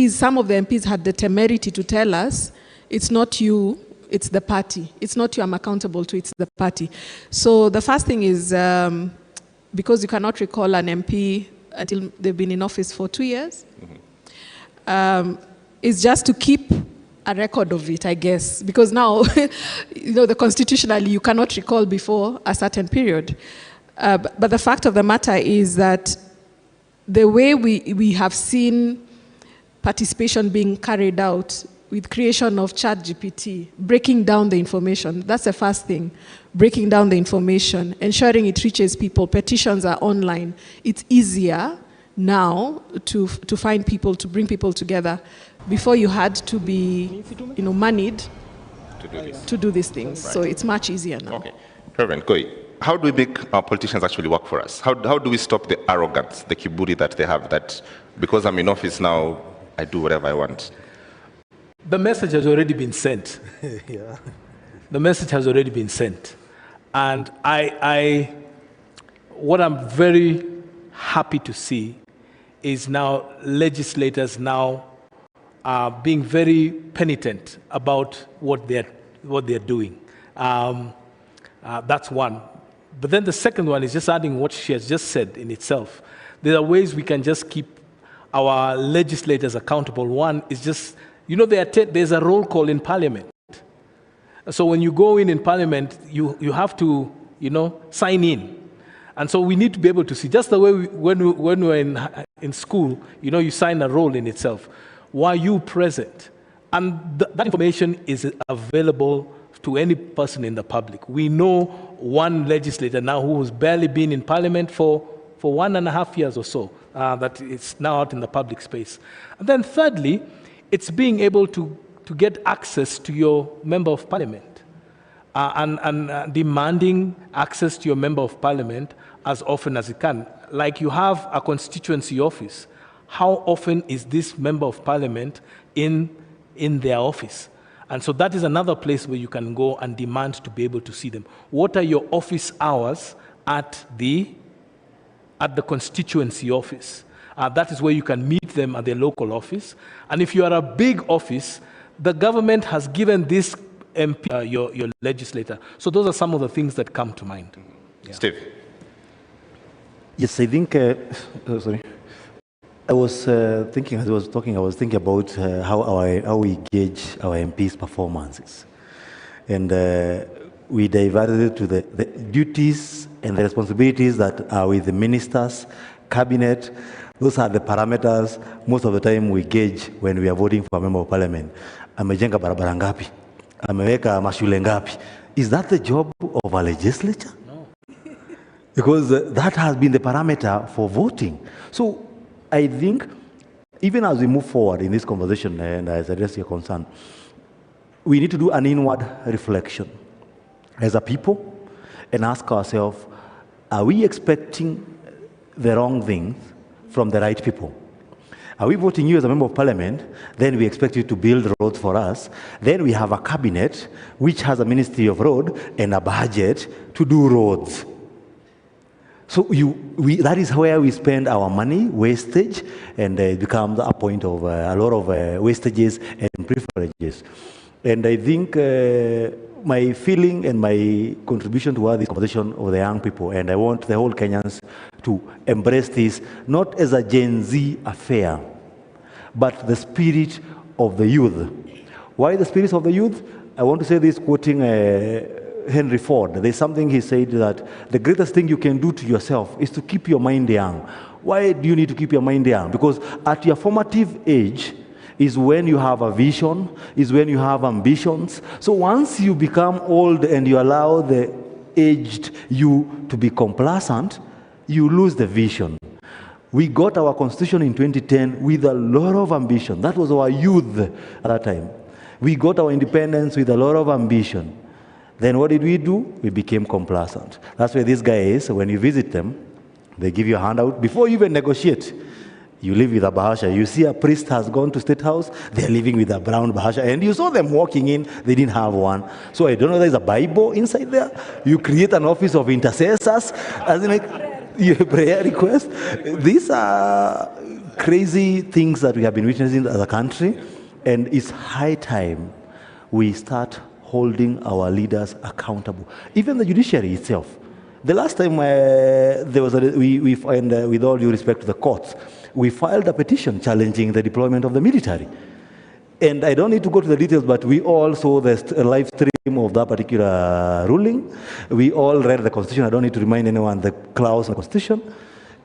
some of the MPs had the temerity to tell us, it's not you, it's the party. It's not you I'm accountable to, it's the party. So the first thing is, because you cannot recall an MP until they've been in office for 2 years, is just to keep a record of it, I guess. Because now, constitutionally, you cannot recall before a certain period. But the fact of the matter is that the way we have seen participation being carried out with creation of ChatGPT, breaking down the information, that's the first thing. Breaking down the information, ensuring it reaches people. Petitions are online. It's easier now to find people, to bring people together Before you had to be, moneyed to do these things. Right. So it's much easier now. Okay. Reverend Koi, how do we make our politicians actually work for us? How do we stop the arrogance, the kiburi that they have, that because I'm in office now, I do whatever I want? The message has already been sent. Yeah. The message has already been sent. And what I'm very happy to see is now legislators now are being very penitent about what they're doing. That's one. But then the second one is just adding what she has just said in itself. There are ways we can just keep our legislators accountable. One is just, there's a roll call in Parliament. So when you go in Parliament, you have to, sign in. And so we need to be able to see, just the way when we're in school, you sign a roll in itself. Were you present? And that information is available to any person in the public. We know one legislator now who has barely been in Parliament for 1.5 years or so, that it's now out in the public space. And then thirdly, it's being able to get access to your member of Parliament and demanding access to your member of Parliament as often as you can. Like you have a constituency office. How often is this member of Parliament in their office? And so that is another place where you can go and demand to be able to see them. What are your office hours at the constituency office? That is where you can meet them at their local office. And if you are a big office, the government has given this MP your legislator. So those are some of the things that come to mind. Yeah. Steve. Yes, I think, sorry. I was thinking, as I was talking, I was thinking about how we gauge our MPs' performances. And we diverted it to the duties and the responsibilities that are with the ministers, cabinet. Those are the parameters most of the time we gauge when we are voting for a member of parliament. Amejenga barabara ngapi? Ameweka mashule ngapi? Is that the job of a legislature? No. Because that has been the parameter for voting. So I think even as we move forward in this conversation, and as I address your concern, we need to do an inward reflection as a people and ask ourselves, are we expecting the wrong things from the right people? Are we voting you as a member of parliament? Then we expect you to build roads for us. Then we have a cabinet which has a ministry of road and a budget to do roads. So that is where we spend our money, wastage, and it becomes a point of a lot of wastages and privileges. And I think my feeling and my contribution to this conversation of the young people, and I want the whole Kenyans to embrace this, not as a Gen Z affair, but the spirit of the youth. Why the spirit of the youth? I want to say this quoting Henry Ford. There's something he said that the greatest thing you can do to yourself is to keep your mind young. Why do you need to keep your mind young? Because at your formative age is when you have a vision, is when you have ambitions. So once you become old and you allow the aged you to be complacent, you lose the vision. We got our constitution in 2010 with a lot of ambition. That was our youth at that time. We got our independence with a lot of ambition. Then what did we do? We became complacent. That's where these guys, when you visit them, they give you a handout. Before you even negotiate, you live with a bahasha. You see a priest has gone to State House, they're living with a brown bahasha. And you saw them walking in, they didn't have one. So I don't know if there's a Bible inside there. You create an office of intercessors, as in like your prayer request. These are crazy things that we have been witnessing as a country. And it's high time we start holding our leaders accountable. Even the judiciary itself. The last time there was with all due respect to the courts, we filed a petition challenging the deployment of the military. And I don't need to go to the details, but we all saw the live stream of that particular ruling. We all read the Constitution. I don't need to remind anyone the clause of the Constitution.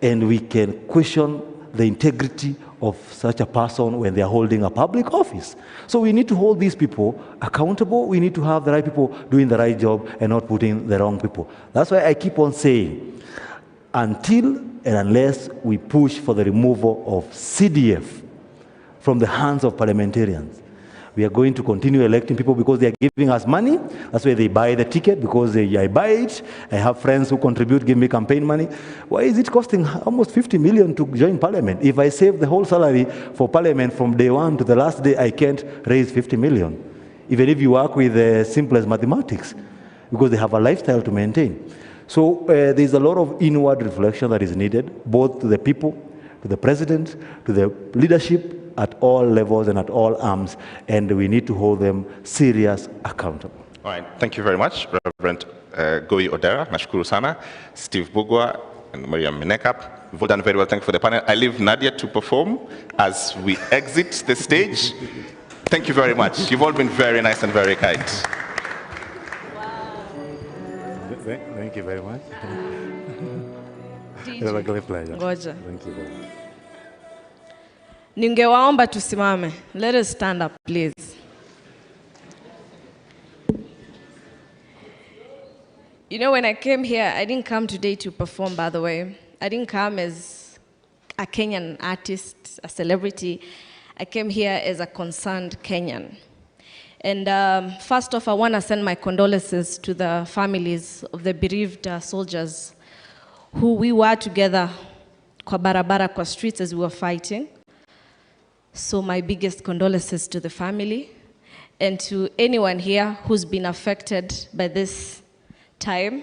And we can question the integrity of such a person when they are holding a public office. So we need to hold these people accountable. We need to have the right people doing the right job and not putting the wrong people. That's why I keep on saying, until and unless we push for the removal of CDF from the hands of parliamentarians. We are going to continue electing people because they are giving us money. That's why they buy the ticket, because I buy it. I have friends who contribute, give me campaign money. Why is it costing almost 50 million to join parliament? If I save the whole salary for parliament from day one to the last day, I can't raise 50 million. Even if you work with the simplest mathematics, because they have a lifestyle to maintain. So there's a lot of inward reflection that is needed, both to the people, to the president, to the leadership, at all levels and at all arms, and we need to hold them serious accountable. All right, thank you very much, Reverend Goi Odera, nashukuru sana, Steve Bugwa, and Maria Minekap. You've all done very well, thank you for the panel. I leave Nadia to perform as we exit the stage. Thank you very much. You've all been very nice and very kind. Wow. Thank you very much. It was a great pleasure. Ngoja. Thank you very much. Ningewaomba tusimame. Let us stand up, please. You know, when I came here, I didn't come today to perform, by the way. I didn't come as a Kenyan artist, a celebrity. I came here as a concerned Kenyan. And first off, I want to send my condolences to the families of the bereaved soldiers who we were together kwa barabara, kwa streets as we were fighting. So my biggest condolences to the family and to anyone here who's been affected by this time.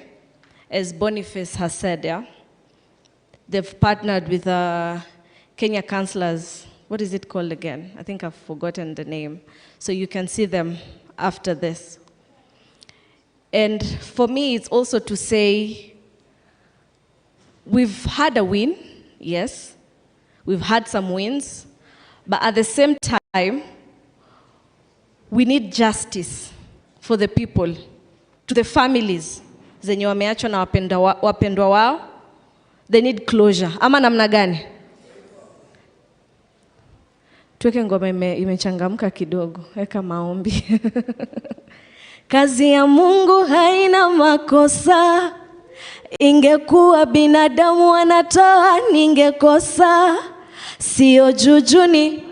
As Boniface has said, yeah, they've partnered with Kenya councillors. What is it called again? I think I've forgotten the name. So you can see them after this. And for me, it's also to say, we've had a win, yes. We've had some wins. But at the same time, we need justice for the people, to the families zenye wameachwa na wapendwa wao. They need closure. Ama namna gani? Tuweke ngoma imechangamka kidogo. Weka maombi. Kazi ya Mungu haina makosa. Ingekuwa binadamu wanatoa ningekosa. Sio jujuni,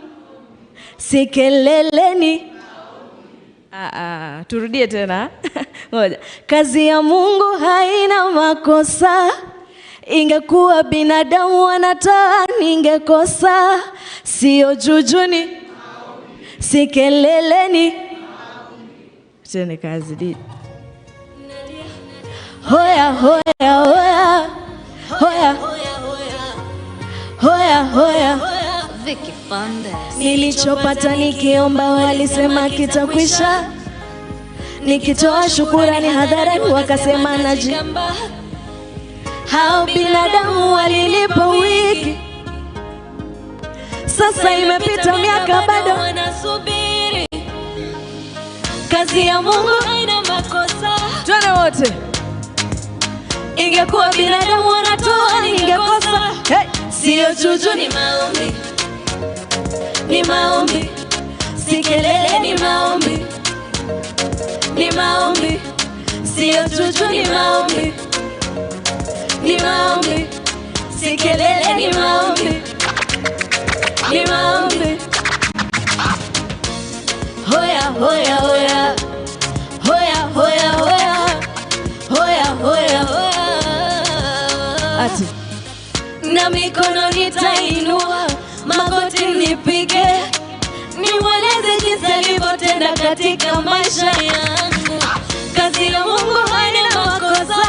si keleleni. Turudie tena. Ngoja. Kazi ya Mungu haina makosa. Ingekuwa binadamu wanatoa ningekosa. Sio jujuni, si keleleni. Tene kazi di. Hoya, hoya, hoya. Hoya. Hoya, hoya. Nilichopata nikiomba walisema kitakwisha. Nikitoa shukurani hadharani wakasema najigamba. Hao binadamu walilipa wiki. Sasa imepita miaka bado wanasubiri. Kazi ya Mungu haina makosa. Tuone wote. Ingekuwa binadamu wanatoa ningekosa. Hey. Sio juju ni maombi. Ni maombi. Si kelele ni maombi. Ni maombi. Sio juju ni maombi. Ni maombi. Si kelele ni maombi. Ni maombi. Hoya, hoya, hoya. Hoya, hoya, hoya. Hoya, hoya, hoya. Ati. Na mikono nitainua, magoti nipige. Niweleze jinsi alivyotenda katika maisha yangu. Kazi ya Mungu haina makosa.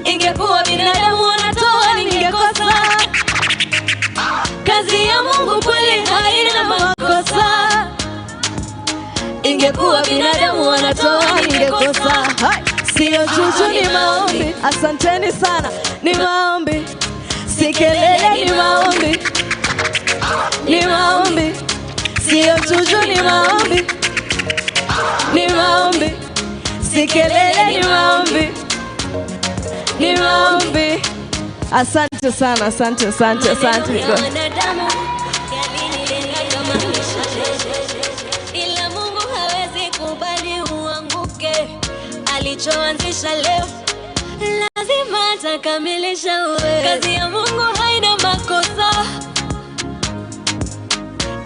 Ingekuwa binadamu wanatoa ningekosa. Kazi ya Mungu kweli haina makosa. Ingekuwa binadamu wanatoa ningekosa. Sio juju ni maombi. Asanteni sana. Ni maombi. Si kelele ni maombi. Ni maombi. Sio juju ni maombi. Ni maombi. Si kelele ni maombi. Ni maombi. Asante sana, asante, asante, asante. Ila Mungu hawezi kubali uanguke. Alichoanzisha leo lazima atakamilisha. Kazi ya Mungu haina makosa.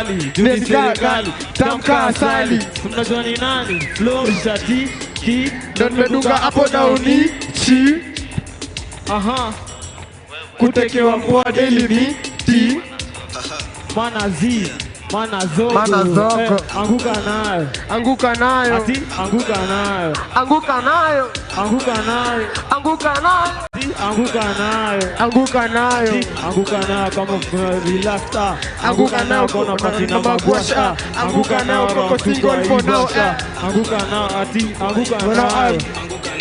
kali, juzi serikali, tamka asali. Mnajua ni nani? Flow shati ki, ndo nimedunga hapo dauni chi. Aha. Kutekewa mpoa daily miti. Mana zi, mana zogo. Mana zogo. Anguka nayo. Anguka nayo. Ati anguka nayo. Anguka nayo. Anguka nayo. Anguka nayo. Anguka nayo. Anguka nayo. Anguka nayo kama relax. Anguka nayo kona patina magwasha. Anguka nayo koko single for now. Anguka nayo ati anguka nayo.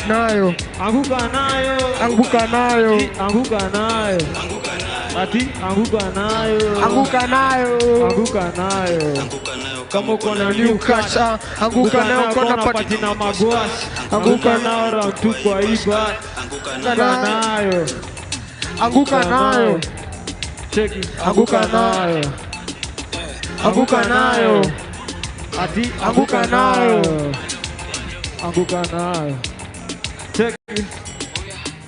Nayo. Anguka nayo. Anguka nayo. Anguka nayo. Ati anguka nayo. Anguka nayo. Anguka nayo. Kama uko na new kasha. Anguka nayo kona patina magwasha. Anguka nayo round 2 kwa iba. Anguka nayo. Anguka nayo. Check it. Anguka nayo. Anguka nayo. Ati anguka nayo. Anguka nayo. Check it.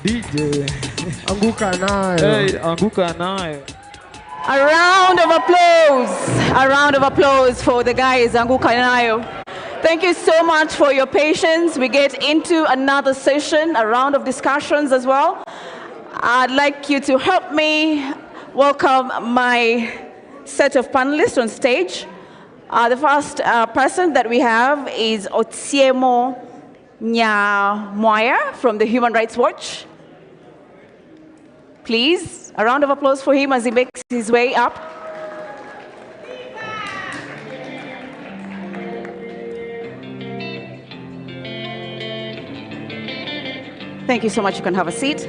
DJ. Anguka nayo. Hey, anguka nayo. A round of applause. A round of applause for the guys, Anguka nayo. Thank you so much for your patience. We get into another session, a round of discussions as well. I'd like you to help me welcome my set of panelists on stage. The first person that we have is Otsiemo Nyamwaya from the Human Rights Watch. Please, a round of applause for him as he makes his way up. Thank you so much. You can have a seat.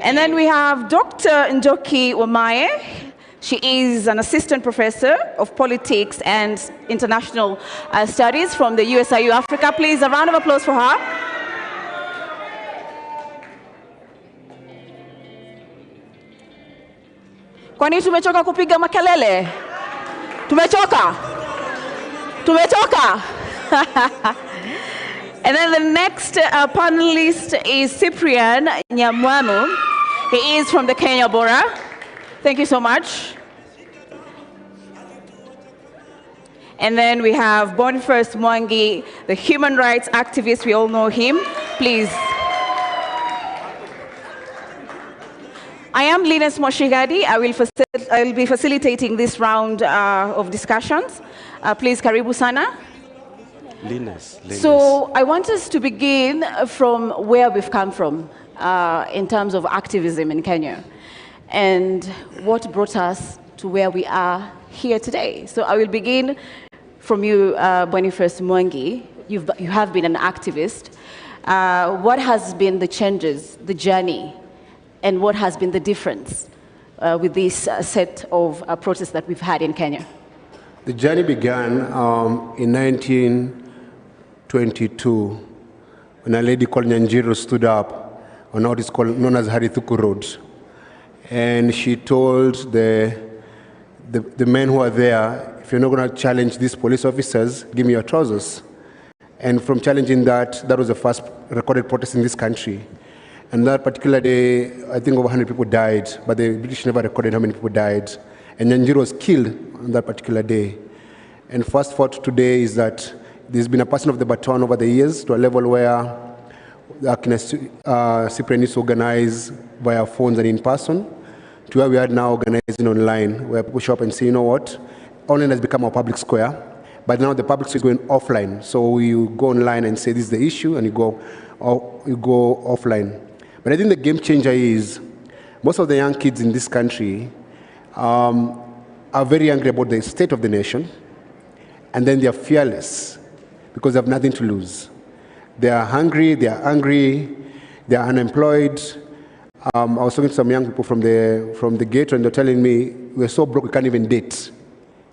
And then we have Dr. Njoki Wamae. She is an assistant professor of politics and international studies from the USA Africa. Please, a round of applause for her. Kwani tumechoka kupiga makelele? Tumechoka? Tumechoka? And then the next panelist is Cyprian Nyamwamu. He is from the Kenya Bora. Thank you so much. And then we have Boniface Mwangi, the human rights activist. We all know him. Please. I am Linus Moshigadi. I will be facilitating this round of discussions. Please, karibu sana. Linus. So I want us to begin from where we've come from in terms of activism in Kenya and what brought us to where we are here today. So I will begin from you, Boniface Mwangi. You have been an activist. What has been the changes, the journey, and what has been the difference with this set of protests that we've had in Kenya? The journey began in 1922 when a lady called Nyanjiro stood up on what is called known as Harithuku Road, and she told the men who are there, if you're not going to challenge these police officers, give me your trousers. And from challenging that, that was the first recorded protest in this country. And that particular day, I think over 100 people died, but the British never recorded how many people died. And Nyanjiro was killed on that particular day. And fast forward to today is that there's been a passing of the baton over the years to a level where Cyprian used to organize via phones and in person, to where we are now organizing online, where people show up and say, you know what, online has become our public square, but now the public square is going offline. So you go online and say this is the issue, and you go offline. But I think the game changer is most of the young kids in this country are very angry about the state of the nation, and then they are fearless because they have nothing to lose. They are hungry, they are angry, they are unemployed. I was talking to some young people from the ghetto, and they're telling me, we're so broke we can't even date.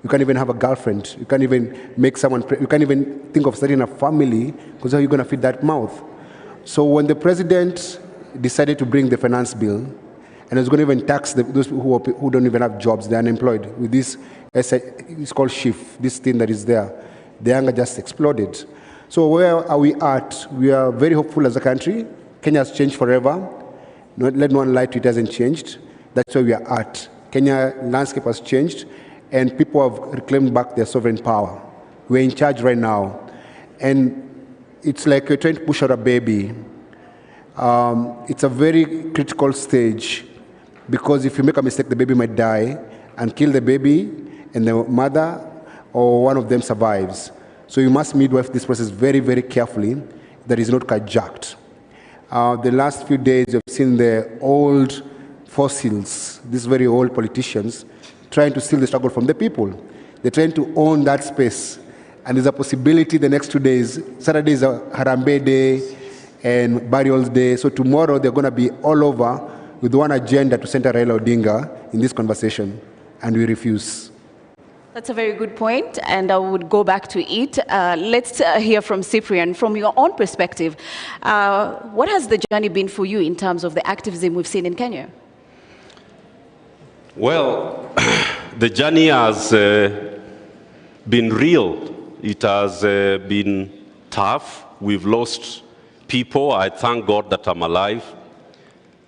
You can't even have a girlfriend. You can't even make someone, you can't even think of starting a family, because how are you going to feed that mouth? So when the president decided to bring the finance bill, and it's going to even tax those who don't even have jobs, they're unemployed, with this, it's called shift, this thing that is there, the anger just exploded. So where are we at? We are very hopeful as a country. Kenya has changed forever. Let no one lie to it, hasn't changed. That's where we are at. Kenya landscape has changed, and people have reclaimed back their sovereign power. We're in charge right now. And it's like you're trying to push out a baby. It's a very critical stage, because if you make a mistake, the baby might die and kill the baby, and the mother or one of them survives. So you must midwife this process very, very carefully, that is not carjacked. The last few days, you've seen the old fossils, these very old politicians, trying to steal the struggle from the people. They're trying to own that space. And there's a possibility the next 2 days, Saturday is a Harambe Day and Burials Day. So tomorrow they're going to be all over with one agenda to center Raila Odinga in this conversation. And we refuse. That's a very good point, and I would go back to it. Let's hear from Cyprian. From your own perspective, what has the journey been for you in terms of the activism we've seen in Kenya? Well, the journey has been real. It has been tough. We've lost people. I thank God that I'm alive.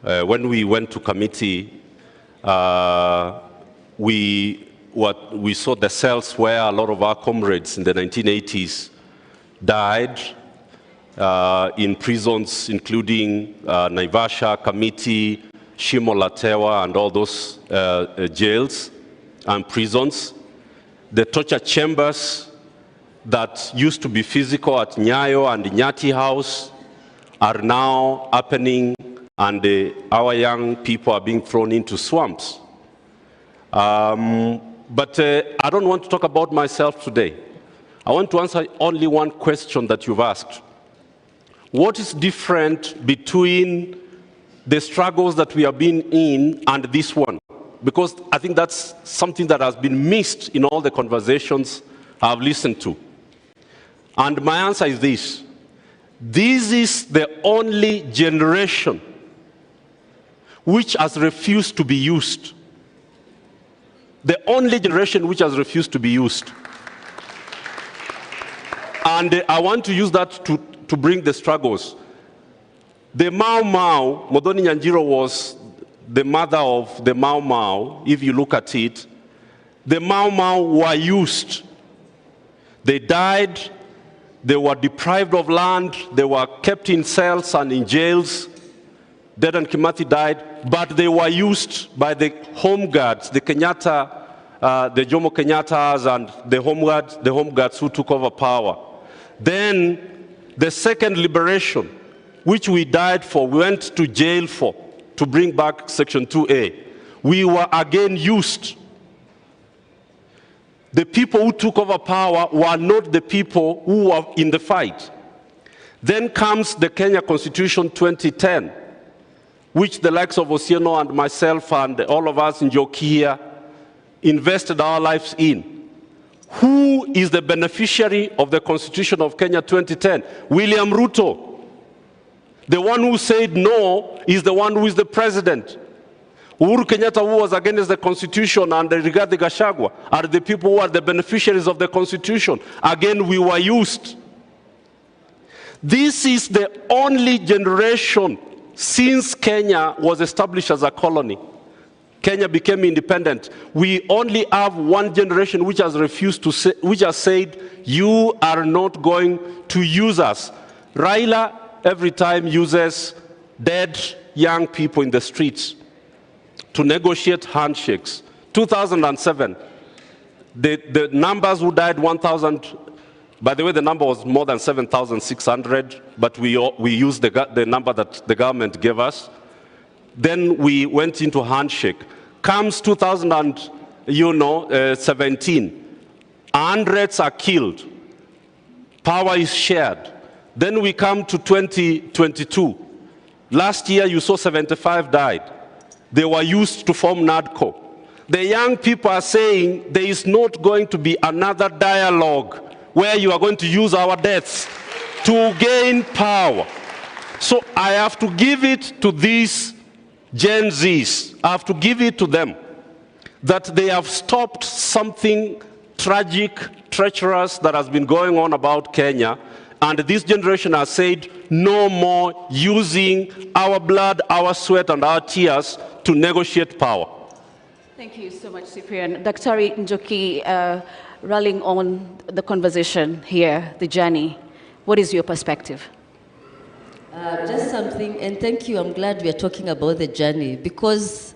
When we went to committee, we saw the cells where a lot of our comrades in the 1980s died in prisons, including Naivasha, Kamiti, Shimo Latewa, and all those jails and prisons. The torture chambers that used to be physical at Nyayo and Nyati House are now happening, and our young people are being thrown into swamps. But I don't want to talk about myself today. I want to answer only one question that you've asked. What is different between the struggles that we have been in and this one? Because I think that's something that has been missed in all the conversations I've listened to. And my answer is this. This is the only generation which has refused to be used. The only generation which has refused to be used. And I want to use that to bring the struggles. The Mau Mau, Modoni Nyanjiro was the mother of the Mau Mau. If you look at it, the Mau Mau were used. They died, they were deprived of land, they were kept in cells and in jails. Dedan Kimathi died but they were used by the home guards, the Kenyatta, the Jomo Kenyattas and the home guards who took over power. Then the second liberation, which we died for, we went to jail for, to bring back Section 2A. We were again used. The people who took over power were not the people who were in the fight. Then comes the Kenya Constitution 2010, which the likes of Osieno and myself and all of us in Jokia invested our lives in. Who is the beneficiary of the Constitution of Kenya 2010? William RUTO. The one who said no is the one who is the president. Uhuru Kenyatta, who was against the Constitution, and Rigathi Gachagua are the people who are the beneficiaries of the Constitution. Again, we were used. This is the only generation since Kenya was established as a colony. Kenya became independent. We only have one generation which has refused to say, which has said, you are not going to use us. Raila every time uses dead young people in the streets to negotiate handshakes. 2007, the numbers who died 1,000, by the way, the number was more than 7,600, but we used the number that the government gave us. Then we went into handshake. Comes 2017, hundreds are killed. Power is shared. Then we come to 2022. Last year you saw 75 died. They were used to form NADCO. The young people are saying there is not going to be another dialogue where you are going to use our deaths to gain power. So I have to give it to these Gen Zs, I have to give it to them, that they have stopped something tragic, treacherous that has been going on about Kenya, and this generation has said no more using our blood, our sweat, and our tears to negotiate power. Thank you so much, Cyprian. Dr. Njoki, rallying on the conversation here, the journey, what is your perspective? Just something, and thank you, I'm glad we are talking about the journey, because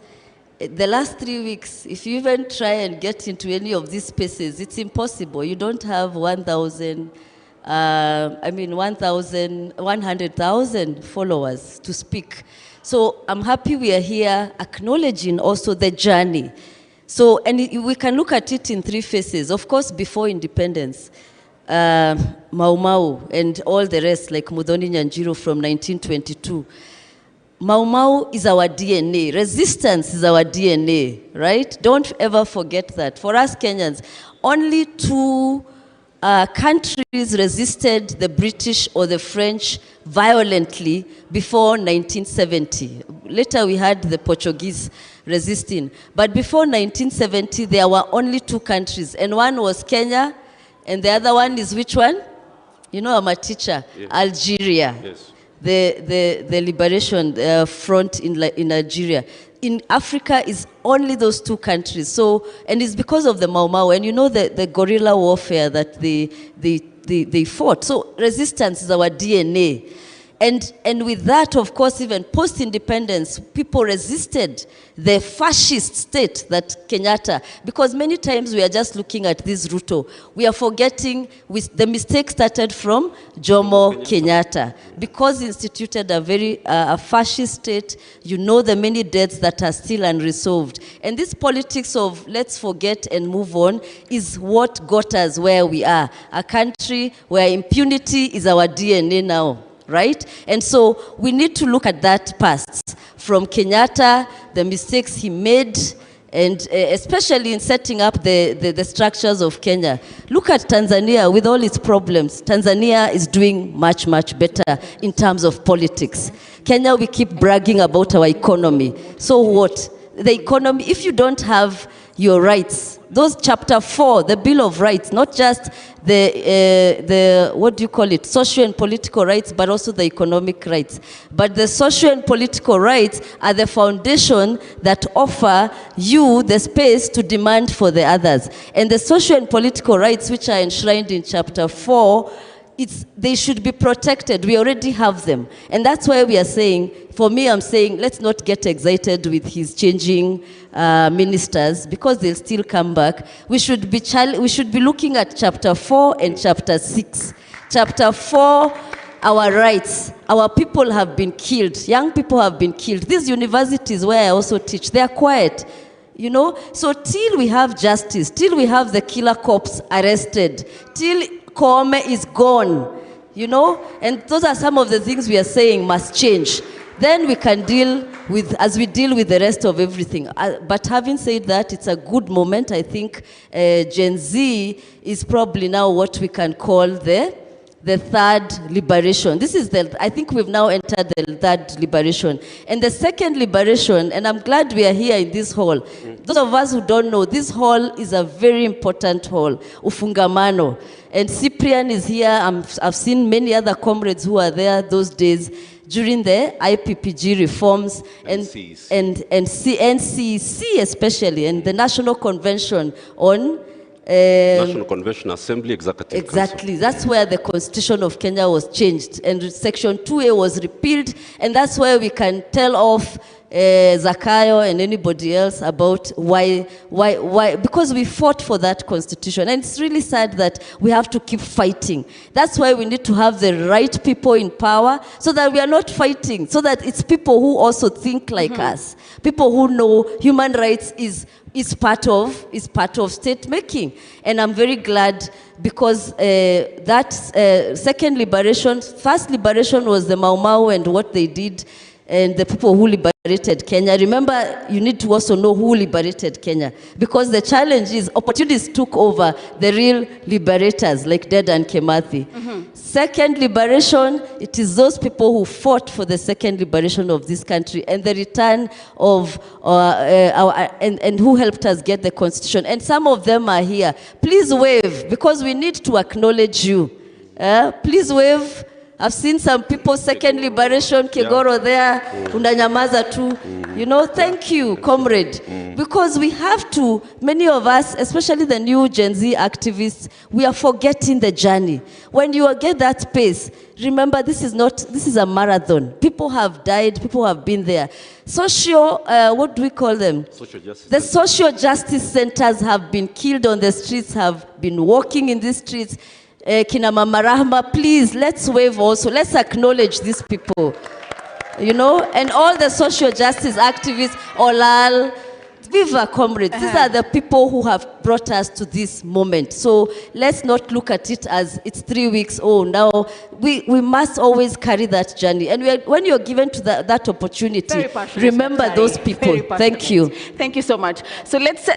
the last 3 weeks, if you even try and get into any of these spaces, it's impossible. You don't have 100,000 followers to speak. So I'm happy we are here acknowledging also the journey. So, and we can look at it in 3 phases. Of course, before independence, Mau Mau and all the rest, like Muthoni Nyanjiro from 1922. Mau Mau is our DNA. Resistance is our DNA, right? Don't ever forget that. For us Kenyans, only 2 countries resisted the British or the French violently before 1970. Later we had the Portuguese resisting. But before 1970, there were only 2 countries, and one was Kenya, and the other one is which one? You know, I'm a teacher. Yes. Algeria. Yes. The liberation front in Algeria. In Africa is only those 2 countries. So, and it's because of the Mau Mau, and you know the guerrilla warfare that they fought. So resistance is our DNA. And with that, of course, even post-independence, people resisted the fascist state that Kenyatta, because many times we are just looking at this RUTO. We are forgetting the mistake started from Jomo Kenyatta. Because he instituted a very fascist state, you know the many deaths that are still unresolved. And this politics of let's forget and move on is what got us where we are. A country where impunity is our DNA now. Right? And so we need to look at that past from Kenyatta, the mistakes he made, and especially in setting up the structures of Kenya. Look at Tanzania with all its problems. Tanzania is doing much, much better in terms of politics. Kenya, we keep bragging about our economy. So what? The economy, if you don't have your rights, those chapter 4, the Bill of Rights, not just the what do you call it, social and political rights, but also the economic rights. But the social and political rights are the foundation that offer you the space to demand for the others. And the social and political rights, which are enshrined in chapter 4, they should be protected. We already have them. And that's why we are saying, for me, I'm saying, let's not get excited with his changing ministers, because they'll still come back. We should be looking at chapter 4 and chapter 6. Chapter 4, our rights. Our people have been killed. Young people have been killed. These universities where I also teach, they are quiet. You know, so till we have justice, till we have the killer cops arrested, till Koome is gone, you know, and those are some of the things we are saying must change. Then we can deal with, as we deal with the rest of everything. But having said that, it's a good moment. I think Gen Z is probably now what we can call the third liberation. This is I think we've now entered the third liberation. And the second liberation, and I'm glad we are here in this hall. Those of us who don't know, this hall is a very important hall, Ufungamano. And Cyprian is here. I've seen many other comrades who are there those days during the IPPG reforms and NCC especially, and the National Convention on National Convention Assembly Executive Exactly. Council. That's where the Constitution of Kenya was changed, and Section 2A was repealed, and that's where we can tell off Zakayo and anybody else about why, because we fought for that constitution. And it's really sad that we have to keep fighting. That's why we need to have the right people in power, so that we are not fighting, so that it's people who also think like us, people who know human rights is part of state making. And I'm very glad, because that second liberation, first liberation was the Mau Mau and what they did, and the people who liberated Kenya. Remember, you need to also know who liberated Kenya, because the challenge is opportunities took over the real liberators like Deda and Kimathi. Second liberation, it is those people who fought for the second liberation of this country and the return of and who helped us get the constitution. And some of them are here. Please wave, because we need to acknowledge you. Please wave. I've seen some people, second liberation, Kigoro there, unanyamaza tu. You know, thank you, comrade. Because we have to, many of us, especially the new Gen Z activists, we are forgetting the journey. When you get that pace, remember this is a marathon. People have died, people have been there. What do we call them? Social justice. The social justice centers have been killed on the streets, have been walking in these streets. Kina Mama Rahma, please, let's wave also. Let's acknowledge these people, you know, and all the social justice activists, Olal, Viva comrades. These are the people who have brought us to this moment. So let's not look at it as it's 3 weeks, oh, now we must always carry that journey. And when you're given to that opportunity, remember those people. Thank you. Thank you so much. So let's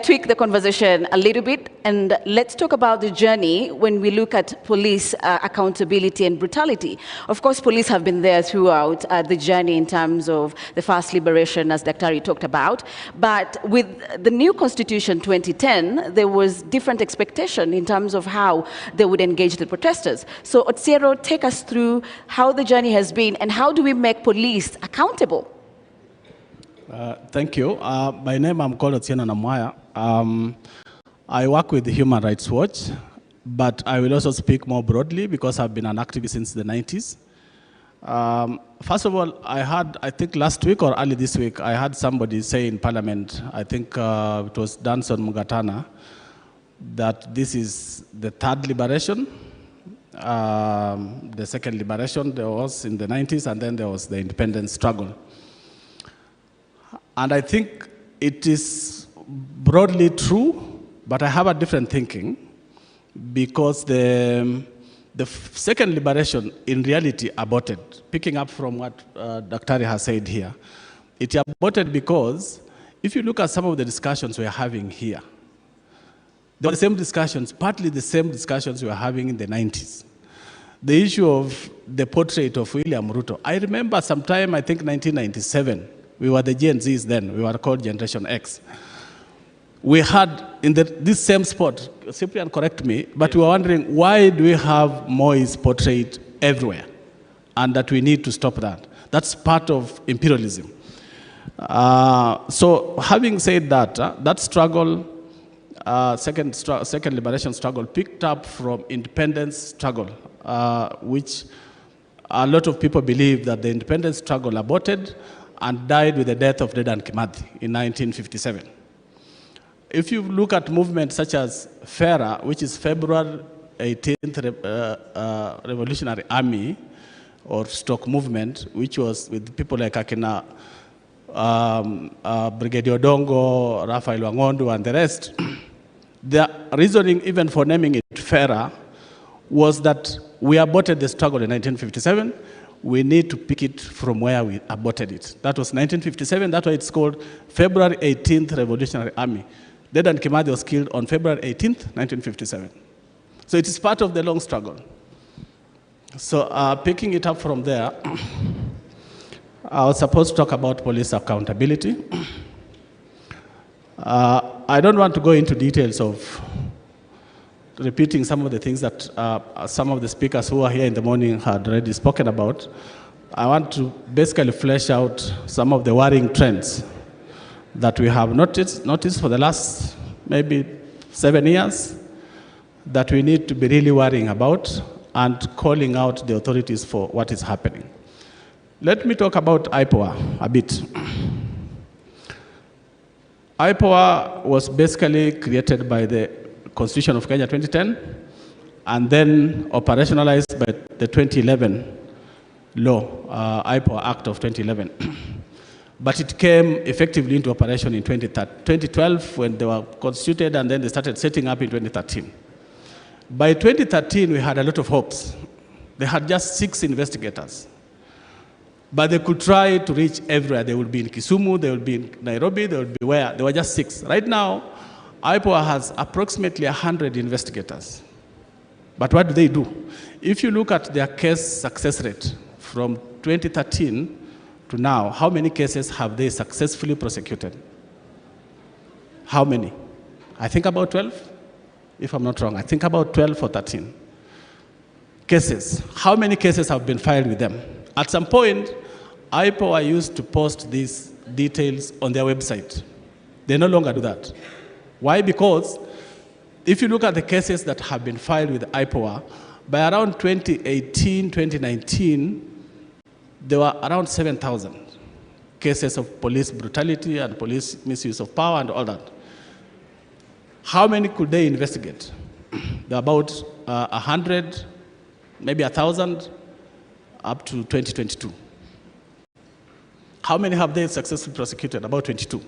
tweak the conversation a little bit, and let's talk about the journey when we look at police accountability and brutality. Of course, police have been there throughout the journey in terms of the first liberation, as Daktari talked about. But with the new Constitution 2010, there was different expectation in terms of how they would engage the protesters. So Otsiero, take us through how the journey has been, and how do we make police accountable? Thank you. My name, I'm called Otsieno Namwaya. I work with the Human Rights Watch, but I will also speak more broadly because I've been an activist since the 90s. First of all, I think last week or early this week, I had somebody say in Parliament, I think it was Danson Mugatana, that this is the third liberation. The second liberation there was in the 90s, and then there was the independence struggle. And I think it is broadly true, but I have a different thinking, because the second liberation in reality aborted. Picking up from what Daktari has said here, it aborted because if you look at some of the discussions we are having here, they were the same discussions, partly the same discussions we were having in the 90s. The issue of the portrait of William Ruto. I remember sometime, I think 1997, we were the Gen Zs then, we were called Generation X. We had in this same spot, Cyprian, correct me, but we were wondering, why do we have Moi's portrait everywhere? And that we need to stop that. That's part of imperialism. So having said that, that struggle, second liberation struggle picked up from independence struggle. which a lot of people believe that the independence struggle aborted and died with the death of Dedan Kimathi in 1957. If you look at movements such as FERA, which is February 18th Revolutionary Army, or stock movement, which was with people like Akina, Brigadier Odongo, Raphael Wangondo, and the rest, the reasoning even for naming it FERA was that we aborted the struggle in 1957. We need to pick it from where we aborted it. That was 1957. That's why it's called February 18th Revolutionary Army. Dedan Kimathi was killed on February 18th, 1957. So it is part of the long struggle. So picking it up from there, I was supposed to talk about police accountability. I don't want to go into details of repeating some of the things that some of the speakers who are here in the morning had already spoken about. I want to basically flesh out some of the worrying trends that we have noticed for the last maybe 7 years that we need to be really worrying about and calling out the authorities for what is happening. Let me talk about IPOA a bit. IPOA was basically created by the Constitution of Kenya 2010 and then operationalized by the 2011 law, IPOA Act of 2011. But it came effectively into operation in 2012 when they were constituted, and then they started setting up in 2013. By 2013, we had a lot of hopes. They had just 6 investigators. But they could try to reach everywhere. They would be in Kisumu, they would be in Nairobi, they would be where? They were just 6. Right now, IPOA has approximately 100 investigators. But what do? If you look at their case success rate from 2013 to now, how many cases have they successfully prosecuted? How many? I think about 12, if I'm not wrong. I think about 12 or 13 cases. How many cases have been filed with them? At some point, IPOA used to post these details on their website. They no longer do that. Why? Because if you look at the cases that have been filed with IPOA, by around 2018, 2019, there were around 7,000 cases of police brutality and police misuse of power and all that. How many could they investigate? There are about 100, maybe 1,000, up to 2022. How many have they successfully prosecuted? About 22.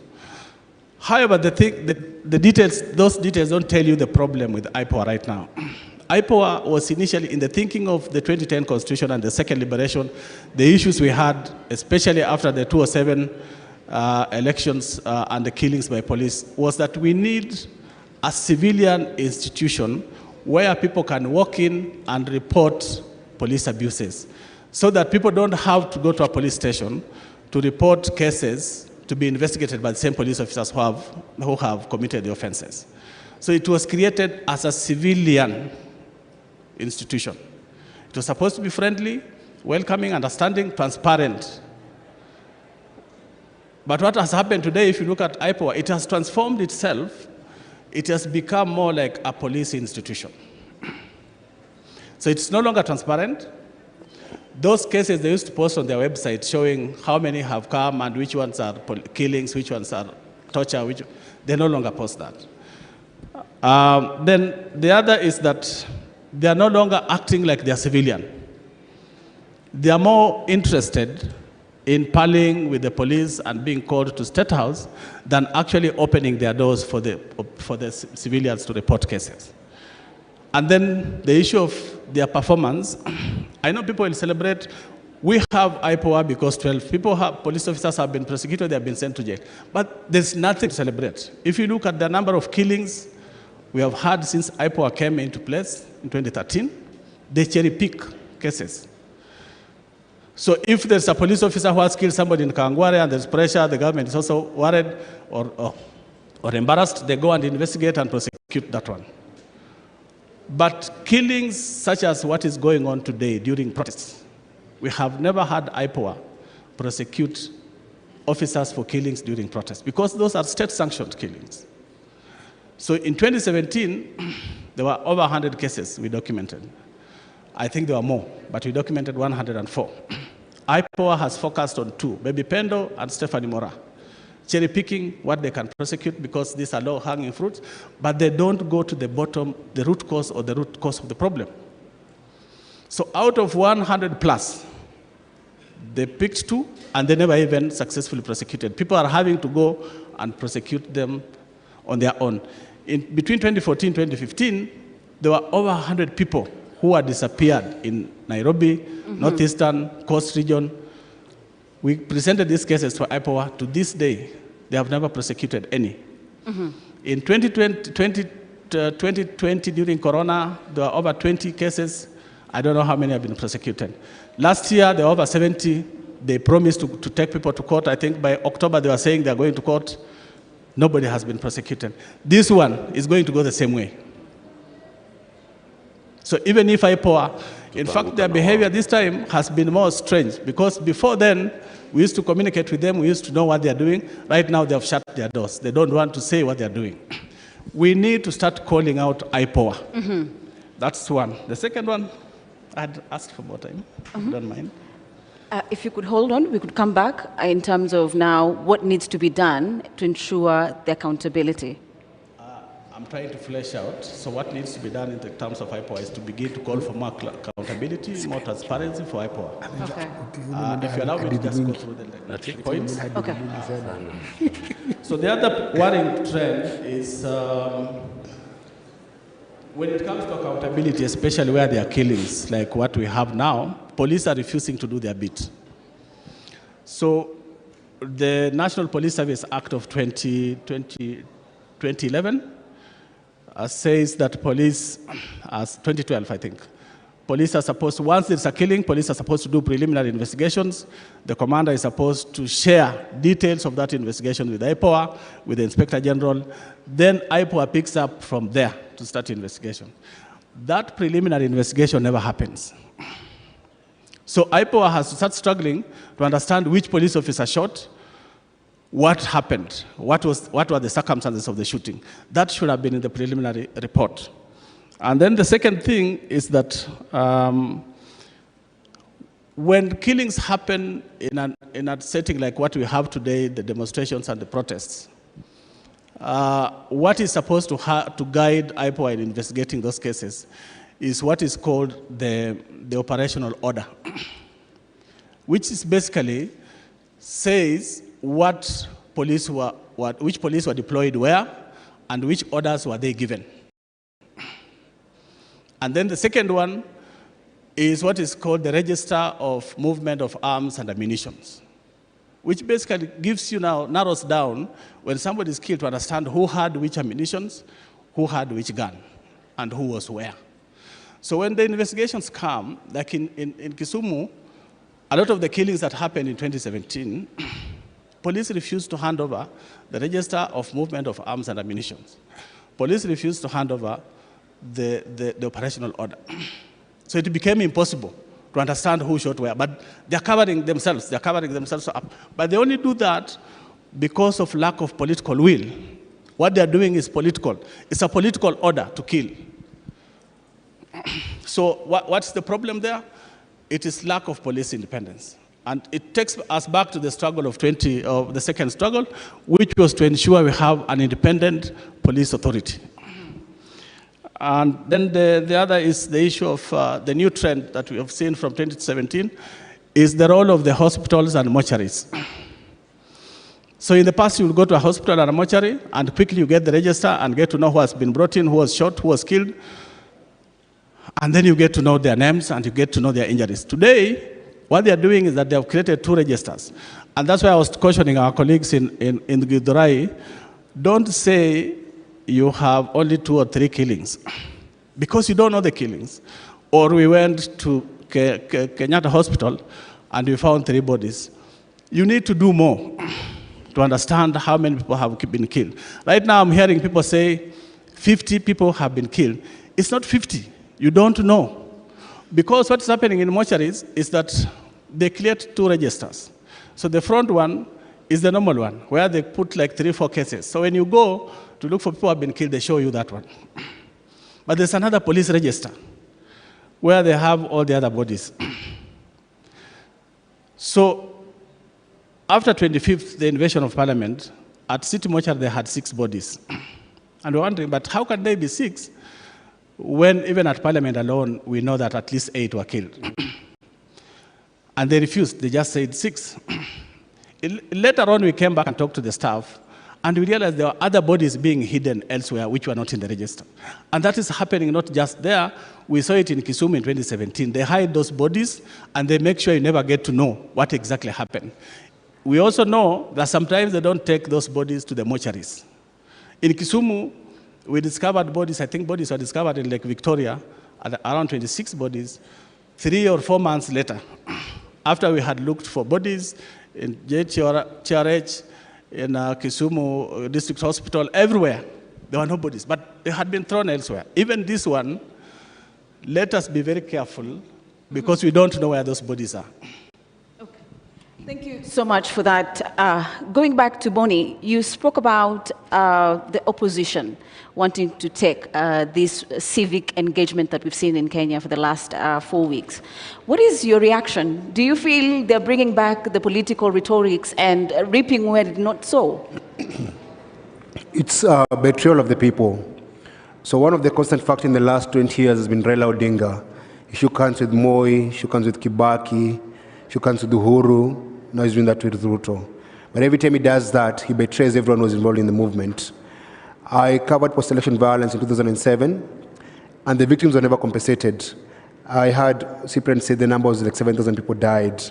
However, the details, those details don't tell you the problem with IPOA right now. IPOA was initially in the thinking of the 2010 Constitution and the second liberation, the issues we had, especially after the 2007 elections and the killings by police, was that we need a civilian institution where people can walk in and report police abuses, so that people don't have to go to a police station to report cases to be investigated by the same police officers who have committed the offenses. So it was created as a civilian institution. It was supposed to be friendly, welcoming, understanding, transparent. But what has happened today, if you look at IPOA, it has transformed itself. It has become more like a police institution. So it's no longer transparent. Those cases they used to post on their website showing how many have come and which ones are killings, which ones are torture, they no longer post that. Then the other is that they are no longer acting like they are civilian. They are more interested in parleying with the police and being called to State House than actually opening their doors for the civilians to report cases. And then the issue of their performance, I know people will celebrate. We have IPOA because 12 police officers have been prosecuted, they have been sent to jail. But there's nothing to celebrate. If you look at the number of killings we have had since IPOA came into place in 2013, they cherry pick cases. So if there's a police officer who has killed somebody in Kangware and there's pressure, the government is also worried or embarrassed, they go and investigate and prosecute that one. But killings such as what is going on today during protests, we have never had IPOA prosecute officers for killings during protests because those are state-sanctioned killings. So in 2017, there were over 100 cases we documented. I think there were more, but we documented 104. IPOA has focused on 2, Baby Pendo and Stephanie Mora. Cherry picking what they can prosecute because these are low-hanging fruits, but they don't go to the bottom, the root cause or the root cause of the problem. So out of 100 plus, they picked 2 and they never even successfully prosecuted. People are having to go and prosecute them on their own. Between 2014 and 2015, there were over 100 people who had disappeared in Nairobi, Northeastern, Coast Region. We presented these cases to IPOA. To this day, they have never prosecuted any. In 2020, during Corona, there were over 20 cases. I don't know how many have been prosecuted. Last year, there were over 70. They promised to take people to court. I think by October, they were saying they are going to court. Nobody has been prosecuted. This one is going to go the same way. So even if IPOA, in fact, their behavior this time has been more strange because before then, we used to communicate with them, we used to know what they are doing. Right now, they have shut their doors. They don't want to say what they are doing. We need to start calling out IPOA. That's one. The second one, I'd asked for more time, if you don't mind. If you could hold on, we could come back in terms of now what needs to be done to ensure the accountability. I'm trying to flesh out. So what needs to be done in the terms of IPOA is to begin to call for more accountability, more transparency for IPOA. Okay. If you allow me to just go through the points. Okay. So the other worrying trend is when it comes to accountability, especially where there are killings, like what we have now, police are refusing to do their bit. So the National Police Service Act of 2011 says that police, as 2012 I think, police are supposed to, once there's a killing, police are supposed to do preliminary investigations. The commander is supposed to share details of that investigation with IPOA, with the Inspector General. Then IPOA picks up from there to start investigation. That preliminary investigation never happens. So IPOA has to start struggling to understand which police officer shot, what happened, what were the circumstances of the shooting. That should have been in the preliminary report. And then the second thing is that when killings happen in a setting like what we have today, the demonstrations and the protests, what is supposed to guide IPOA in investigating those cases is what is called the operational order, which is basically says which police were deployed where and which orders were they given. And then the second one is what is called the Register of Movement of Arms and Ammunition, which basically gives you now, narrows down when somebody is killed to understand who had which ammunition, who had which gun, and who was where. So when the investigations come, like in Kisumu, a lot of the killings that happened in 2017, police refused to hand over the Register of Movement of Arms and Ammunition. Police refused to hand over the operational order. So it became impossible to understand who shot where, but they're covering themselves up. But they only do that because of lack of political will. What they're doing is political. It's a political order to kill. So what's the problem there? It is lack of police independence. And it takes us back to the struggle of the second struggle, which was to ensure we have an independent police authority. And then the other is the issue of the new trend that we have seen from 2017 is the role of the hospitals and mortuaries. So in the past, you would go to a hospital and a mortuary, and quickly you get the register and get to know who has been brought in, who was shot, who was killed. And then you get to know their names and you get to know their injuries. Today, what they are doing is that they have created 2 registers. And that's why I was cautioning our colleagues in Githurai, don't say you have only 2 or 3 killings, because you don't know the killings. Or we went to Kenyatta Hospital and we found 3 bodies. You need to do more to understand how many people have been killed. Right now I'm hearing people say 50 people have been killed. It's not 50. You don't know. Because what's happening in mortuaries is that they cleared 2 registers. So the front one is the normal one, where they put like 3 or 4 cases. So when you go to look for people who have been killed, they show you that one. But there's another police register, where they have all the other bodies. So after 25th, the invasion of Parliament, at City Mortuary they had 6 bodies. And we're wondering, but how can they be 6 when even at Parliament alone, we know that at least 8 were killed? And they refused, they just said 6. Later on, we came back and talked to the staff, and we realized there were other bodies being hidden elsewhere which were not in the register. And that is happening not just there. We saw it in Kisumu in 2017. They hide those bodies, and they make sure you never get to know what exactly happened. We also know that sometimes they don't take those bodies to the mortuaries. In Kisumu, we discovered bodies, I think bodies were discovered in Lake Victoria, around 26 bodies, 3 or 4 months later, after we had looked for bodies in JCRH, in Kisumu District Hospital, everywhere. There were no bodies, but they had been thrown elsewhere. Even this one, let us be very careful because we don't know where those bodies are. Okay. Thank you so much for that. Going back to Bonnie, you spoke about the opposition wanting to take this civic engagement that we've seen in Kenya for the last 4 weeks. What is your reaction? Do you feel they're bringing back the political rhetorics and reaping where it's not so? It's a betrayal of the people. So one of the constant factors in the last 20 years has been Raila Odinga. He shook hands with Moi, shook hands with Kibaki, shook hands with Uhuru. Now he's doing that with RUTO. But every time he does that, he betrays everyone who was involved in the movement. I covered post-election violence in 2007, and the victims were never compensated. I heard Cyprian say the number was like 7,000 people died,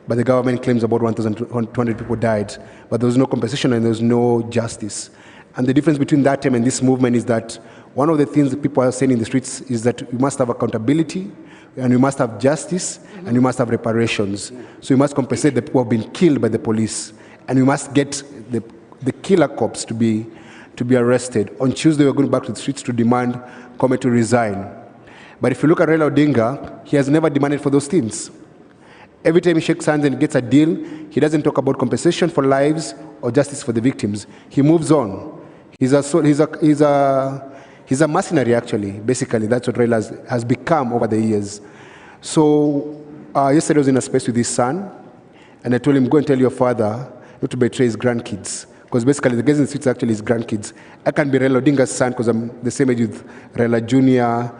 but the government claims about 1,200 people died. But there was no compensation and there was no justice. And the difference between that time and this movement is that one of the things that people are saying in the streets is that we must have accountability, and we must have justice, and we must have reparations. So we must compensate the people who have been killed by the police, and we must get the killer cops to be arrested. On Tuesday, we're going back to the streets to demand Kome to resign. But if you look at Raila Odinga, he has never demanded for those things. Every time he shakes hands and gets a deal, he doesn't talk about compensation for lives or justice for the victims. He moves on. He's a mercenary, actually. Basically, that's what Raila has become over the years. So yesterday I was in a space with his son, and I told him, go and tell your father not to betray his grandkids. Because basically, the guys in the streets are actually his grandkids. I can be Raila Odinga's son because I'm the same age with Raila Jr.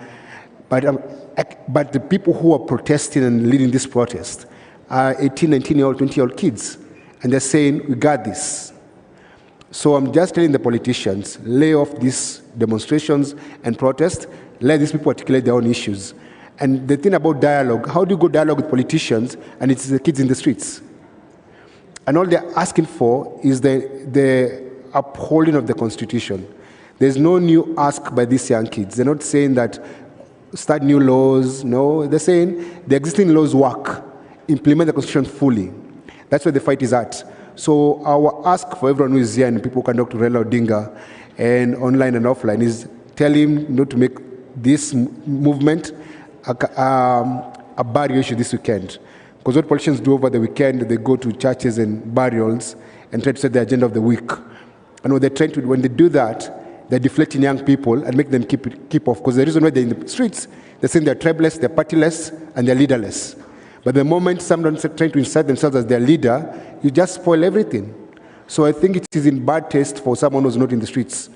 But the people who are protesting and leading this protest are 18, 19-year-old, 20-year-old kids. And they're saying, we got this. So I'm just telling the politicians, lay off these demonstrations and protests, let these people articulate their own issues. And the thing about dialogue, how do you go dialogue with politicians and it's the kids in the streets? And all they're asking for is the upholding of the Constitution. There's no new ask by these young kids. They're not saying that start new laws. No, they're saying the existing laws work. Implement the Constitution fully. That's where the fight is at. So our ask for everyone who is here and people who can talk to Raila Odinga and online and offline is tell him not to make this movement a barrier issue this weekend. Because what politicians do over the weekend, they go to churches and burials and try to set the agenda of the week. And what they're trying to do, when they do that, they're deflecting young people and make them keep off. Because the reason why they're in the streets, they're saying they're tribeless, they're partyless, and they're leaderless. But the moment someone's trying to insert themselves as their leader, you just spoil everything. So I think it is in bad taste for someone who's not in the streets.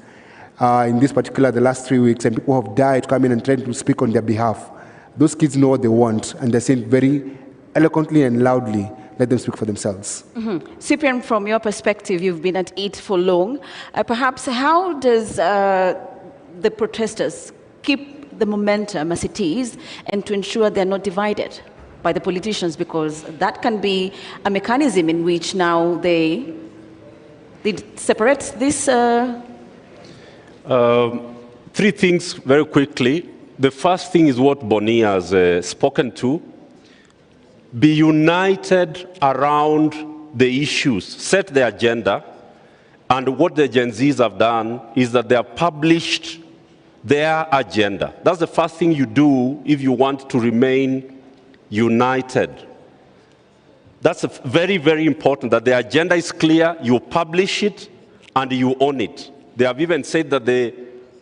In this particular, the last 3 weeks, and people have died coming and trying to speak on their behalf. Those kids know what they want, and they're saying very eloquently and loudly, let them speak for themselves. Mm-hmm. Cyprian, from your perspective, you've been at it for long. Perhaps how does the protesters keep the momentum as it is and to ensure they're not divided by the politicians? Because that can be a mechanism in which now they separate this. 3 things very quickly. The first thing is what Bonnie has spoken to. Be united around the issues, set the agenda, and what the Gen Zs have done is that they have published their agenda. That's the first thing you do if you want to remain united. That's very, very important, that the agenda is clear, you publish it, and you own it. They have even said that the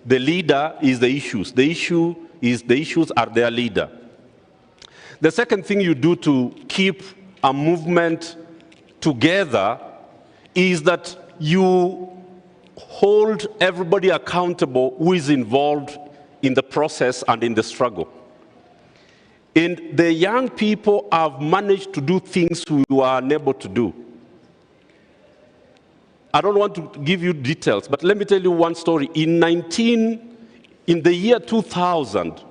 leader is the issues. The issues are their leader. The second thing you do to keep a movement together is that you hold everybody accountable who is involved in the process and in the struggle. And the young people have managed to do things we were unable to do. I don't want to give you details, but let me tell you one story. In the year 2000,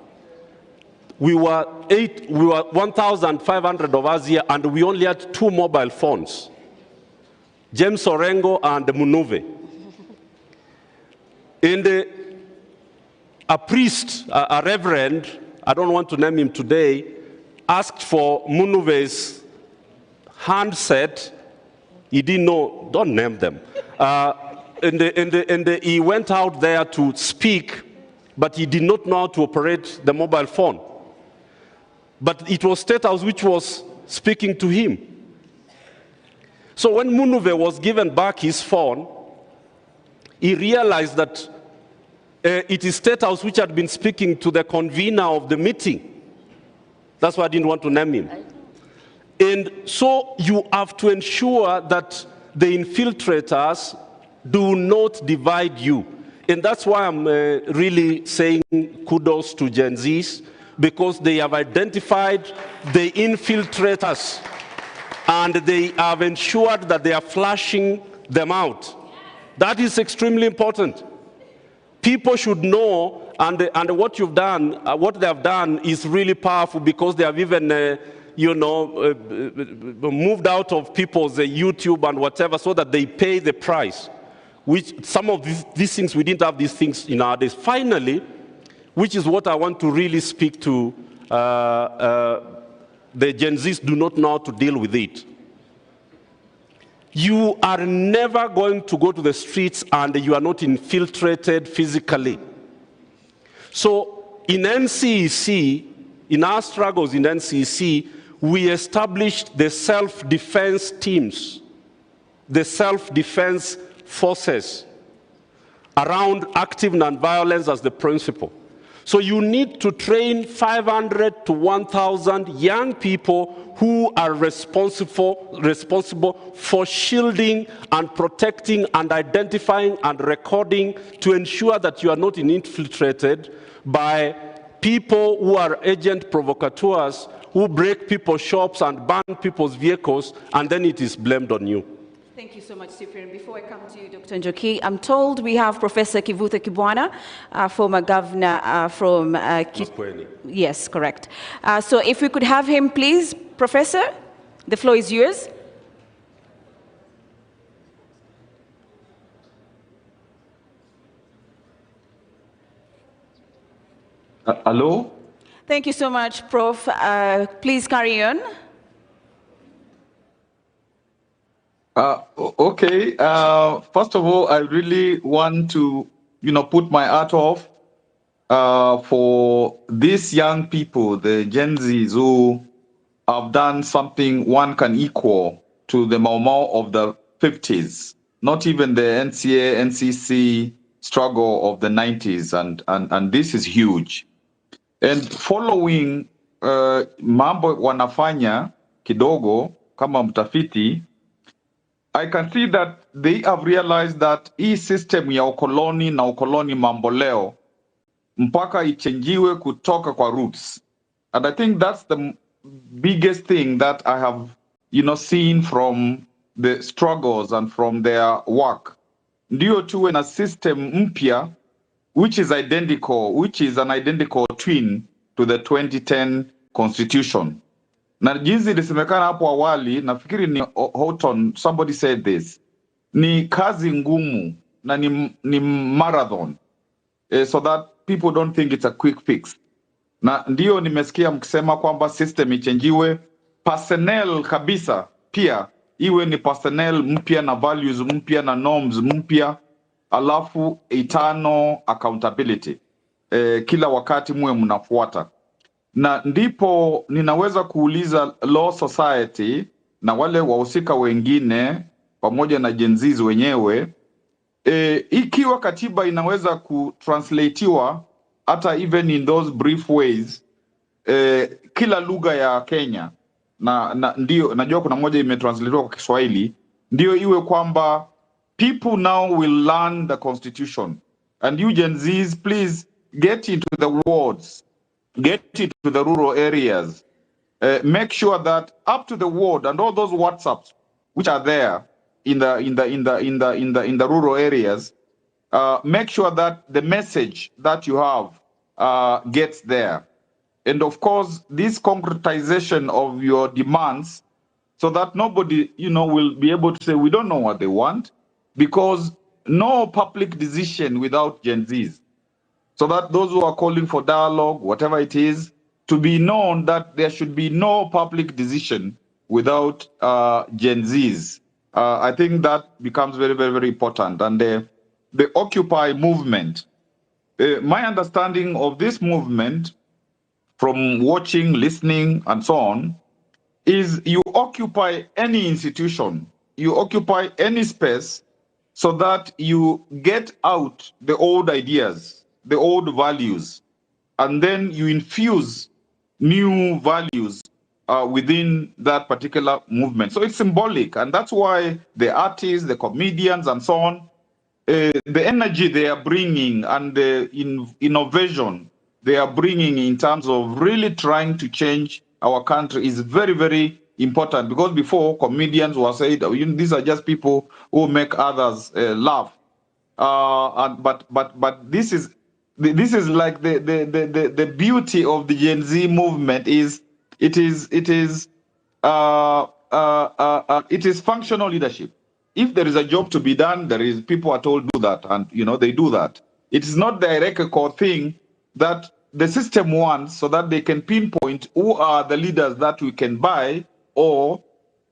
we were 1,500 of us here, and we only had 2 mobile phones, James Orengo and Munuve. And a priest, a reverend, I don't want to name him today, asked for Munuve's handset. He didn't know, don't name them. And he went out there to speak, but he did not know how to operate the mobile phone. But it was State House which was speaking to him. So when Munuve was given back his phone, he realized that it is State House which had been speaking to the convener of the meeting. That's why I didn't want to name him. And so you have to ensure that the infiltrators do not divide you. And that's why I'm really saying kudos to Gen Zs, because they have identified the infiltrators and they have ensured that they are flashing them out. That is extremely important. People should know, and what you've done, what they have done is really powerful, because they have even moved out of people's YouTube and whatever, so that they pay the price. Which some of these things, we didn't have these things in our days. Finally, which is what I want to really speak to, the Gen Zs do not know how to deal with it. You are never going to go to the streets and you are not infiltrated physically. So in NCEC, in our struggles in NCEC, we established the self-defense teams, the self-defense forces around active nonviolence as the principle. So you need to train 500 to 1,000 young people who are responsible for shielding and protecting and identifying and recording, to ensure that you are not infiltrated by people who are agent provocateurs, who break people's shops and burn people's vehicles, and then it is blamed on you. Thank you so much, Cyprian. Before I come to you, Dr. Njoki, I'm told we have Professor Kivutha Kibwana, former governor from Makwiny. Yes, correct. So if we could have him, please. Professor, the floor is yours. Hello? Thank you so much, Prof. Please carry on. Okay. First of all, I really want to, put my hat off for these young people, the Gen Zs, who have done something one can equal to the Mau Mau of the 50s, not even the NCA, NCC struggle of the 90s, and this is huge. And following mambo wanafanya kidogo kama mtafiti, I can see that they have realized that hii system ya ukoloni na ukoloni mamboleo mpaka ichenjiwe kutoka kwa roots. And I think that's the biggest thing that I have, seen from the struggles and from their work. Ndio tuwe na system mpya, which is an identical twin to the 2010 constitution. Na jinsi ilisemekana hapo awali, nafikiri ni Houghton, somebody said this, ni kazi ngumu na ni marathon, so that people don't think it's a quick fix. Na ndio nimesikia mkisema kwamba system ichenjiwe, personnel kabisa pia iwe ni personnel mpya na values mpya na norms mpya, alafu eternal accountability. Kila wakati muwe mnafuata. Na ndipo ninaweza kuuliza Law Society na wale wahusika wengine pamoja na Gen Zs wenyewe, ikiwa katiba inaweza kutranslatiwa hata even in those brief ways, kila lugha ya Kenya ndio najua kuna moja imetranslate kwa Kiswahili, ndio iwe kwamba people now will learn the constitution, and you Gen Zs, please get into the wards, get into the rural areas, make sure that up to the ward and all those WhatsApps which are there in the rural areas, make sure that the message that you have gets there. And of course, this concretization of your demands, so that nobody, will be able to say, we don't know what they want, because no public decision without Gen Zs. So that those who are calling for dialogue, whatever it is, to be known that there should be no public decision without Gen Zs. I think that becomes very, very, very important. And the Occupy movement, my understanding of this movement, from watching, listening, and so on, is you occupy any institution, you occupy any space, so that you get out the old ideas, the old values, and then you infuse new values within that particular movement. So it's symbolic, and that's why the artists, the comedians, and so on, the energy they are bringing and the innovation they are bringing in terms of really trying to change our country is very, very important. Because before, comedians were saying, these are just people who make others laugh. But this is like the beauty of the Gen Z movement is it is functional leadership. If there is a job to be done, people are told do that, and they do that. It is not the hierarchical thing that the system wants, so that they can pinpoint who are the leaders that we can buy, or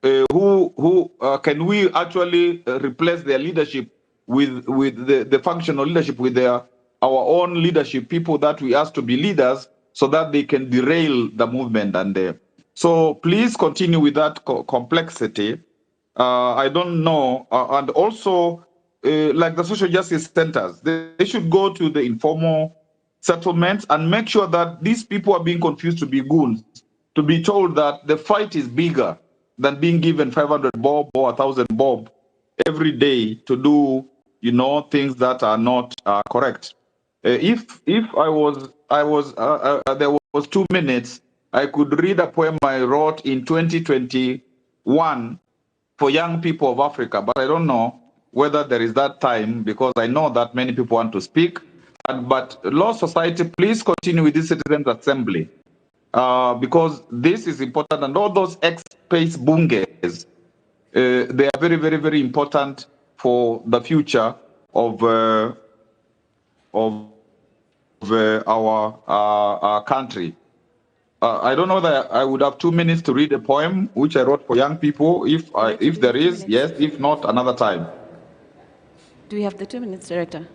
who can we actually replace their leadership with the functional leadership, with our own leadership, people that we ask to be leaders, so that they can derail the movement. And so please continue with that complexity. I don't know, and also like the social justice centers, they should go to the informal settlements and make sure that these people are being confused to be goons, to be told that the fight is bigger than being given 500 bob or 1,000 bob every day to do, things that are not correct. If there was 2 minutes, I could read a poem I wrote in 2021 for young people of Africa, but I don't know whether there is that time, because I know that many people want to speak. But Law Society, please continue with this Citizens Assembly, because this is important, and all those ex-space bunges, they are very, very, very important for the future of our country. I don't know that I would have 2 minutes to read a poem which I wrote for young people. If there is, yes. If not, another time. Do we have the 2 minutes, Director?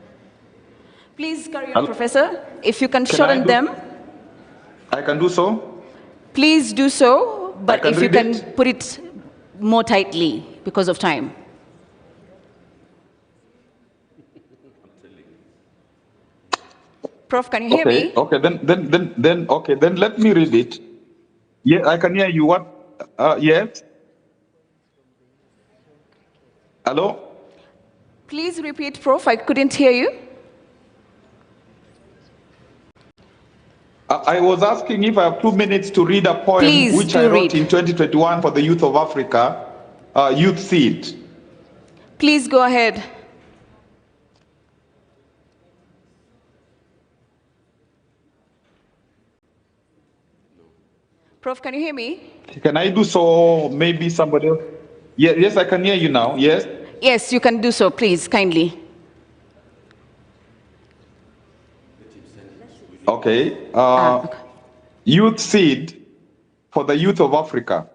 Please carry on, Professor. If you can shorten them. I can do so. Please do so, but if you can put it more tightly because of time. Prof, can you hear me? Okay, then let me read it. Yeah, I can hear you. What? Yes. Hello? Please repeat, Prof. I couldn't hear you. I was asking if I have 2 minutes to read a poem which I wrote in 2021 for the youth of Africa, Youth Seed. Please go ahead. Prof, can you hear me? Can I do so? Maybe somebody else? Yes, I can hear you now. Yes? Yes, you can do so, please, kindly. Okay. Youth Seed for the youth of Africa.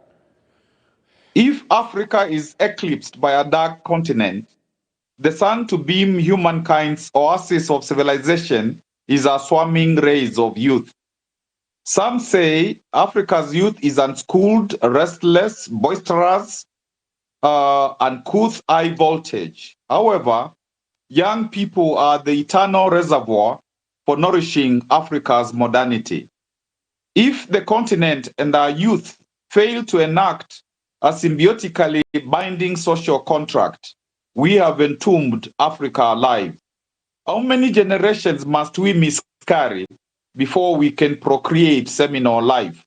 If Africa is eclipsed by a dark continent, the sun to beam humankind's oasis of civilization is a swarming rays of youth. Some say Africa's youth is unschooled, restless, boisterous, uncouth, high voltage. However, young people are the eternal reservoir for nourishing Africa's modernity. If the continent and our youth fail to enact a symbiotically binding social contract, we have entombed Africa alive. How many generations must we miscarry before we can procreate seminal life?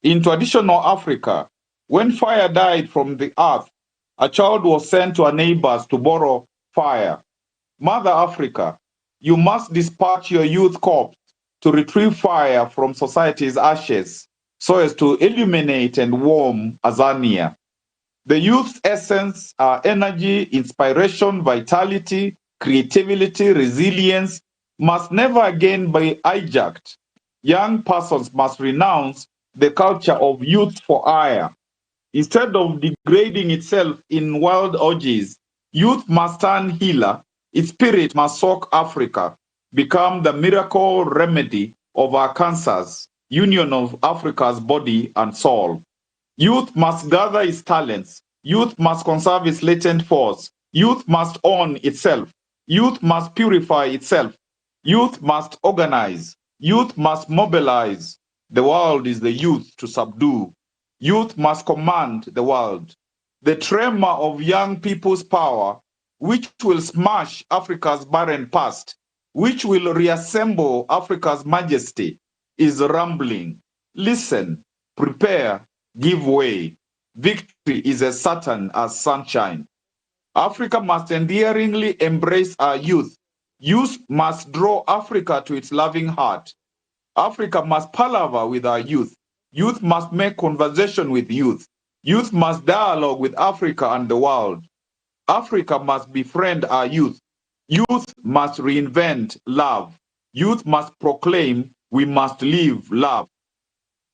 In traditional Africa, when fire died from the earth, a child was sent to her neighbors to borrow fire. Mother Africa, you must dispatch your youth corps to retrieve fire from society's ashes so as to illuminate and warm Azania. The youth's essence are energy, inspiration, vitality, creativity, resilience must never again be hijacked. Young persons must renounce the culture of youth for hire. Instead of degrading itself in wild orgies, youth must turn healer. Its spirit must soak Africa, become the miracle remedy of our cancers, union of Africa's body and soul. Youth must gather its talents. Youth must conserve its latent force. Youth must own itself. Youth must purify itself. Youth must organize. Youth must mobilize. The world is the youth to subdue. Youth must command the world. The tremor of young people's power, which will smash Africa's barren past, which will reassemble Africa's majesty, is rumbling. Listen, prepare, give way. Victory is as certain as sunshine. Africa must endearingly embrace our youth. Youth must draw Africa to its loving heart. Africa must palaver with our youth. Youth must make conversation with youth. Youth must dialogue with Africa and the world. Africa must befriend our youth. Youth must reinvent love. Youth must proclaim we must live love.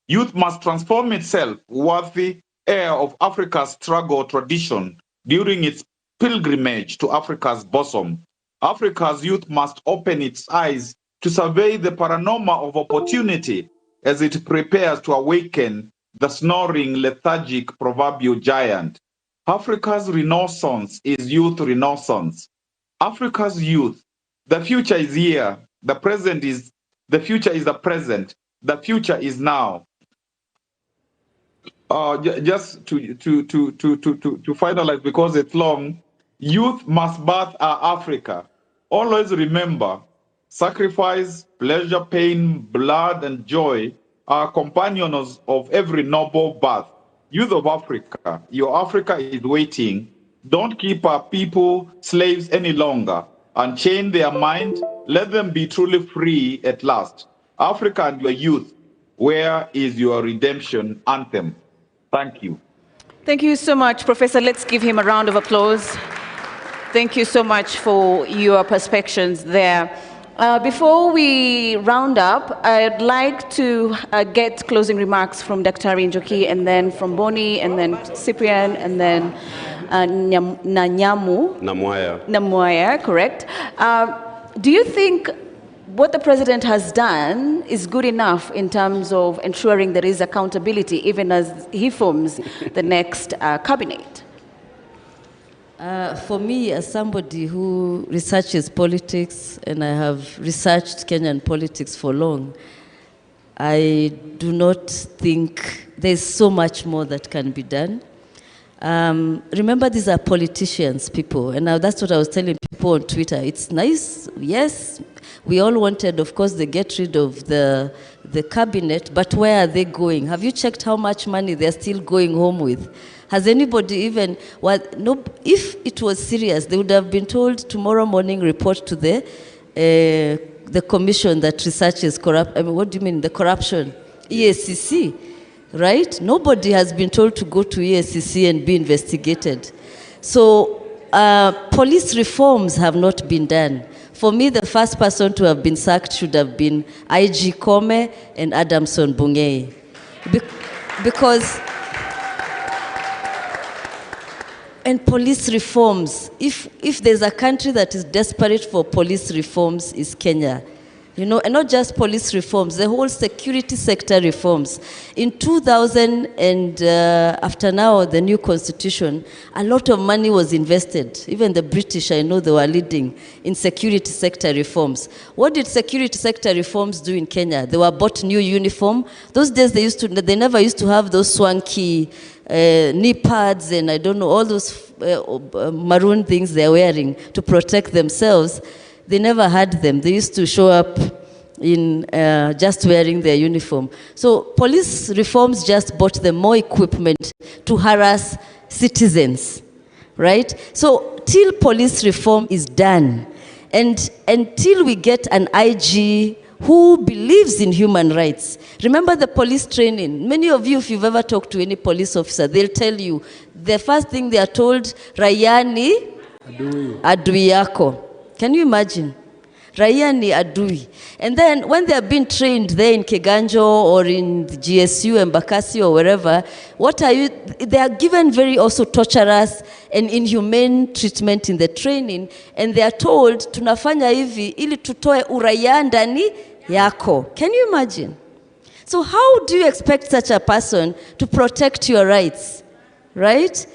Youth must transform itself worthy heir of Africa's struggle tradition during its pilgrimage to Africa's bosom. Africa's youth must open its eyes to survey the panorama of opportunity as it prepares to awaken the snoring, lethargic proverbial giant. Africa's renaissance is youth renaissance. Africa's youth, the future is here. The future is the present. The future is now. Just to finalize, because it's long, youth must birth our Africa. Always remember, sacrifice, pleasure, pain, blood, and joy are companions of every noble birth. Youth of Africa, your Africa is waiting. Don't keep our people slaves any longer. Unchain their mind. Let them be truly free at last. Africa and your youth, where is your redemption anthem? Thank you. Thank you so much, Professor. Let's give him a round of applause. Thank you so much for your perspectives there. Before we round up, I'd like to get closing remarks from Dr. Njoki, and then from Boni, and then Cyprian, and then Namwaya, correct. Do you think what the president has done is good enough in terms of ensuring there is accountability, even as he forms the next cabinet? For me, as somebody who researches politics, and I have researched Kenyan politics for long, I do not think there's so much more that can be done. Remember, these are politicians, people, and now that's what I was telling people on Twitter. It's nice, yes, we all wanted, of course, they get rid of the cabinet, but where are they going? Have you checked how much money they're still going home with? Has anybody even, no, if it was serious, they would have been told tomorrow morning report to the commission that researches corrupt, I mean, what do you mean, the corruption? EACC, right? Nobody has been told to go to EACC and be investigated. So police reforms have not been done. For me, the first person to have been sacked should have been IG Kome and Adamson Bungei. Because, and police reforms, if there's a country that is desperate for police reforms, is Kenya. You know, and not just police reforms, the whole security sector reforms. In 2000 and after now, the new constitution, a lot of money was invested. Even the British, I know they were leading in security sector reforms. What did security sector reforms do in Kenya? They were bought new uniform. Those days they never used to have those swanky knee pads and I don't know, all those maroon things they're wearing to protect themselves. They never had them. They used to show up in just wearing their uniform. So police reforms just bought them more equipment to harass citizens, right? So till police reform is done, and until we get an IG who believes in human rights. Remember the police training. Many of you, if you've ever talked to any police officer, they'll tell you, the first thing they are told, raia ni adui yako. Can you imagine? Raia ni adui. And then when they are being trained there in Keganjo or in the GSU, Embakasi or wherever, they are given very also torturous and inhumane treatment in the training, and they are told, tunafanya hivi ili tutoe uraia ndani yako. Can you imagine? So how do you expect such a person to protect your rights, right?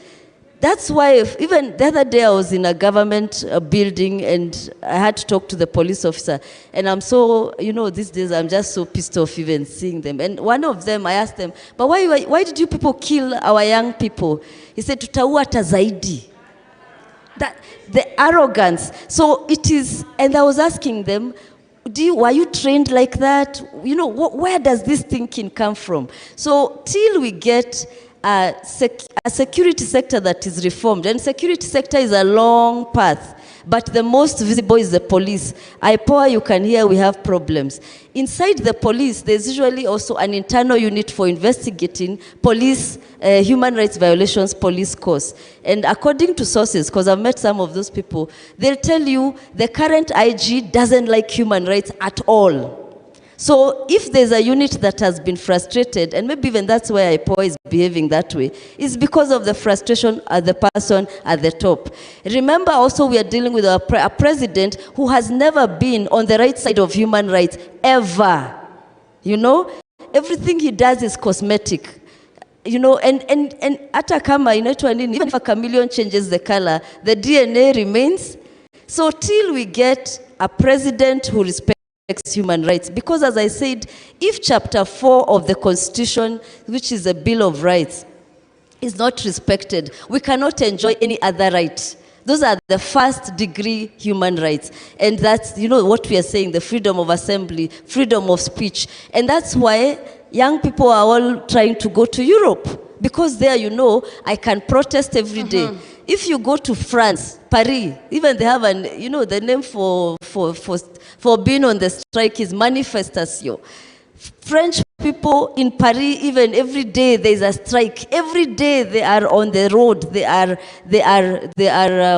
That's why even the other day I was in a government building and I had to talk to the police officer. And I'm so, you know, these days I'm just so pissed off even seeing them. And one of them, I asked them, but why did you people kill our young people? He said, tutaua hata zaidi. That, the arrogance. So it is, and I was asking them, were you trained like that? You know, where does this thinking come from? So till we get a security sector that is reformed, and security sector is a long path, but the most visible is the police. IPOA, you can hear we have problems. Inside the police, there's usually also an internal unit for investigating police, human rights violations, police course. And according to sources, because I've met some of those people, they'll tell you the current IG doesn't like human rights at all. So if there's a unit that has been frustrated, and maybe even that's why IPOA is behaving that way, is because of the frustration at the person at the top. Remember also we are dealing with a president who has never been on the right side of human rights, ever. You know, everything he does is cosmetic. You know, and hata kama inaitwa nini, even if a chameleon changes the color, the DNA remains. So till we get a president who respects human rights, because as I said, if chapter 4 of the Constitution, which is a Bill of Rights, is not respected, we cannot enjoy any other right. Those are the first degree human rights. And that's, you know, what we are saying, the freedom of assembly, freedom of speech. And that's why young people are all trying to go to Europe, because there, you know, I can protest every day. If you go to France, Paris, even they have an, you know, the name for being on the strike is manifestation. French people in Paris, even every day there is a strike. Every day they are on the road. They are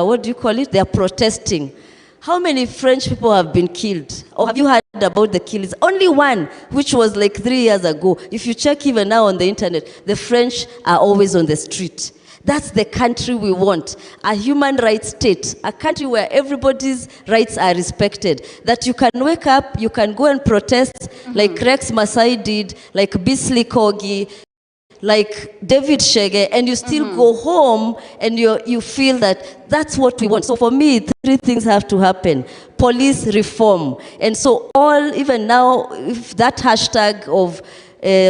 what do you call it? They are protesting. How many French people have been killed? Or have you heard about the killings? Only one, which was like 3 years ago. If you check even now on the internet, the French are always on the street. That's the country we want, a human rights state, a country where everybody's rights are respected, that you can wake up, you can go and protest like Rex Masai did, like Bisley Kogi, like David Shege, and you still go home and you feel that that's what we want. So for me, 3 things have to happen. Police reform. And so all, even now, if that hashtag of,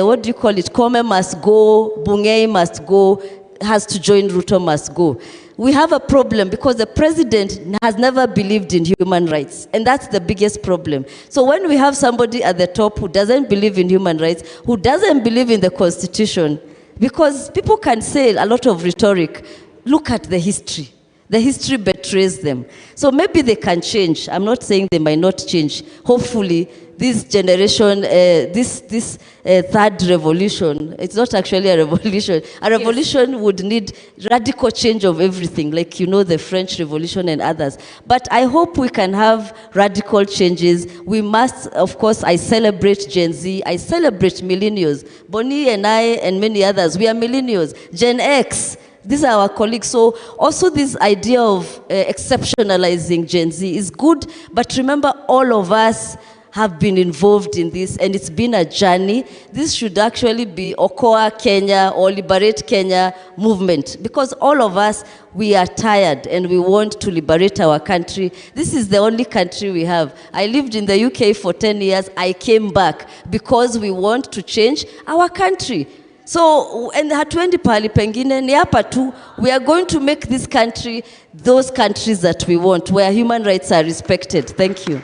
what do you call it, Kome must go, Bungei must go, has to join RUTO must go. We have a problem because the president has never believed in human rights, and that's the biggest problem. So when we have somebody at the top who doesn't believe in human rights, who doesn't believe in the Constitution, because people can say a lot of rhetoric, look at the history. The history betrays them. So maybe they can change. I'm not saying they might not change. Hopefully, this generation, this third revolution, it's not actually a revolution. A revolution would need radical change of everything, like, you know, the French Revolution and others. But I hope we can have radical changes. We must, of course, I celebrate Gen Z. I celebrate millennials. Bonnie and I and many others, we are millennials. Gen X. These are our colleagues. So also this idea of exceptionalizing Gen Z is good, but remember all of us have been involved in this, and it's been a journey. This should actually be Okoa Kenya or Liberate Kenya movement, because all of us, we are tired and we want to liberate our country. This is the only country we have. I lived in the UK for 10 years. I came back because we want to change our country. So, and hatuendi pahali pengine, ni hapa tu. We are going to make this country those countries that we want, where human rights are respected. Thank you.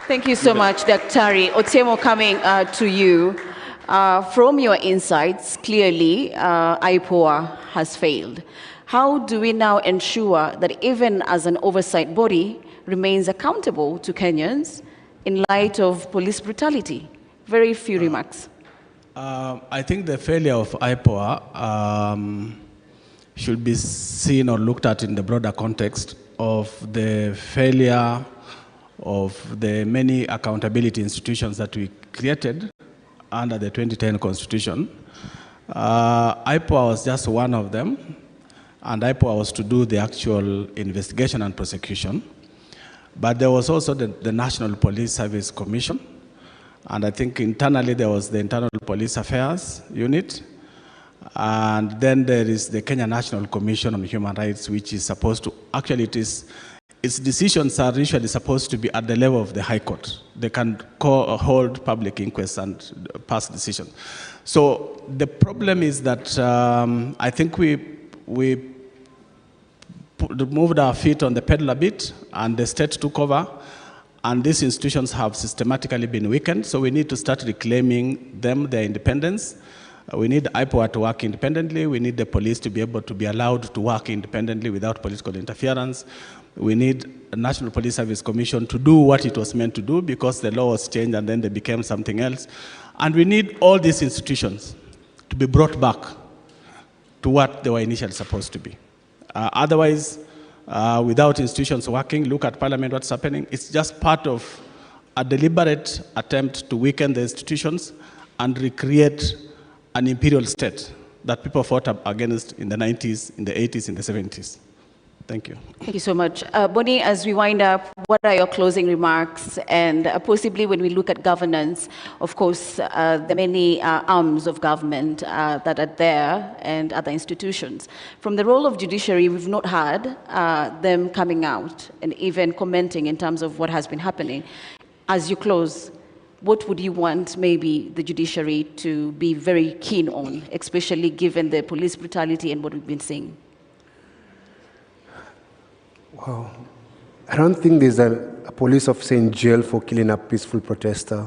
Thank you so much, Dr. Otieno, coming to you. From your insights, clearly, IPOA has failed. How do we now ensure that even as an oversight body remains accountable to Kenyans in light of police brutality? Very few remarks. I think the failure of IPOA should be seen or looked at in the broader context of the failure of the many accountability institutions that we created under the 2010 Constitution. IPOA was just one of them, and IPOA was to do the actual investigation and prosecution. But there was also the National Police Service Commission, and I think internally there was the Internal Police Affairs Unit, and then there is the Kenya National Commission on Human Rights, which is supposed to, actually its decisions are usually supposed to be at the level of the High Court. They can hold public inquests and pass decisions. So the problem is that I think we moved our feet on the pedal a bit, and the state took over, and these institutions have systematically been weakened, so we need to start reclaiming their independence. We need IPOA to work independently. We need the police to be able to be allowed to work independently without political interference. We need a National Police Service Commission to do what it was meant to do, because the law was changed and then they became something else. And we need all these institutions to be brought back to what they were initially supposed to be. Otherwise, without institutions working, look at Parliament, what's happening. It's just part of a deliberate attempt to weaken the institutions and recreate an imperial state that people fought against in the 90s, in the 80s, in the 70s. Thank you. Thank you so much. Bonnie, as we wind up, what are your closing remarks? And possibly when we look at governance, of course, the many arms of government that are there and other institutions. From the role of judiciary, we've not had them coming out and even commenting in terms of what has been happening. As you close, what would you want maybe the judiciary to be very keen on, especially given the police brutality and what we've been seeing? Wow. I don't think there's a police officer in jail for killing a peaceful protester.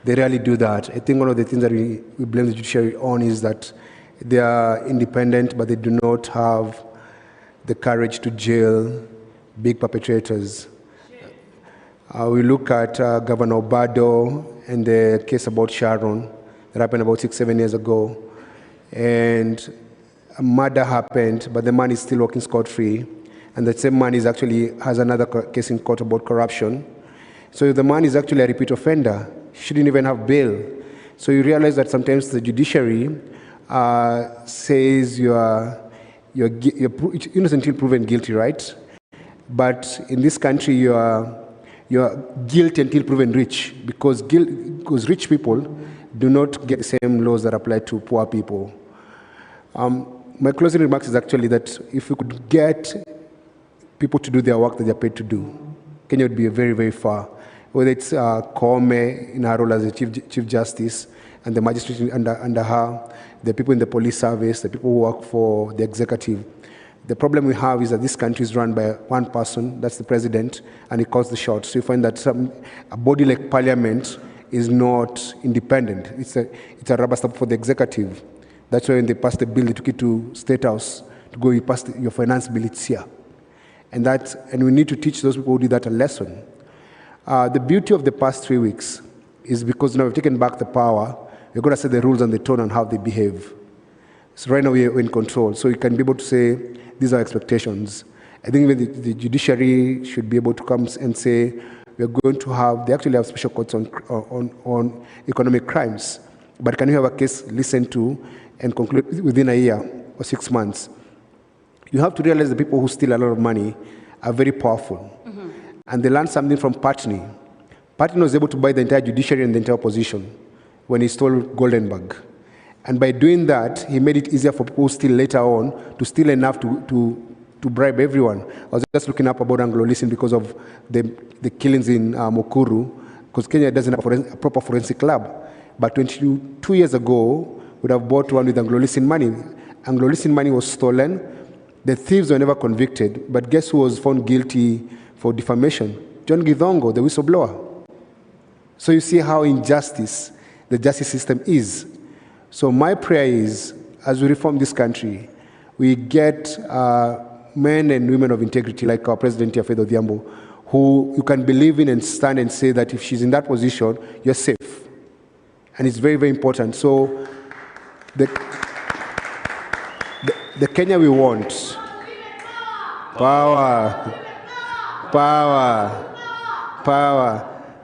They rarely do that. I think one of the things that we blame the judiciary on is that they are independent, but they do not have the courage to jail big perpetrators. We look at Governor Obado and the case about Sharon that happened about 6-7 years ago. And a murder happened, but the man is still walking scot-free. And that same man has another case in court about corruption. So the man is actually a repeat offender. He shouldn't even have bail. So you realize that sometimes the judiciary says you're innocent until proven guilty, right? But in this country, you're guilty until proven rich, because rich people do not get the same laws that apply to poor people. My closing remarks is actually that if we could get people to do their work that they're paid to do, Kenya would be very, very far. Whether it's Koome in her role as a Chief Justice, and the magistrate under her, the people in the police service, the people who work for the executive. The problem we have is that this country is run by one person, that's the president, and he calls the shots. So you find that a body like Parliament is not independent. It's a rubber stamp for the executive. That's why when they passed the bill, they took it to State House to go, you pass your finance bill, it's here. And we need to teach those people who do that a lesson. The beauty of the past 3 weeks is because now we've taken back the power, we're going to set the rules and the tone on how they behave. So right now we're in control, so you can be able to say, these are expectations. I think the judiciary should be able to come and say, we're going to have, they actually have special courts on economic crimes, but can you have a case listened to and conclude within a year or 6 months? You have to realize the people who steal a lot of money are very powerful. Mm-hmm. And they learned something from Patni. Patton was able to buy the entire judiciary and the entire opposition when he stole Goldenberg. And by doing that, he made it easier for people who steal later on to steal enough to bribe everyone. I was just looking up about Anglo-Listen because of the killings in Mukuru, because Kenya doesn't have a proper forensic lab. But 22 years ago, would have bought one with Anglo-Listen money. Anglo-Listen money was stolen. The thieves were never convicted, but guess who was found guilty for defamation? John Githongo, the whistleblower. So you see how injustice the justice system is. So my prayer is, as we reform this country, we get men and women of integrity like our President Faith Odhiambo, who you can believe in and stand and say that if she's in that position, you're safe. And it's very, very important. So the Kenya we want, power.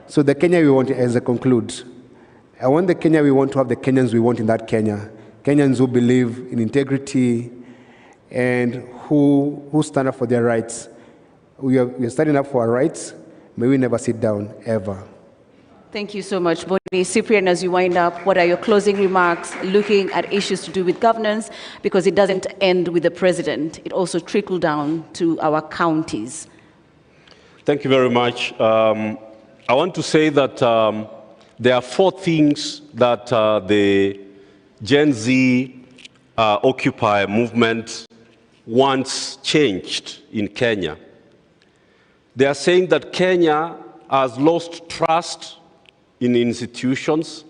So the Kenya we want, as I conclude, I want the Kenya we want to have the Kenyans we want in that Kenya. Kenyans who believe in integrity and who stand up for their rights. We are standing up for our rights. May we never sit down, ever. Thank you so much, Boni. Cyprian, as you wind up, what are your closing remarks looking at issues to do with governance? Because it doesn't end with the president. It also trickled down to our counties. Thank you very much. I want to say that there are 4 things that the Gen Z Occupy movement wants changed in Kenya. They are saying that Kenya has lost trust in institutions,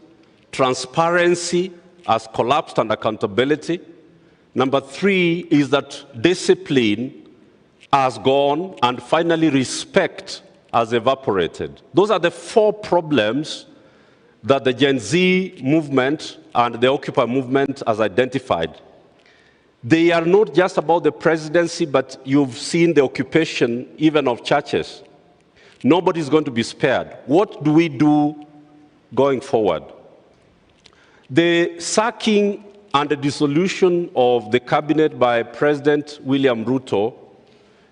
transparency has collapsed, and accountability. Number 3 is that discipline has gone, and finally respect has evaporated. Those are the 4 problems that the Gen Z movement and the Occupy movement has identified. They are not just about the presidency, but you've seen the occupation even of churches. Nobody's going to be spared. What do we do going forward? The sacking and the dissolution of the cabinet by President William RUTO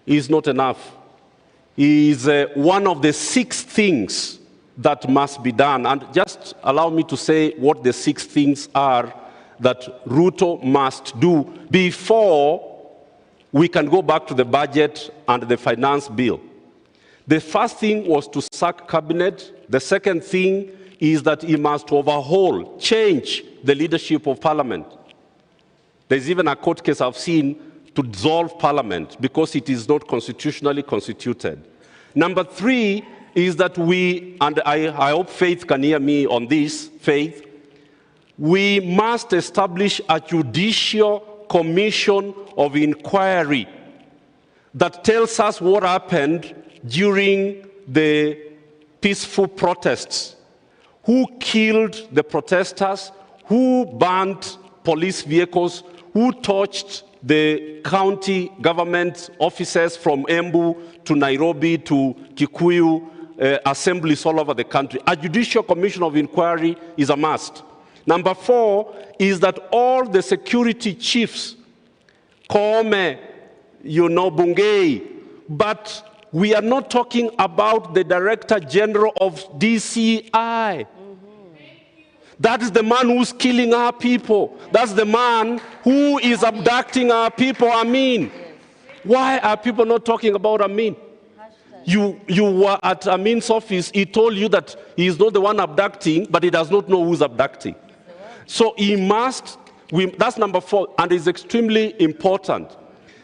is not enough. It is one of the 6 things that must be done. And just allow me to say what the 6 things are that RUTO must do before we can go back to the budget and the finance bill. The first thing was to sack cabinet. The second thing is that he must overhaul, change the leadership of parliament. There's even a court case I've seen to dissolve parliament because it is not constitutionally constituted. Number 3 is that we, and I hope Faith can hear me on this, Faith, we must establish a judicial commission of inquiry that tells us what happened during the peaceful protests. Who killed the protesters? Who burned police vehicles? Who torched the county government offices from Embu to Nairobi to Kikuyu, assemblies all over the country? A judicial commission of inquiry is a must. Number 4 is that all the security chiefs, Kome, Bungei, but we are not talking about the Director General of DCI. That is the man who's killing our people. That's the man who is abducting our people, Amin. Why are people not talking about Amin? You were at Amin's office, he told you that he is not the one abducting, but he does not know who's abducting. So he must, that's number 4, and it's extremely important.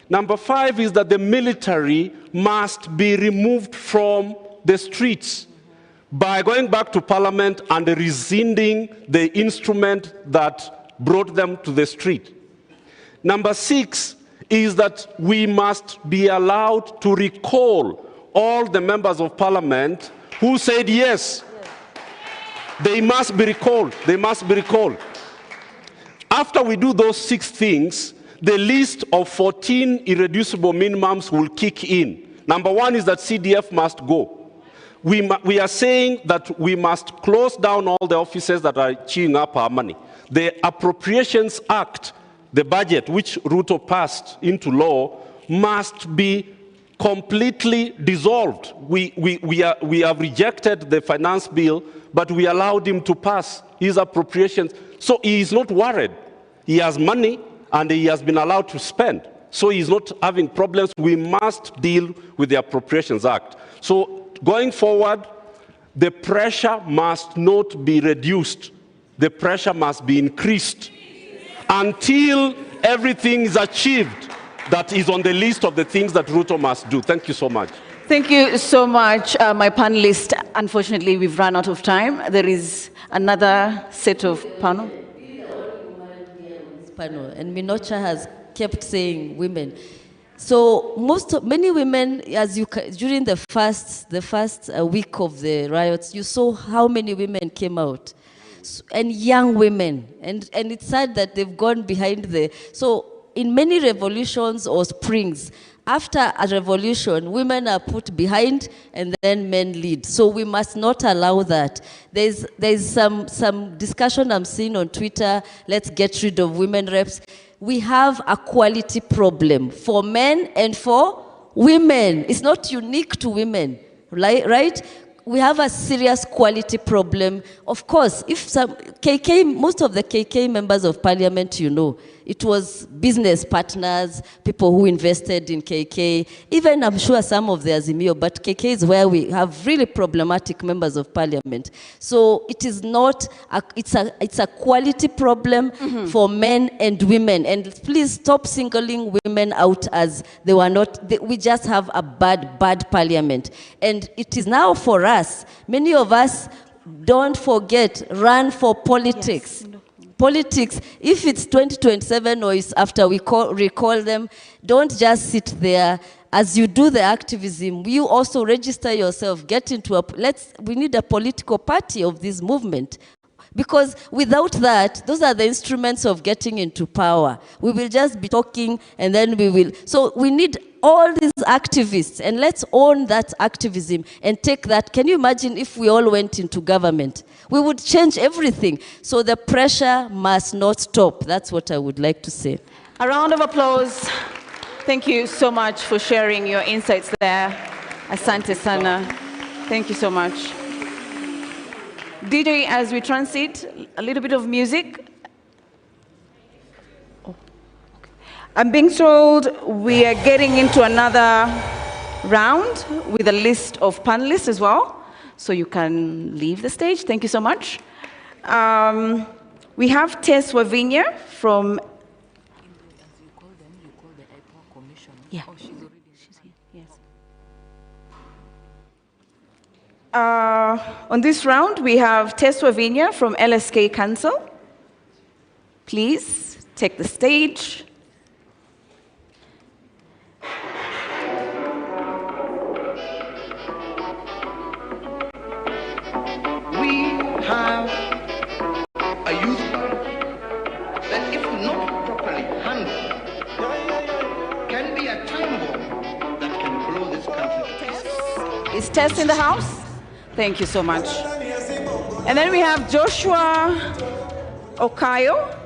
Number 5 is that the military must be removed from the streets by going back to parliament and rescinding the instrument that brought them to the street. Number 6 is that we must be allowed to recall all the members of parliament who said yes. They must be recalled. They must be recalled. After we do those 6 things, the list of 14 irreducible minimums will kick in. Number 1 is that CDF must go. We are saying that we must close down all the offices that are chewing up our money. The Appropriations Act, the budget which RUTO passed into law, must be completely dissolved. We have rejected the finance bill, but we allowed him to pass his appropriations. So he is not worried. He has money and he has been allowed to spend. So he's not having problems. We must deal with the Appropriations Act. So going forward, the pressure must not be reduced. The pressure must be increased until everything is achieved that is on the list of the things that RUTO must do. Thank you so much. Thank you so much, my panelists. Unfortunately, we've run out of time. There is another set of panel. And Minocha has kept saying women. So many women, during the first week of the riots, you saw how many women came out, and young women, and it's sad that they've gone behind so in many revolutions or springs, after a revolution, women are put behind and then men lead. So we must not allow that. There's some discussion I'm seeing on Twitter, let's get rid of women reps. We have a quality problem for men and for women. It's not unique to women, right? We have a serious quality problem. Of course, if most of the KK members of parliament, it was business partners, people who invested in KK, even I'm sure some of the Azimio, but KK is where we have really problematic members of parliament. So it is not, it's a quality problem for men and women. And please stop singling women out as they were not, we just have a bad parliament. And it is now for us, many of us, don't forget, run for politics. Yes. Politics, if it's 2027 or it's after we recall them, don't just sit there. As you do the activism, you also register yourself, get into we need a political party of this movement. Because without that, those are the instruments of getting into power. We will just be talking and then so we need all these activists, and let's own that activism and take that. Can you imagine if we all went into government? We would change everything. So the pressure must not stop. That's what I would like to say. A round of applause. Thank you so much for sharing your insights there. Asante sana. Thank you so much. DJ, as we transit, a little bit of music. I'm being told we are getting into another round with a list of panelists as well. So you can leave the stage. Thank you so much. We have Tess Wavinya from... Yeah. She's here. Yes. On this round, we have Tess Wavinya from LSK Council. Please take the stage. Have a youth fund that, if not properly handled, can be a time bomb that can blow this country to pieces. Is Tess in the house? Thank you so much. And then we have Joshua Okayo.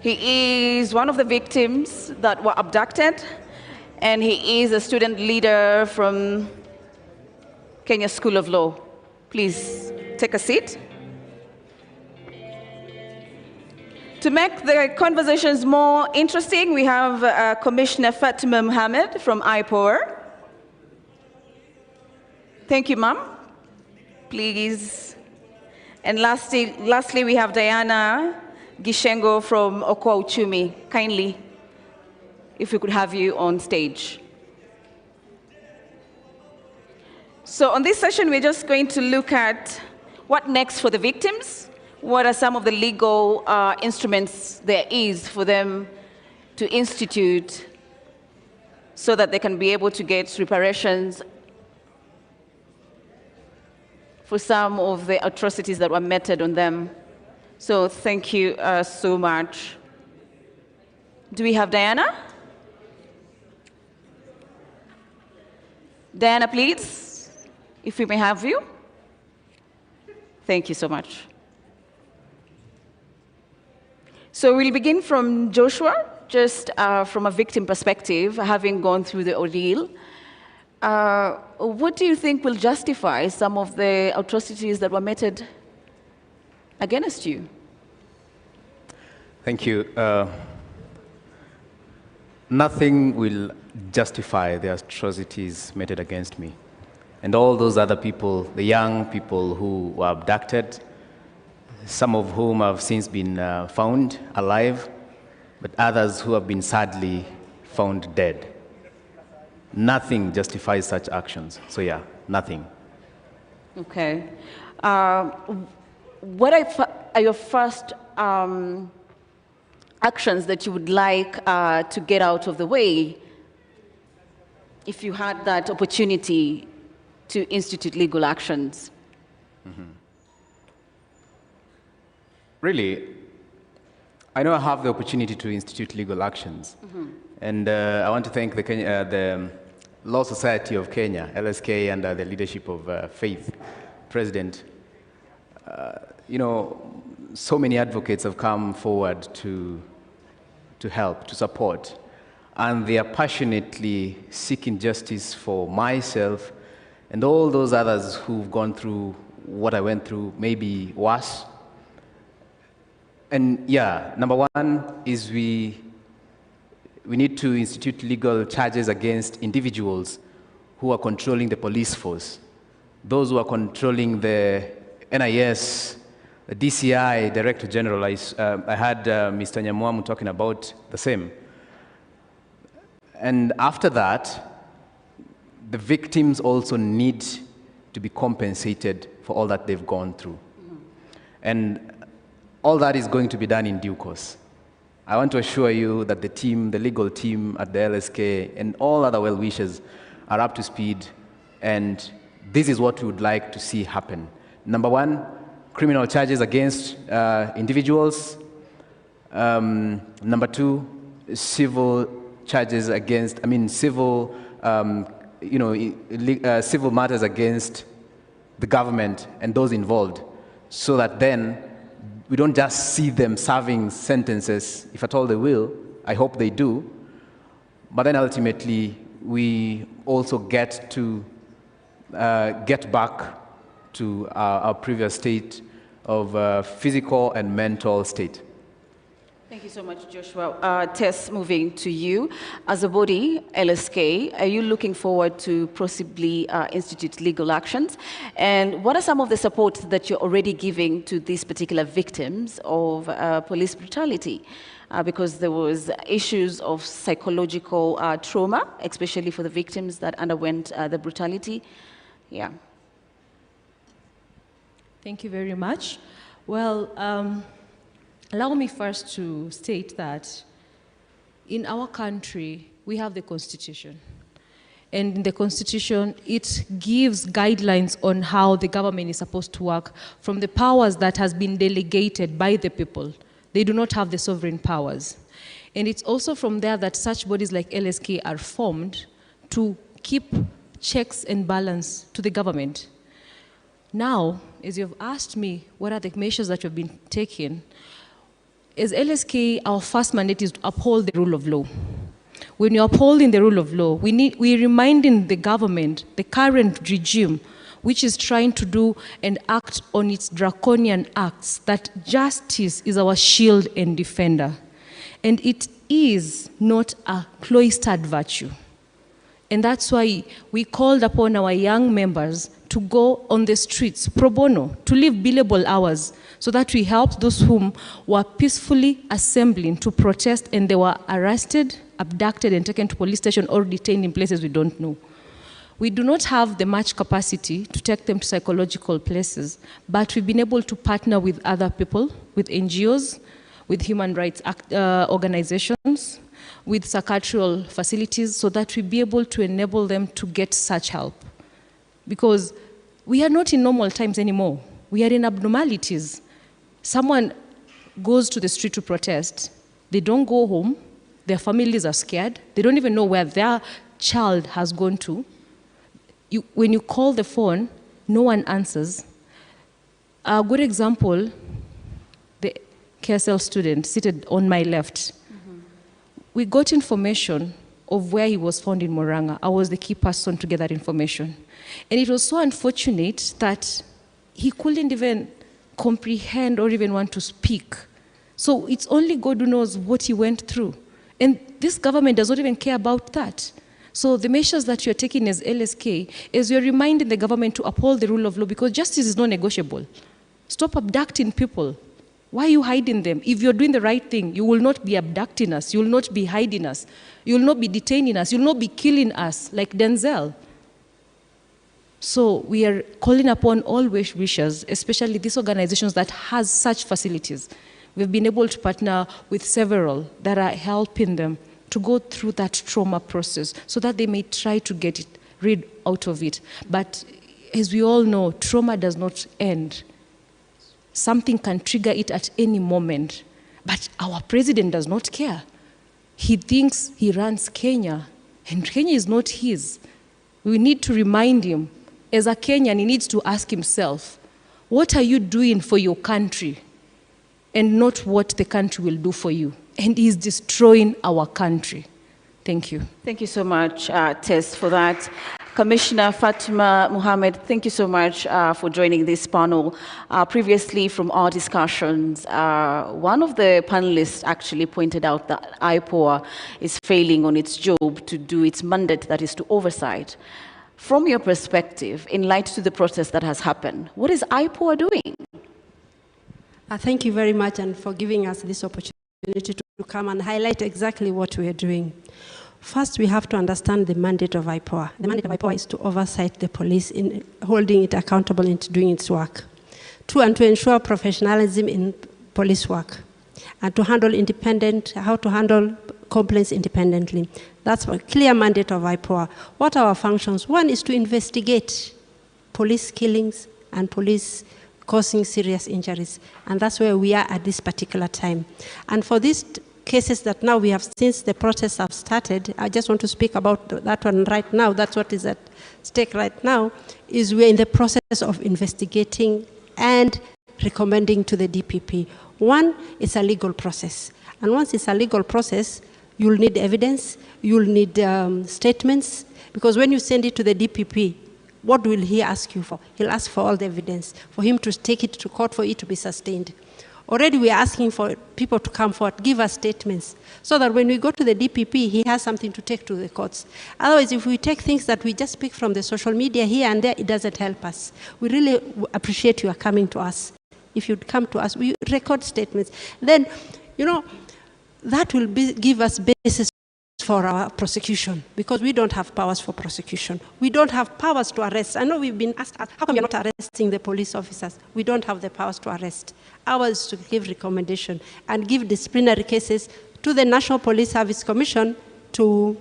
He is one of the victims that were abducted, and he is a student leader from Kenya School of Law. Please take a seat. To make the conversations more interesting, we have Commissioner Fatima Mohammed from IPOR. Thank you, ma'am. Please. And lastly, we have Diana Gishengo from Okwa Uchumi. Kindly, if we could have you on stage. So on this session, we're just going to look at what next for the victims. What are some of the legal instruments there is for them to institute so that they can be able to get reparations for some of the atrocities that were meted on them. So thank you so much. Do we have Diana? Diana, please. If we may have you. Thank you so much. So we'll begin from Joshua. just from a victim perspective, having gone through the ordeal, what do you think will justify some of the atrocities that were meted against you? Thank you. Nothing will justify the atrocities meted against me. And all those other people, the young people who were abducted, some of whom have since been found alive, but others who have been sadly found dead. Nothing justifies such actions. So yeah, nothing. Okay. What are your first actions that you would like to get out of the way if you had that opportunity to institute legal actions? Mm-hmm. Really, I know I have the opportunity to institute legal actions. Mm-hmm. And I want to thank the Law Society of Kenya, LSK, and the leadership of Faith, President. You know, so many advocates have come forward to help, to support, and they are passionately seeking justice for myself and all those others who've gone through what I went through, maybe worse. And yeah, number one is we need to institute legal charges against individuals who are controlling the police force, those who are controlling the NIS, the DCI, Director General. I had Mr. Nyamwamu talking about the same. And after that, the victims also need to be compensated for all that they've gone through. Mm-hmm. And all that is going to be done in due course. I want to assure you that the team, the legal team at the LSK, and all other well-wishers are up to speed, and this is what we would like to see happen. Number one, criminal charges against individuals. Number two, civil charges against, civil, civil matters against the government and those involved, so that then we don't just see them serving sentences, if at all they will. I hope they do. But then ultimately, we also get to get back to our previous state of physical and mental state. Thank you so much, Joshua. Tess, moving to you. As a body, LSK, are you looking forward to possibly institute legal actions? And what are some of the support that you're already giving to these particular victims of police brutality? Because there was issues of psychological trauma, especially for the victims that underwent the brutality. Yeah. Thank you very much. Well, allow me first to state that in our country, we have the Constitution. And in the Constitution, it gives guidelines on how the government is supposed to work from the powers that has been delegated by the people. They do not have the sovereign powers. And it's also from there that such bodies like LSK are formed to keep checks and balance to the government. Now, as you've asked me, what are the measures that have been taken? As LSK, our first mandate is to uphold the rule of law. When you're upholding the rule of law, we're reminding the government, the current regime, which is trying to do and act on its draconian acts, that justice is our shield and defender. And it is not a cloistered virtue. And that's why we called upon our young members to go on the streets, pro bono, to live billable hours, so that we helped those whom were peacefully assembling to protest and they were arrested, abducted, and taken to police station or detained in places we don't know. We do not have the much capacity to take them to psychological places, but we've been able to partner with other people, with NGOs, with human rights organizations, with psychiatrical facilities, so that we be able to enable them to get such help. Because we are not in normal times anymore. We are in abnormalities. Someone goes to the street to protest. They don't go home. Their families are scared. They don't even know where their child has gone to. When you call the phone, no one answers. A good example, the KSL student seated on my left. we got information of where he was found in Murang'a. I was the key person to get that information. And it was so unfortunate that he couldn't even comprehend or even want to speak. So it's only God who knows what he went through. And this government does not even care about that. So the measures that you're taking as LSK is you're reminding the government to uphold the rule of law, because justice is not negotiable. Stop abducting people. Why are you hiding them? If you're doing the right thing, you will not be abducting us. You will not be hiding us. You will not be detaining us. You will not be killing us like Denzel. So we are calling upon all wishers, especially these organizations that has such facilities. We've been able to partner with several that are helping them to go through that trauma process so that they may try to get rid out of it. But as we all know, trauma does not end. Something can trigger it at any moment. But our president does not care. He thinks he runs Kenya, and Kenya is not his. We need to remind him, as a Kenyan, he needs to ask himself, what are you doing for your country? And not what the country will do for you. And he's destroying our country. Thank you. Thank you so much, Tess, for that. Commissioner Fatima Mohammed, thank you so much for joining this panel. Previously, from our discussions, one of the panelists actually pointed out that IPOA is failing on its job to do its mandate, that is to oversight. From your perspective, in light to the process that has happened, what is IPOA doing? Thank you very much, and for giving us this opportunity to come and highlight exactly what we are doing. First, we have to understand the mandate of IPOA. The mandate of IPOA is to oversight the police in holding it accountable into doing its work. Two, and to ensure professionalism in police work, and to handle how to handle complaints independently. That's a clear mandate of IPOA. What are our functions? One is to investigate police killings and police causing serious injuries. And that's where we are at this particular time. And for these cases that now we have, since the protests have started, I just want to speak about that one right now. That's what is at stake right now, is we're in the process of investigating and recommending to the DPP. One, it's a legal process. And once it's a legal process, you'll need evidence, you'll need statements, because when you send it to the DPP, what will he ask you for? He'll ask for all the evidence, for him to take it to court, for it to be sustained. Already we are asking for people to come forward, give us statements, so that when we go to the DPP, he has something to take to the courts. Otherwise, if we take things that we just pick from the social media here and there, it doesn't help us. We really appreciate you coming to us. If you'd come to us, we record statements. Then, that will give us basis for our prosecution, because we don't have powers for prosecution. We don't have powers to arrest. I know we've been asked, how come you're not arresting the police officers? We don't have the powers to arrest. Ours is to give recommendation and give disciplinary cases to the National Police Service Commission to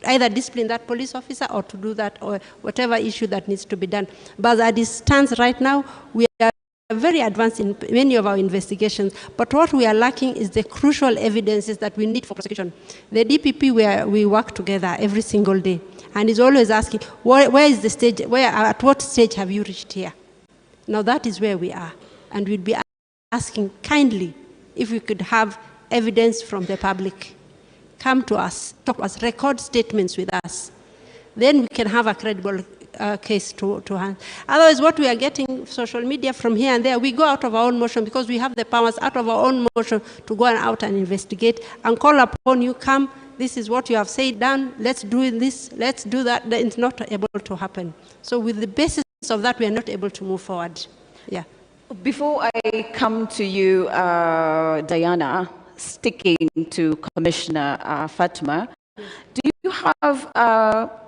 either discipline that police officer or to do that, or whatever issue that needs to be done. But as it stands right now, we are very advanced in many of our investigations, but what we are lacking is the crucial evidences that we need for prosecution. The DPP, where we work together every single day, and is always asking, where is the stage, at what stage have you reached here? Now that is where we are, and we'd be asking kindly if we could have evidence from the public. Come to us, talk to us, record statements with us. Then we can have a credible case to hand. Otherwise, what we are getting, social media from here and there, we go out of our own motion, because we have the powers out of our own motion to go out and investigate and call upon you, come, this is what you have said, done, let's do this, let's do that. It's not able to happen. So with the basis of that, we are not able to move forward. Yeah. Before I come to you, Diana, sticking to Commissioner Fatima, do you have